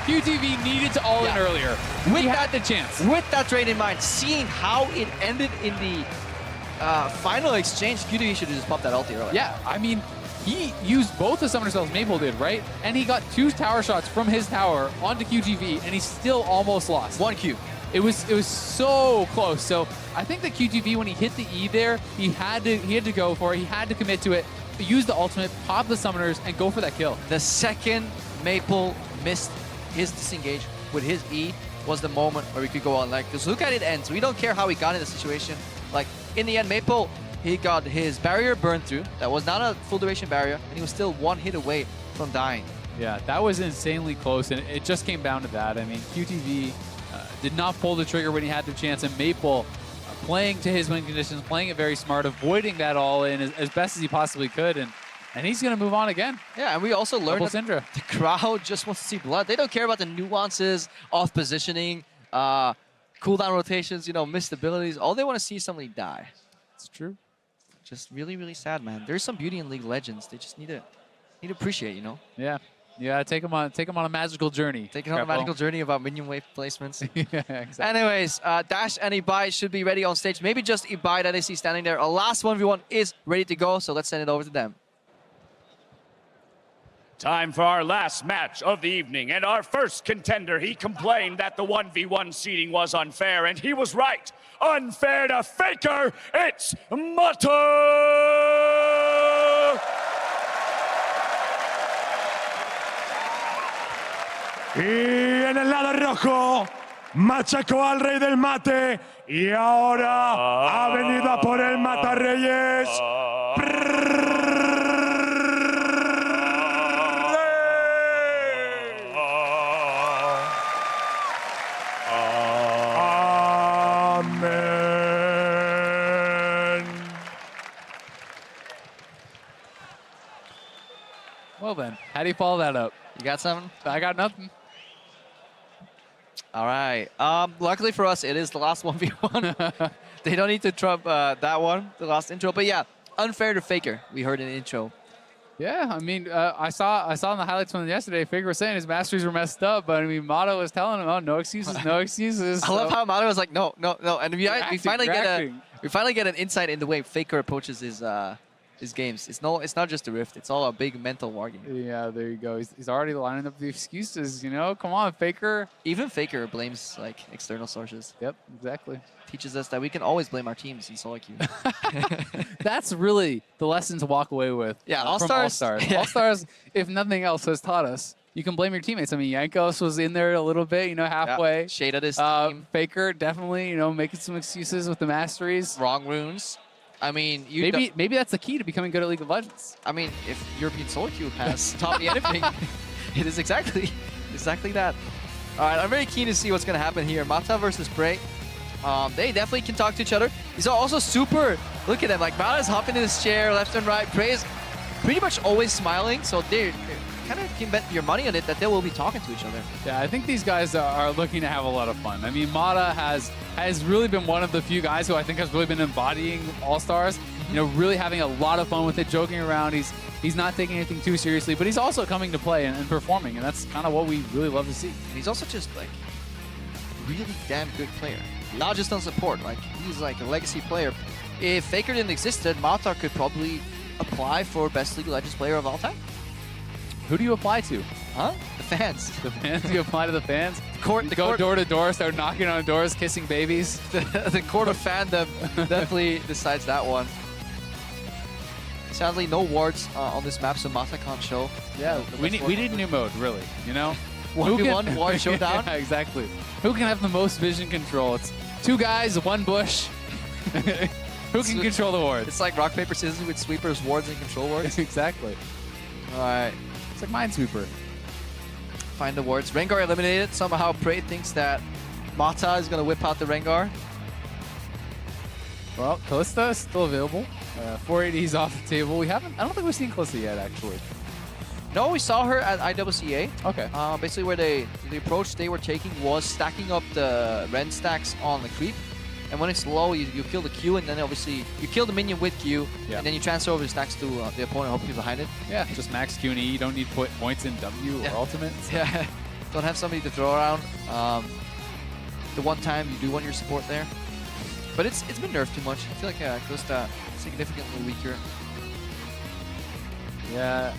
QTV needed to all in earlier. We had the chance. With that trade in mind, seeing how it ended in the final exchange, QTV should have just popped that ulti earlier. Yeah, I mean, he used both the summoner spells Maple did, right? And he got 2 tower shots from his tower onto QTV, and he still almost lost. 1 Q. It was so close. So I think that QTV, when he hit the E there, he had to go for it. He had to commit to it, use the ultimate, pop the summoners, and go for that kill. The second Maple missed his disengage with his E was the moment where we could go on. Like, just look at it ends. We don't care how he got in the situation. Like, in the end, Maple, he got his barrier burned through. That was not a full duration barrier, and he was still one hit away from dying. Yeah, that was insanely close, and it just came down to that. I mean, QTV did not pull the trigger when he had the chance, and Maple playing to his win conditions, playing it very smart, avoiding that all in as best as he possibly could, and he's going to move on again. Yeah, and we also learned that the crowd just wants to see blood. They don't care about the nuances of positioning, cooldown rotations, you know, missed abilities. All they want to see is somebody die. It's true. Just really, really sad, man. There's some beauty in League of Legends. They just need to appreciate, you know? Yeah. Yeah, take them on a magical journey. Take them on a magical journey about minion wave placements. Yeah, exactly. Anyways, Dash and Ibai should be ready on stage. Maybe just Ibai that I see standing there. Our last 1v1 is ready to go, so let's send it over to them. Time for our last match of the evening, and our first contender, he complained that the 1v1 seeding was unfair, and he was right. Unfair to Faker, it's Mata! Y en el lado rojo, machacó al rey del mate y ahora ha venido a por el Mata Reyes. Amen. Well then, how do you follow that up? You got something? I got nothing. All right. Luckily for us, it is the last 1v1. They don't need to trump that one, the last intro. But yeah, unfair to Faker. We heard in the intro. Yeah, I mean, I saw in the highlights from yesterday, Faker was saying his masteries were messed up, but I mean, Mata was telling him, oh, no excuses, no excuses. I love how Mata was like, no, no, no. And we finally get an insight in the way Faker approaches his games. It's not just a rift. It's all a big mental war game. Yeah, there you go. He's already lining up the excuses, you know? Come on, Faker. Even Faker blames like external sources. Yep, exactly. Teaches us that we can always blame our teams in solo queue. That's really the lesson to walk away with. Yeah, from All-Stars. Yeah. All-Stars, if nothing else, has taught us you can blame your teammates. I mean, Yankos was in there a little bit, you know, halfway. Yeah, shaded his team. Faker definitely, you know, making some excuses with the masteries. Wrong runes. I mean, maybe that's the key to becoming good at League of Legends. I mean, if European solo queue has taught me anything, it is exactly that. All right, I'm very keen to see what's going to happen here. Mata versus Prey. They definitely can talk to each other. He's also super. Look at them. Like, Mata's hopping in his chair left and right. Prey is pretty much always smiling. So they kind of can bet your money on it that they will be talking to each other. Yeah, I think these guys are looking to have a lot of fun. I mean, Mata has really been one of the few guys who I think has really been embodying All-Stars. You know, really having a lot of fun with it, joking around. He's not taking anything too seriously, but he's also coming to play and performing, and that's kind of what we really love to see. And he's also just like really damn good player. Not just on support, like he's like a legacy player. If Faker didn't exist, then Mata could probably apply for best League of Legends player of all time. Who do you apply to? Huh? The fans. The fans? You apply to the fans? Go door to door, start knocking on doors, kissing babies. The court of fandom definitely decides that one. Sadly, no wards on this map, so Mata can't show. Yeah, we need a new mode, really. You know, 1v1 ward showdown. Yeah, exactly. Who can have the most vision control? It's two guys, one bush. Who can control the wards? It's like rock paper scissors with sweepers, wards, and control wards. Exactly. All right. It's like Minesweeper. Find the wards. Rengar eliminated. Somehow Prey thinks that Mata is going to whip out the Rengar. Well, Kalista is still available. 480 is off the table. I don't think we've seen Kalista yet, actually. No, we saw her at IWCA. Okay. Basically, where the approach they were taking was stacking up the Ren stacks on the creep. And when it's low, you kill the Q, and then obviously you kill the minion with Q, and then you transfer over the stacks to the opponent, hopefully behind it. Yeah, just max Q and E. You don't need points in W or ultimate. So. Yeah, don't have somebody to throw around. The one time you do want your support there. But it's been nerfed too much. I feel like Kalista significantly weaker. Yeah.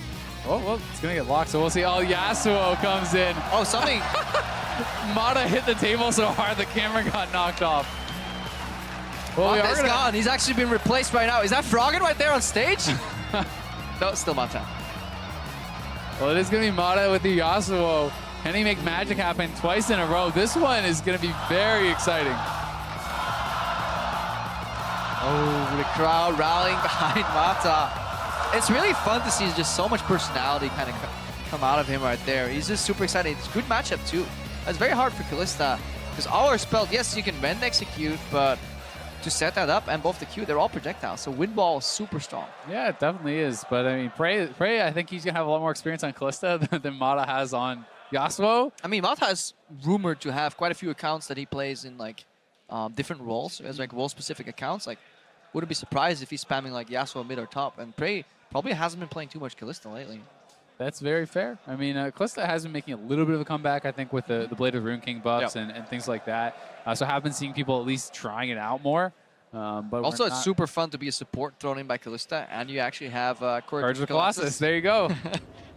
Oh, well, it's going to get locked, so we'll see. Oh, Yasuo comes in. Oh, something. Mata hit the table so hard the camera got knocked off. Well, Mata's gone. He's actually been replaced right now. Is that Froggen right there on stage? No, it's still Mata. Well, it is going to be Mata with the Yasuo. Can he make magic happen twice in a row? This one is going to be very exciting. Oh, the crowd rallying behind Mata. It's really fun to see just so much personality kind of come out of him right there. He's just super excited. It's a good matchup too. It's very hard for Kalista because all our spells, yes, you can rend execute, but to set that up and both the Q, they're all projectiles. So wind ball is super strong. Yeah, it definitely is. But I mean, Prey, I think he's going to have a lot more experience on Kalista than Mata has on Yasuo. I mean, Mata is rumored to have quite a few accounts that he plays in like different roles, as like role-specific accounts. Like, wouldn't be surprised if he's spamming like Yasuo mid or top. And Prey probably hasn't been playing too much Kalista lately. That's very fair. I mean, Kalista has been making a little bit of a comeback, I think, with the Blade of Rune King buffs and things like that. So I have been seeing people at least trying it out more. But also, it's super fun to be a support thrown in by Kalista, and you actually have Courage of Colossus. There you go.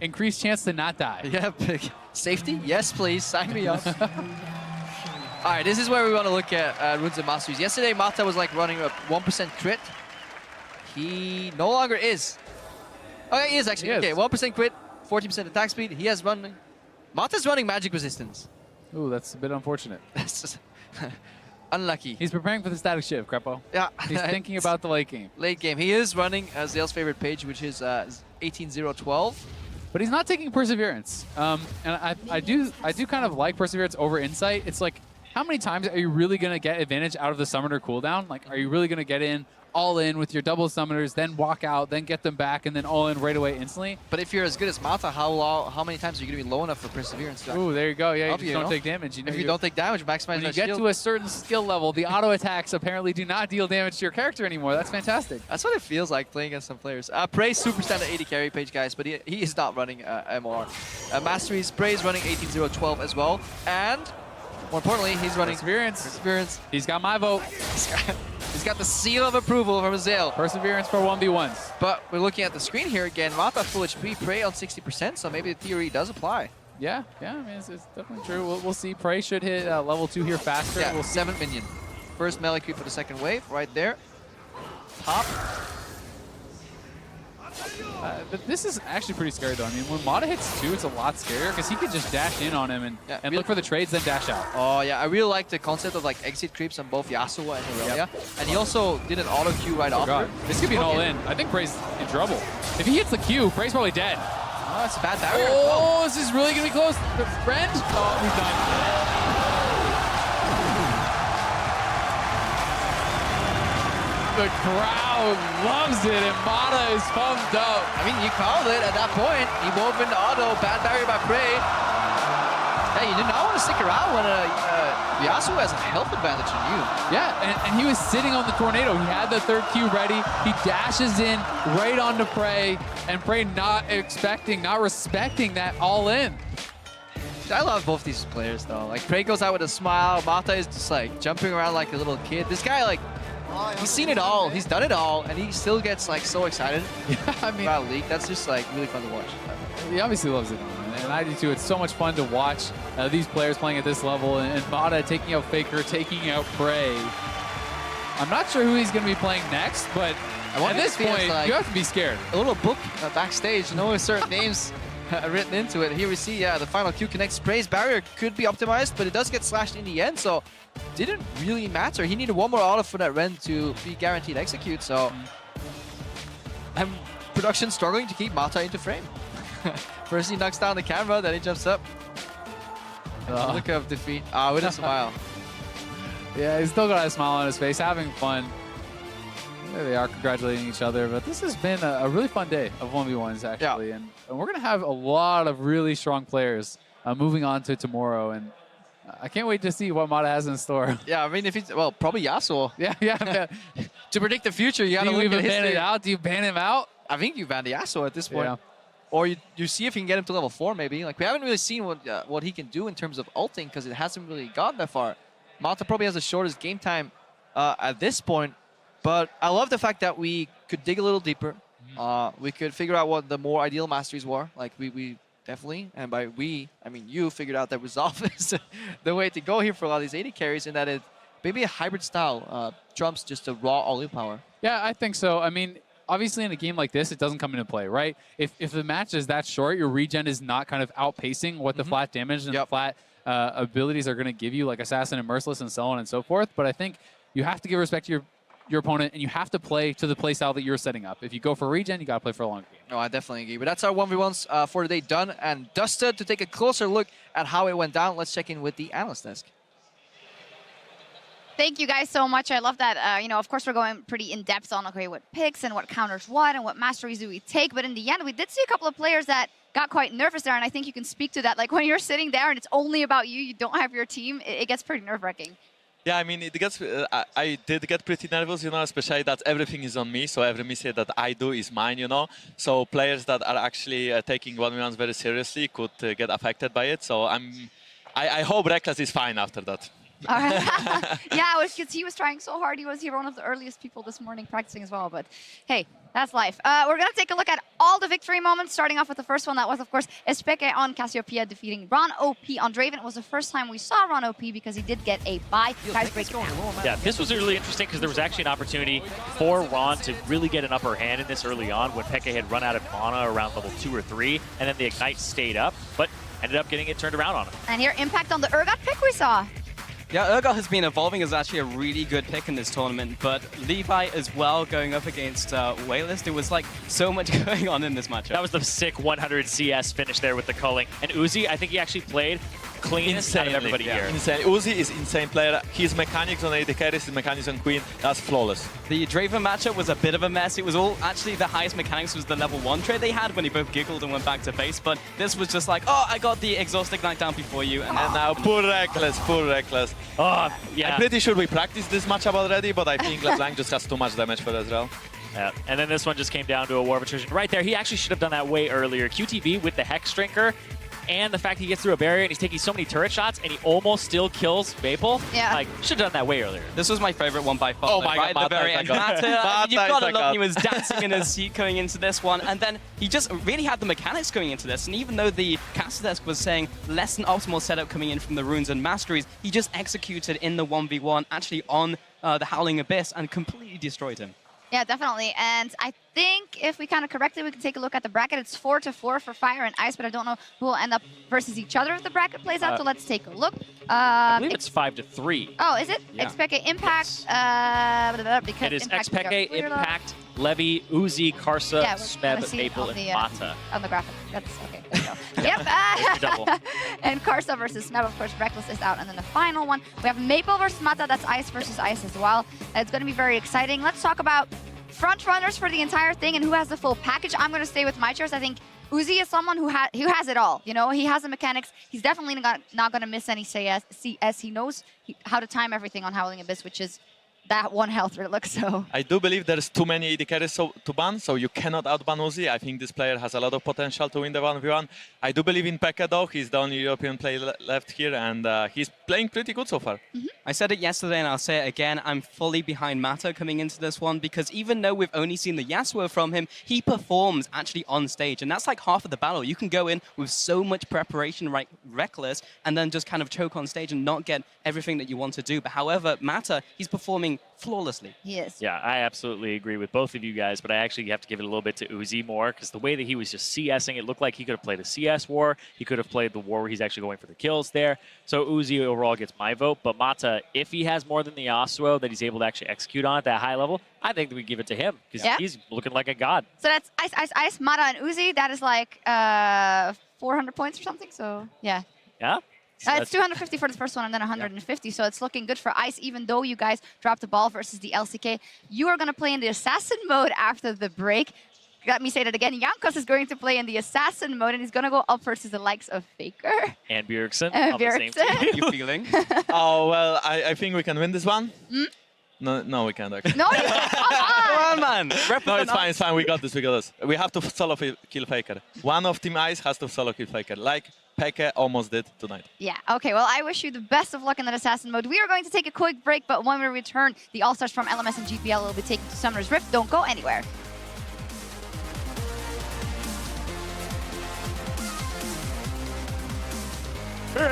Increased chance to not die. Yeah, safety? Yes, please. Sign me up. All right, this is where we want to look at Runes and Masteries. Yesterday, Mata was like running a 1% crit. He no longer is. Okay, he is actually. Okay, 1% crit, 40% attack speed. He has running. Mata's running magic resistance. Ooh, that's a bit unfortunate. That's just unlucky. He's preparing for the static shift, Crepo. Yeah. He's thinking about the late game. Late game. He is running Zale's favorite page, which is 18-0-12. But he's not taking Perseverance. And I do kind of like Perseverance over Insight. It's like, how many times are you really going to get advantage out of the summoner cooldown? Like, are you really going to get in all in with your double summoners, then walk out, then get them back, and then all in right away instantly? But if you're as good as Mata, how many times are you going to be low enough for Perseverance? Ooh, there you go. Yeah, you just don't take damage. If you don't take damage, maximize when you get to a certain skill level, the auto attacks apparently do not deal damage to your character anymore. That's fantastic. That's what it feels like playing against some players. Prey super standard 80 carry page, guys, but he is not running MR. Masteries, Prey is running 18-0-12 as well, and more importantly, he's running Perseverance. He's got my vote. He's got the seal of approval from Zale. Perseverance for 1v1s. But we're looking at the screen here again. Mata full HP, Prey on 60%, so maybe the theory does apply. Yeah, I mean, it's definitely true. We'll see. Prey should hit level 2 here faster. Yeah, we'll 7 minion. First melee creep for the second wave, right there. Pop. This is actually pretty scary, though. I mean, when Mata hits 2, it's a lot scarier because he could just dash in on him and look for the trades, then dash out. Oh, yeah. I really like the concept of like exit creeps on both Yasuo and Aurelia. Yep. And he also did an auto Q right after. This could be an all-in. I think Prey's in trouble. If he hits the Q, Prey's probably dead. Oh, that's a bad barrier. Oh, this is really going to be close. Friend? Oh, he's done. The crowd loves it, and Mata is pumped up. I mean, you called it at that point. He wove into auto, bad barrier by Prey. Hey, you did not want to stick around when Yasuo has a health advantage on you. Yeah, and he was sitting on the tornado. He had the third Q ready. He dashes in right onto Prey, and Prey not respecting that all in. I love both these players, though. Like, Prey goes out with a smile. Mata is just, like, jumping around like a little kid. This guy, like, he's seen it all. He's done it all, and he still gets like so excited. Yeah, I mean, about League. That's just like really fun to watch. He obviously loves it, and I do too. It's so much fun to watch these players playing at this level, and Mata taking out Faker, taking out Prey. I'm not sure who he's going to be playing next, but at this point, like, you have to be scared. A little book backstage, with certain names written into it. Here we see, the final Q connects. Prey's barrier could be optimized, but it does get slashed in the end, so didn't really matter. He needed one more auto for that Ren to be guaranteed execute, so and production struggling to keep Mata into frame. First he knocks down the camera, then he jumps up. Look of defeat. With a smile. Yeah, he's still got a smile on his face, having fun. There they are congratulating each other, but this has been a really fun day of 1v1s, actually. Yeah. And we're going to have a lot of really strong players moving on to tomorrow, and I can't wait to see what Mata has in store. Yeah, I mean, if it's, probably Yasuo. Yeah. To predict the future, you got to look at ban it out? Do you ban him out? I think you ban the Yasuo at this point. Yeah. Or you see if you can get him to level 4, maybe. Like, we haven't really seen what he can do in terms of ulting, because it hasn't really gone that far. Mata probably has the shortest game time at this point, but I love the fact that we could dig a little deeper. We could figure out what the more ideal masteries were. Like, we definitely. And by we, I mean you figured out that Resolve is the way to go here for a lot of these AD carries, and that it maybe a hybrid style trumps just a raw all-in power. Yeah, I think so. I mean, obviously in a game like this, it doesn't come into play, right? If the match is that short, your regen is not kind of outpacing what the flat damage and the flat abilities are going to give you, like Assassin and Merciless and so on and so forth. But I think you have to give respect to your opponent, and you have to play to the playstyle that you're setting up. If you go for regen, you got to play for a long game. No, I definitely agree. But that's our 1v1s for today done and dusted. To take a closer look at how it went down, let's check in with the analyst desk. Thank you guys so much. I love that. You know, of course, we're going pretty in depth on okay, what picks and what counters what and what masteries do we take. But in the end, we did see a couple of players that got quite nervous there, and I think you can speak to that. Like when you're sitting there and it's only about you, you don't have your team, it gets pretty nerve-wracking. Yeah, I mean, it gets. I did get pretty nervous, you know, especially that everything is on me. So every mistake that I do is mine, you know. So players that are actually taking 1v1s very seriously could get affected by it. So I hope Reckless is fine after that. All right. Yeah, because he was trying so hard. He was here one of the earliest people this morning practicing as well. But hey, that's life. We're going to take a look at all the victory moments, starting off with the first one. That was, of course, Especa on Cassiopeia defeating Ron OP on Draven. It was the first time we saw Ron OP because he did get a bye. Guys, break it down. Yeah, this was really interesting because there was actually an opportunity for Ron to really get an upper hand in this early on when Pekka had run out of mana around level 2 or 3, and then the Ignite stayed up, but ended up getting it turned around on him. And here, impact on the Urgot pick we saw. Yeah, Urgot has been evolving as actually a really good pick in this tournament, but Levi as well going up against Wayless. There was like so much going on in this matchup. That was the sick 100 CS finish there with the culling. And Uzi, I think he actually played cleanest out of everybody here. Insane. Uzi is insane player. His mechanics on AD carries, his mechanics on Queen, that's flawless. The Draven matchup was a bit of a mess. It was all, actually the highest mechanics was the level 1 trade they had when they both giggled and went back to base, but this was just like, oh, I got the Exhaust Ignite down before you. And now, poor Reckless, poor Reckless. Oh, yeah. I'm pretty sure we practiced this matchup already, but I think LeBlanc just has too much damage for Ezreal. Yeah, and then this one just came down to a war of attrition. Right there, he actually should have done that way earlier. QTV with the Hex Drinker, and the fact he gets through a barrier and he's taking so many turret shots and he almost still kills Maple. Yeah. Like, should have done that way earlier. This was my favorite one by far. Oh my God, at the very end. Mata, You've got to love he was dancing in his seat going into this one, and then he just really had the mechanics going into this, and even though the caster desk was saying less than optimal setup coming in from the runes and masteries, he just executed in the 1v1 actually on the Howling Abyss and completely destroyed him. Yeah, definitely. And I think if we kind of correct it, we can take a look at the bracket. It's 4-4 for Fire and Ice, but I don't know who will end up versus each other if the bracket plays out. So let's take a look. I believe it's 5-3. Oh, is it? Yeah. Expected Impact. It is Expected Impact, Levi, Uzi, Carsa, yeah, Smeb, Maple, and Mata. On the graphic. That's okay. There we go. Yep. And Carsa versus Smeb, of course. Reckless is out. And then the final one, we have Maple versus Mata. That's Ice versus Ice as well. It's going to be very exciting. Let's talk about front runners for the entire thing and who has the full package. I'm going to stay with my choice. I think Uzi is someone who has it all. You know, he has the mechanics. He's definitely not going to miss any CS. He knows how to time everything on Howling Abyss, which is that one health relic. So I do believe there's too many AD carries to ban, so you cannot outban Uzi. I think this player has a lot of potential to win the 1v1. I do believe in Pekka though. He's the only European player left here, and he's playing pretty good so far. I said it yesterday and I'll say it again. I'm fully behind Mata coming into this one because even though we've only seen the Yasuo from him, he performs actually on stage, and that's like half of the battle. You can go in with so much preparation, right, Reckless, and then just kind of choke on stage and not get everything that you want to do. But however, Mata, he's performing flawlessly. He is. Yeah, I absolutely agree with both of you guys, but I actually have to give it a little bit to Uzi more because the way that he was just CSing, it looked like he could have played a CS war. He could have played the war where he's actually going for the kills there. So Uzi overall gets my vote, but Mata, if he has more than the Yasuo that he's able to actually execute on at that high level, I think that we give it to him because he's looking like a god. So that's Ice, Mata, and Uzi. That is like 400 points or something. So yeah. Yeah. It's 250 for the first one and then 150, so it's looking good for Ice, even though you guys dropped the ball versus the LCK. You are going to play in the Assassin mode after the break. Let me say that again. Jankos is going to play in the Assassin mode, and he's going to go up versus the likes of Faker. And Bjergsen on the same team. You feeling? Oh, well, I think we can win this one. No, we can't actually. No, come on, man. No, it's fine, it's fine. We got this, we got this. We have to solo kill Faker. One of Team Ice has to solo kill Faker, like Pekka almost did tonight. Yeah, okay, well, I wish you the best of luck in that Assassin mode. We are going to take a quick break, but when we return, the All-Stars from LMS and GPL will be taken to Summoner's Rift. Don't go anywhere. It's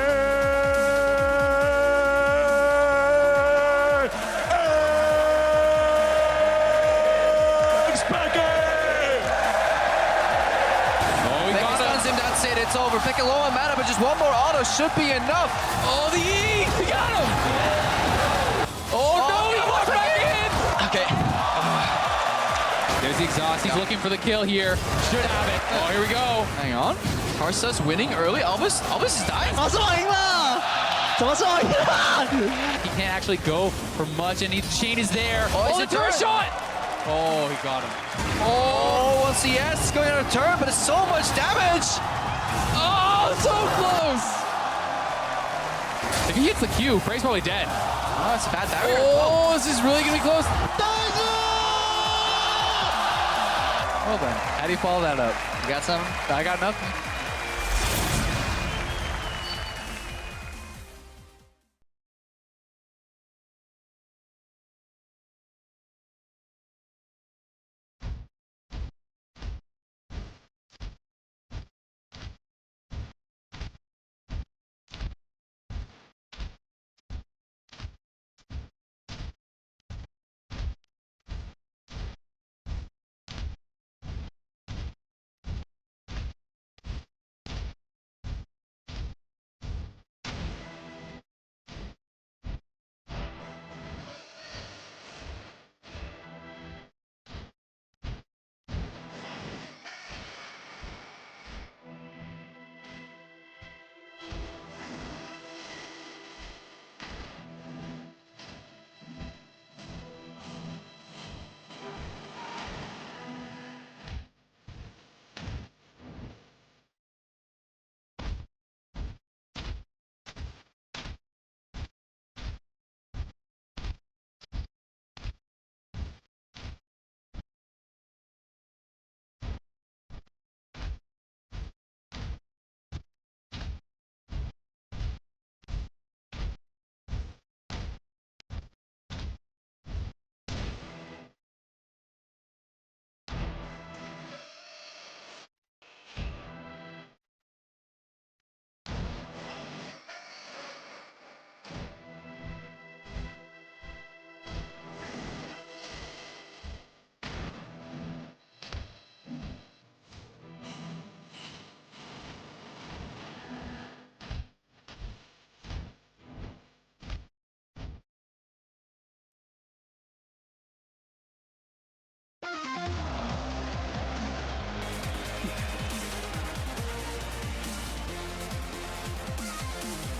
over. Piccolo and Mana, but just one more auto should be enough. Oh, the E! We got him! Oh, no, he walked back in! Okay. There's the exhaust. He's looking for the kill here. Should have it. Oh, here we go. Hang on. Carsa's winning early. Albus is dying. He can't actually go for much, and the chain is there. Oh, the turret shot! Oh, he got him. Oh, one CS going on a turn, but it's so much damage. Oh, so close! If he hits the Q, Frey's probably dead. Oh, that's a bad barrier. Oh, this is really gonna be close. Well done. How do you follow that up? You got something? I got nothing.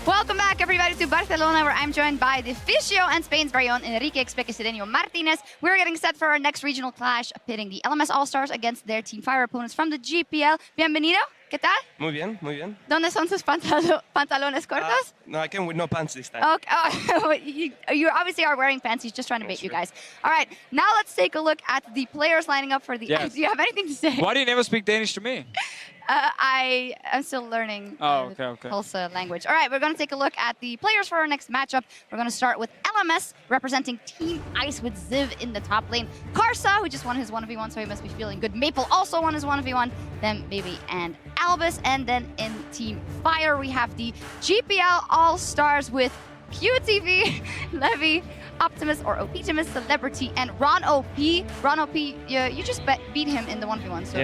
Welcome back, everybody, to Barcelona, where I'm joined by the Fisio and Spain's very own Enrique Especa Martinez. We're getting set for our next regional clash, pitting the LMS All-Stars against their Team Fire opponents from the GPL. Bienvenido. ¿Qué tal? Muy bien, muy bien. ¿Dónde son sus pantalones cortos? No, I came with no pants this time. Okay. Oh, you obviously are wearing pants. He's just trying to bait you guys. All right, now let's take a look at the players lining up for the... Yes. Do you have anything to say? Why do you never speak Danish to me? I am still learning Carsa language. All right, we're going to take a look at the players for our next matchup. We're going to start with LMS, representing Team Ice with Ziv in the top lane. Carsa, who just won his 1v1, so he must be feeling good. Maple also won his 1v1. Then Baby and Albus. And then in Team Fire, we have the GPL All-Stars with QTV, Levi, Optimus or Optimus, Celebrity, and Ron OP. Ron OP, you just beat him in the 1v1, so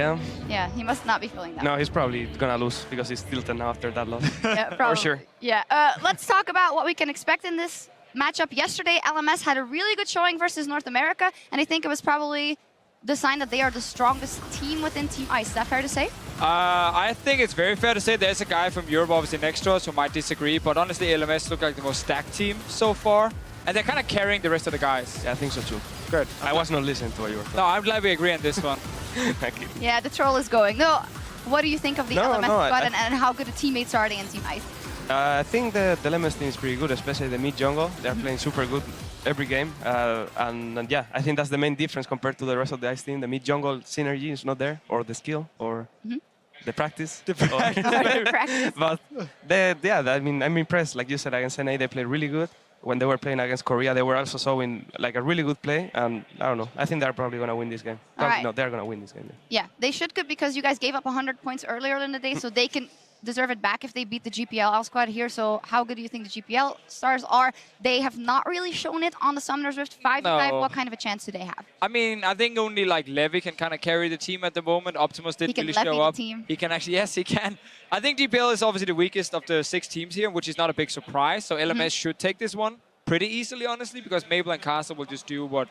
yeah, he must not be feeling that. No, he's probably gonna lose because he's tilted now after that loss. Yeah, probably. For sure. Yeah, let's talk about what we can expect in this matchup. Yesterday, LMS had a really good showing versus North America, and I think it was probably the sign that they are the strongest team within Team Ice. Is that fair to say? I think it's very fair to say there's a guy from Europe obviously next to us who might disagree, but honestly LMS look like the most stacked team so far. And they're kind of carrying the rest of the guys. Yeah, I think so too. Good. I was not listening to what you were saying. No, I'm glad we agree on this one. Thank you. Yeah, the troll is going. No, what do you think of the LMS squad and how good a teammates are they in Team Ice? I think the LMS team is pretty good, especially the mid jungle. They're playing super good every game. And yeah, I think that's the main difference compared to the rest of the Ice team. The mid jungle synergy is not there, or the skill, or the practice. The practice. But yeah, I mean, I'm impressed. Like you said, against NA, they played really good. When they were playing against Korea, they were also showing like a really good play. And I don't know, I think they're probably going to win this game. All right. No, they're going to win this game. Yeah, they should good because you guys gave up 100 points earlier in the day, so they can deserve it back if they beat the GPL squad here. So how good do you think the GPL stars are? They have not really shown it on the Summoner's Rift 5v5. No. What kind of a chance do they have? I mean, I think only like Levi can kind of carry the team at the moment. Optimus didn't really He can show levy up. the team. He can actually, yes, he can. I think GPL is obviously the weakest of the 6 teams here, which is not a big surprise. So LMS should take this one pretty easily, honestly, because Mabel and Carsa will just do what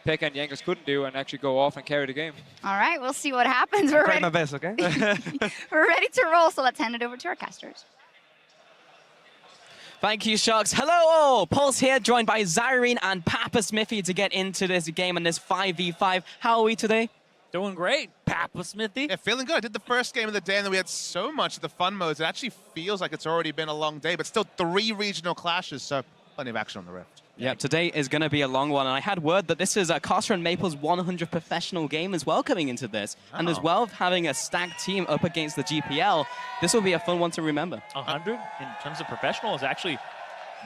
Pekka and Jankers couldn't do and actually go off and carry the game. All right, we'll see what happens. We're Try ready. my best, okay? We're ready to roll, so let's hand it over to our casters. Thank you, Sharks. Hello all! Pulse here, joined by Zyrene and Papa Smithy to get into this game and this 5v5. How are we today? Doing great, Papa Smithy. Yeah, feeling good. I did the first game of the day, and then we had so much of the fun modes. It actually feels like it's already been a long day, but still 3 regional clashes, so plenty of action on the Rift. Yeah, today is going to be a long one, and I had word that this is Carsa and Maple's 100 professional game as well coming into this, and as well having a stacked team up against the GPL. This will be a fun one to remember. 100 in terms of professional is actually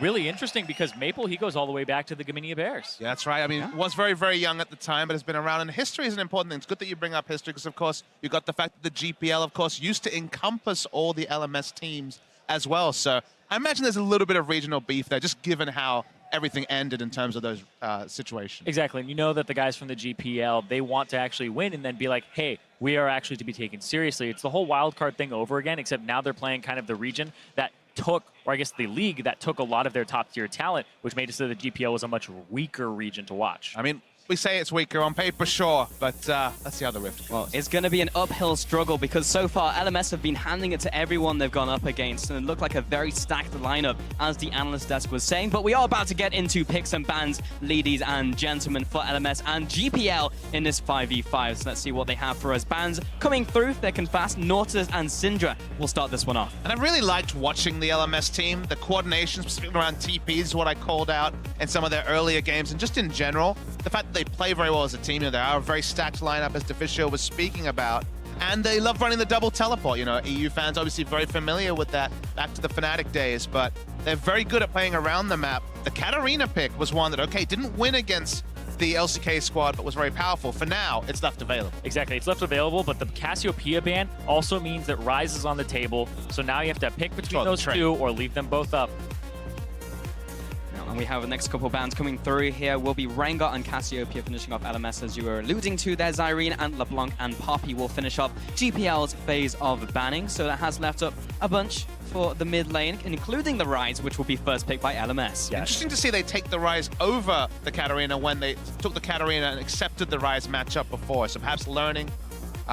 really interesting because Maple, he goes all the way back to the Gaminia Bears. Yeah, that's right. I mean, was very, very young at the time, but has been around. And history is an important thing. It's good that you bring up history because, of course, you've got the fact that the GPL, of course, used to encompass all the LMS teams as well. So I imagine there's a little bit of regional beef there, just given how everything ended in terms of those situations. Exactly, and you know that the guys from the GPL, they want to actually win and then be like, hey, we are actually to be taken seriously. It's the whole wildcard thing over again, except now they're playing kind of the region that took, or I guess the league that took a lot of their top tier talent, which made it so that the GPL was a much weaker region to watch. I mean, we say it's weaker on paper, sure, but let's see how the Rift goes. Well, it's going to be an uphill struggle because so far LMS have been handing it to everyone they've gone up against, and it looked like a very stacked lineup, as the analyst desk was saying. But we are about to get into picks and bans, ladies and gentlemen, for LMS and GPL in this 5v5. So let's see what they have for us. Bans coming through thick and fast. Nautilus and Syndra will start this one off. And I really liked watching the LMS team. The coordination, specifically around TPs, is what I called out in some of their earlier games. And just in general, the fact that they play very well as a team. You know, they are a very stacked lineup, as Deficio was speaking about. And they love running the double teleport. You know, EU fans obviously very familiar with that back to the Fnatic days, but they're very good at playing around the map. The Katarina pick was one that, okay, didn't win against the LCK squad, but was very powerful. For now, it's left available. Exactly, it's left available, but the Cassiopeia ban also means that Ryze is on the table. So now you have to pick between those two or leave them both up. And we have the next couple bans coming through here will be Rengar and Cassiopeia finishing off LMS, as you were alluding to there. Zyrene and LeBlanc and Poppy will finish off GPL's phase of banning. So that has left up a bunch for the mid lane, including the Ryze, which will be first picked by LMS. Yeah. Interesting to see they take the Ryze over the Katarina when they took the Katarina and accepted the Ryze matchup before. So perhaps learning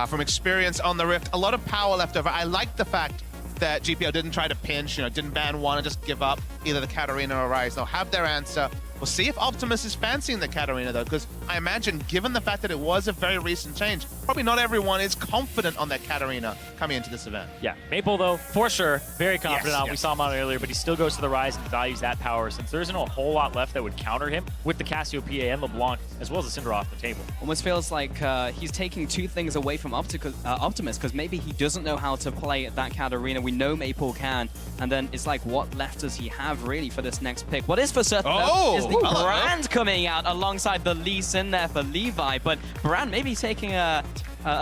from experience on the Rift. A lot of power left over. I like the fact that GPL didn't try to pinch, you know, didn't ban one and just give up either the Katarina or Ryze. They'll have their answer. We'll see if Optimus is fancying the Katarina, though, because I imagine, given the fact that it was a very recent change, probably not everyone is confident on that Katarina coming into this event. Yeah, Maple, though, for sure, very confident on. Yes. We saw him on earlier, but he still goes to the Ryze and values that power since there isn't a whole lot left that would counter him with the Cassiopeia and LeBlanc, as well as the Syndra off the table. Almost feels like he's taking two things away from Optimus, because maybe he doesn't know how to play that Katarina. We know Maple can, and then it's like, what left does he have, really, for this next pick? What is for certain, though, is the brand coming out alongside the Lee Sin there for Levi, but Brand maybe taking a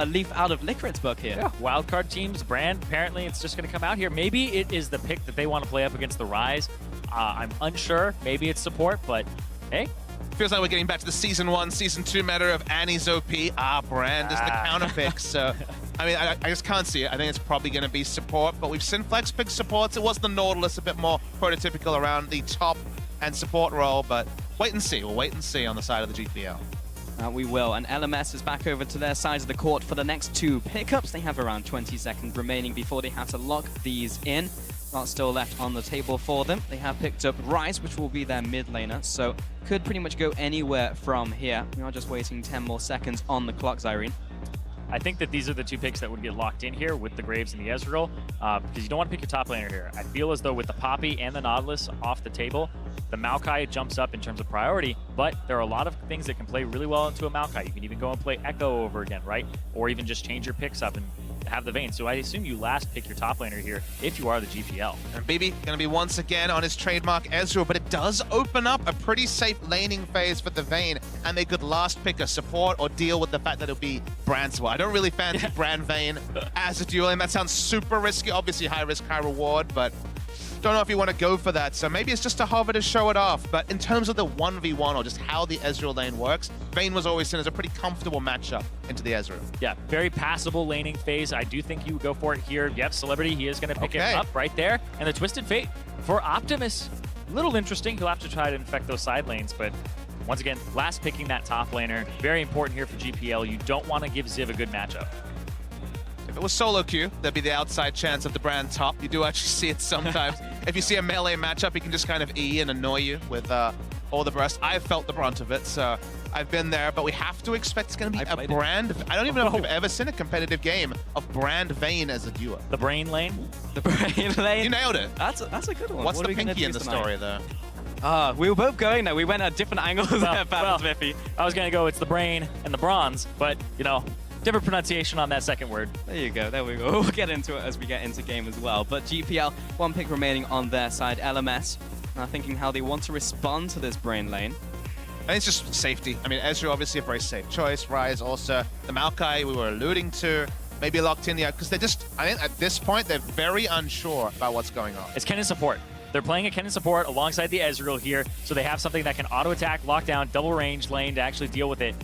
leaf out of Liquid's book here. Yeah, wildcard teams, Brand, apparently it's just going to come out here. Maybe it is the pick that they want to play up against the Ryze. I'm unsure. Maybe it's support, but hey. Feels like we're getting back to the Season 1, Season 2 meta of Annie's OP. Brand is the counter pick, so I mean, I just can't see it. I think it's probably going to be support, but we've seen Flex pick supports. It was the Nautilus, a bit more prototypical around the top and support role, but wait and see. We'll wait and see on the side of the GPL. We will, and LMS is back over to their side of the court for the next two pickups. They have around 20 seconds remaining before they have to lock these in. Lots still left on the table for them. They have picked up Ryze, which will be their mid laner, so could pretty much go anywhere from here. We are just waiting 10 more seconds on the clock, Zyrene. I think that these are the two picks that would get locked in here with the Graves and the Ezreal, because you don't want to pick your top laner here. I feel as though with the Poppy and the Nautilus off the table, the Maokai jumps up in terms of priority, but there are a lot of things that can play really well into a Maokai. You can even go and play Echo over again, right? Or even just change your picks up and have the Vayne. So I assume you last pick your top laner here if you are the GPL. And BB going to be once again on his trademark Ezreal, but it does open up a pretty safe laning phase for the Vayne, and they could last pick a support or deal with the fact that it'll be Brand swap. I don't really fancy Brand Vayne as a duel, and that sounds super risky. Obviously high risk, high reward, but don't know if you want to go for that. So maybe it's just a hover to show it off. But in terms of the 1v1 or just how the Ezreal lane works, Vayne was always seen as a pretty comfortable matchup into the Ezreal. Yeah, very passable laning phase. I do think you would go for it here. You have Celebrity. He is going to pick it up right there. And the Twisted Fate for Optimus. A little interesting. He'll have to try to infect those side lanes, but once again, last picking that top laner. Very important here for GPL. You don't want to give Ziv a good matchup. If it was solo queue, there'd be the outside chance of the Brand top. You do actually see it sometimes. If you see a melee matchup, he can just kind of E and annoy you with all the rest. I've felt the brunt of it, so I've been there, but we have to expect it's going to be a Brand. I don't even know if we've ever seen a competitive game of Brand Vayne as a duo. The brain lane? The brain lane? You nailed it. That's a good one. What's the pinky in the story, though? We were both going there. We went at different angles there, Smithy. I was going to go, it's the brain and the bronze, but, you know, different pronunciation on that second word. There you go. There we go. We'll get into it as we get into game as well. But GPL, one pick remaining on their side. LMS, thinking how they want to respond to this brain lane. And it's just safety. I mean, Ezreal obviously a very safe choice. Ryze also. The Maokai we were alluding to. Maybe locked in, because they're just, I think at this point, they're very unsure about what's going on. It's Kennen support. They're playing a Kennen support alongside the Ezreal here, so they have something that can auto-attack, lock down, double range lane to actually deal with it.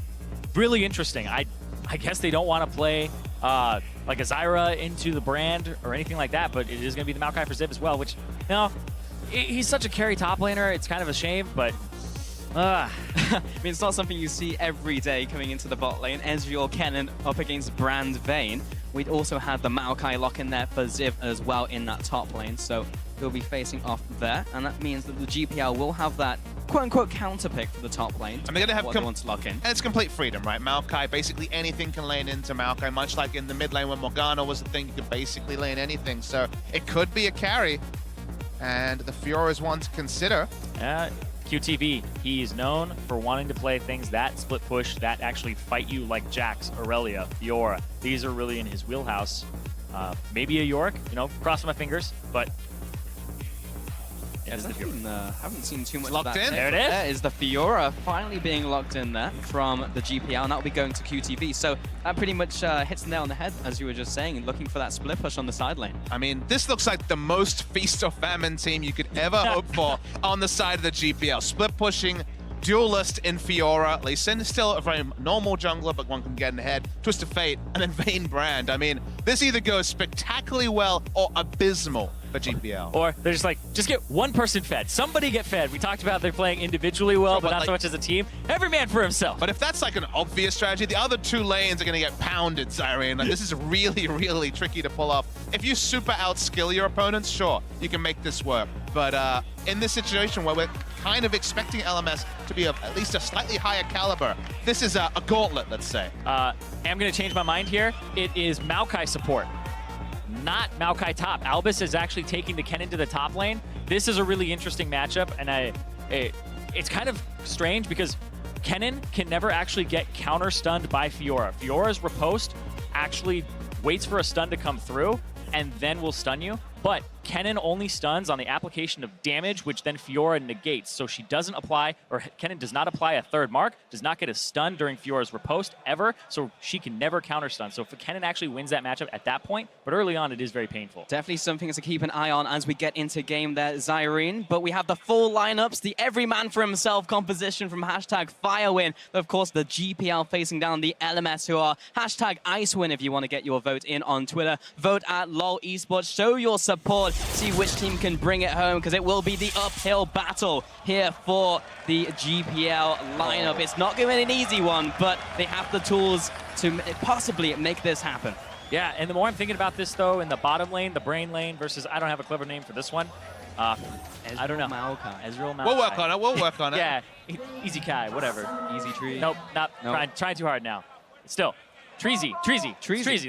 Really interesting. I guess they don't want to play like a Zyra into the Brand or anything like that, but it is going to be the Maokai for Ziv as well, which, you know, he's such a carry top laner. It's kind of a shame, but I mean, it's not something you see every day coming into the bot lane. Ezreal, Kennen up against Brand Vayne. We'd also had the Maokai lock in there for Ziv as well in that top lane, so he'll be facing off there, and that means that the GPL will have that quote-unquote counter pick for the top lane. And they're going to have what they want to lock in. And it's complete freedom, right? Maokai, basically anything can lane into Maokai, much like in the mid lane when Morgana was the thing, you could basically lane anything. So it could be a carry, and the Fiora is one to consider. QTV, he's known for wanting to play things that split push, that actually fight you like Jax, Aurelia, Fiora. These are really in his wheelhouse. Maybe a Yorick, you know, cross my fingers, but haven't seen too much locked of that. In. There it is. There is the Fiora finally being locked in there from the GPL, and that will be going to QTV. So that pretty much hits the nail on the head, as you were just saying, looking for that split push on the side lane. I mean, this looks like the most feast or famine team you could ever hope for on the side of the GPL. Split pushing, duelist in Fiora. Lee Sin is still a very normal jungler, but one can get in ahead. Twist of Fate, and then Vayne Brand. I mean, this either goes spectacularly well or abysmal for GPL. Or they're just like, just get one person fed. Somebody get fed. We talked about they're playing individually well, but not so much as a team. Every man for himself. But if that's like an obvious strategy, the other two lanes are going to get pounded, Cyrene. Like, this is really, really tricky to pull off. If you super outskill your opponents, sure, you can make this work. But in this situation where we're kind of expecting LMS to be of at least a slightly higher caliber, this is a gauntlet, let's say. I'm going to change my mind here. It is Maokai support, not Maokai top. Albus is actually taking the Kennen to the top lane. This is a really interesting matchup, and it's kind of strange because Kennen can never actually get counter-stunned by Fiora. Fiora's riposte actually waits for a stun to come through and then will stun you. But Kennen only stuns on the application of damage, which then Fiora negates. So she doesn't apply, or Kennen does not apply a third mark, does not get a stun during Fiora's riposte ever, so she can never counter stun. So Kennen actually wins that matchup at that point, but early on it is very painful. Definitely something to keep an eye on as we get into game there, Zyrene. But we have the full lineups, the every man for himself composition from hashtag Firewin. Of course, the GPL facing down the LMS, who are hashtag Icewin if you want to get your vote in on Twitter. Vote at LoL Esports, show your support, see which team can bring it home, because it will be the uphill battle here for the GPL lineup. It's not going to be an easy one, but they have the tools to possibly make this happen. Yeah, and the more I'm thinking about this, though, in the bottom lane, the brain lane versus, I don't have a clever name for this one. I don't know. Ezreal Maokai. We'll work on it. We'll work on it. Yeah, easy Kai, whatever. Easy tree. Nope, not trying too hard now. Still, Treasy.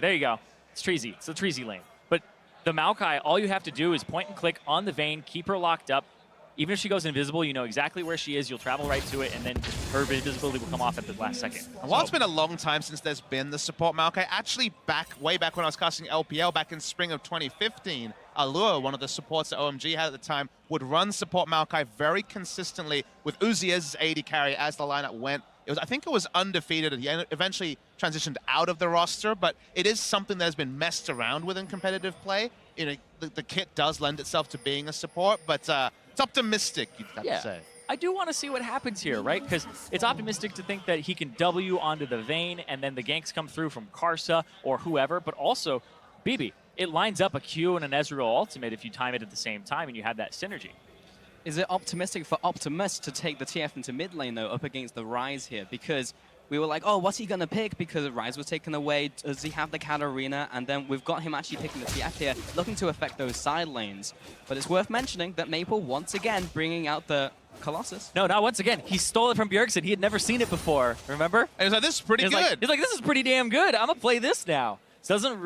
There you go. It's Treasy. It's the Treasy lane. But the Maokai, all you have to do is point and click on the Vayne, keep her locked up, Even if she goes invisible, you know exactly where she is. You'll travel right to it, and then her invisibility will come off at the last second. While it's been a long time since there's been the support Maokai, actually way back when I was casting LPL back in spring of 2015, Allure, one of the supports that OMG had at the time, would run support Maokai very consistently with Uzi as AD carry as the lineup went. I think it was undefeated. He eventually transitioned out of the roster, but it is something that has been messed around with in competitive play. You know, the kit does lend itself to being a support, but it's optimistic, you'd have to say. I do want to see what happens here, right? Because it's optimistic to think that he can W onto the Vayne, and then the ganks come through from Carsa or whoever, but also, BB, it lines up a Q and an Ezreal ultimate if you time it at the same time and you have that synergy. Is it optimistic for Optimus to take the TF into mid lane, though, up against the Ryze here? Because we were like, oh, what's he going to pick? Because Ryze was taken away. Does he have the Katarina? And then we've got him actually picking the TF here, looking to affect those side lanes. But it's worth mentioning that Maple, once again, bringing out the Colossus. No, not once again. He stole it from Bjergsen. He had never seen it before, remember? And he was like, this is pretty good. He's like, this is pretty damn good. I'm going to play this now. Doesn't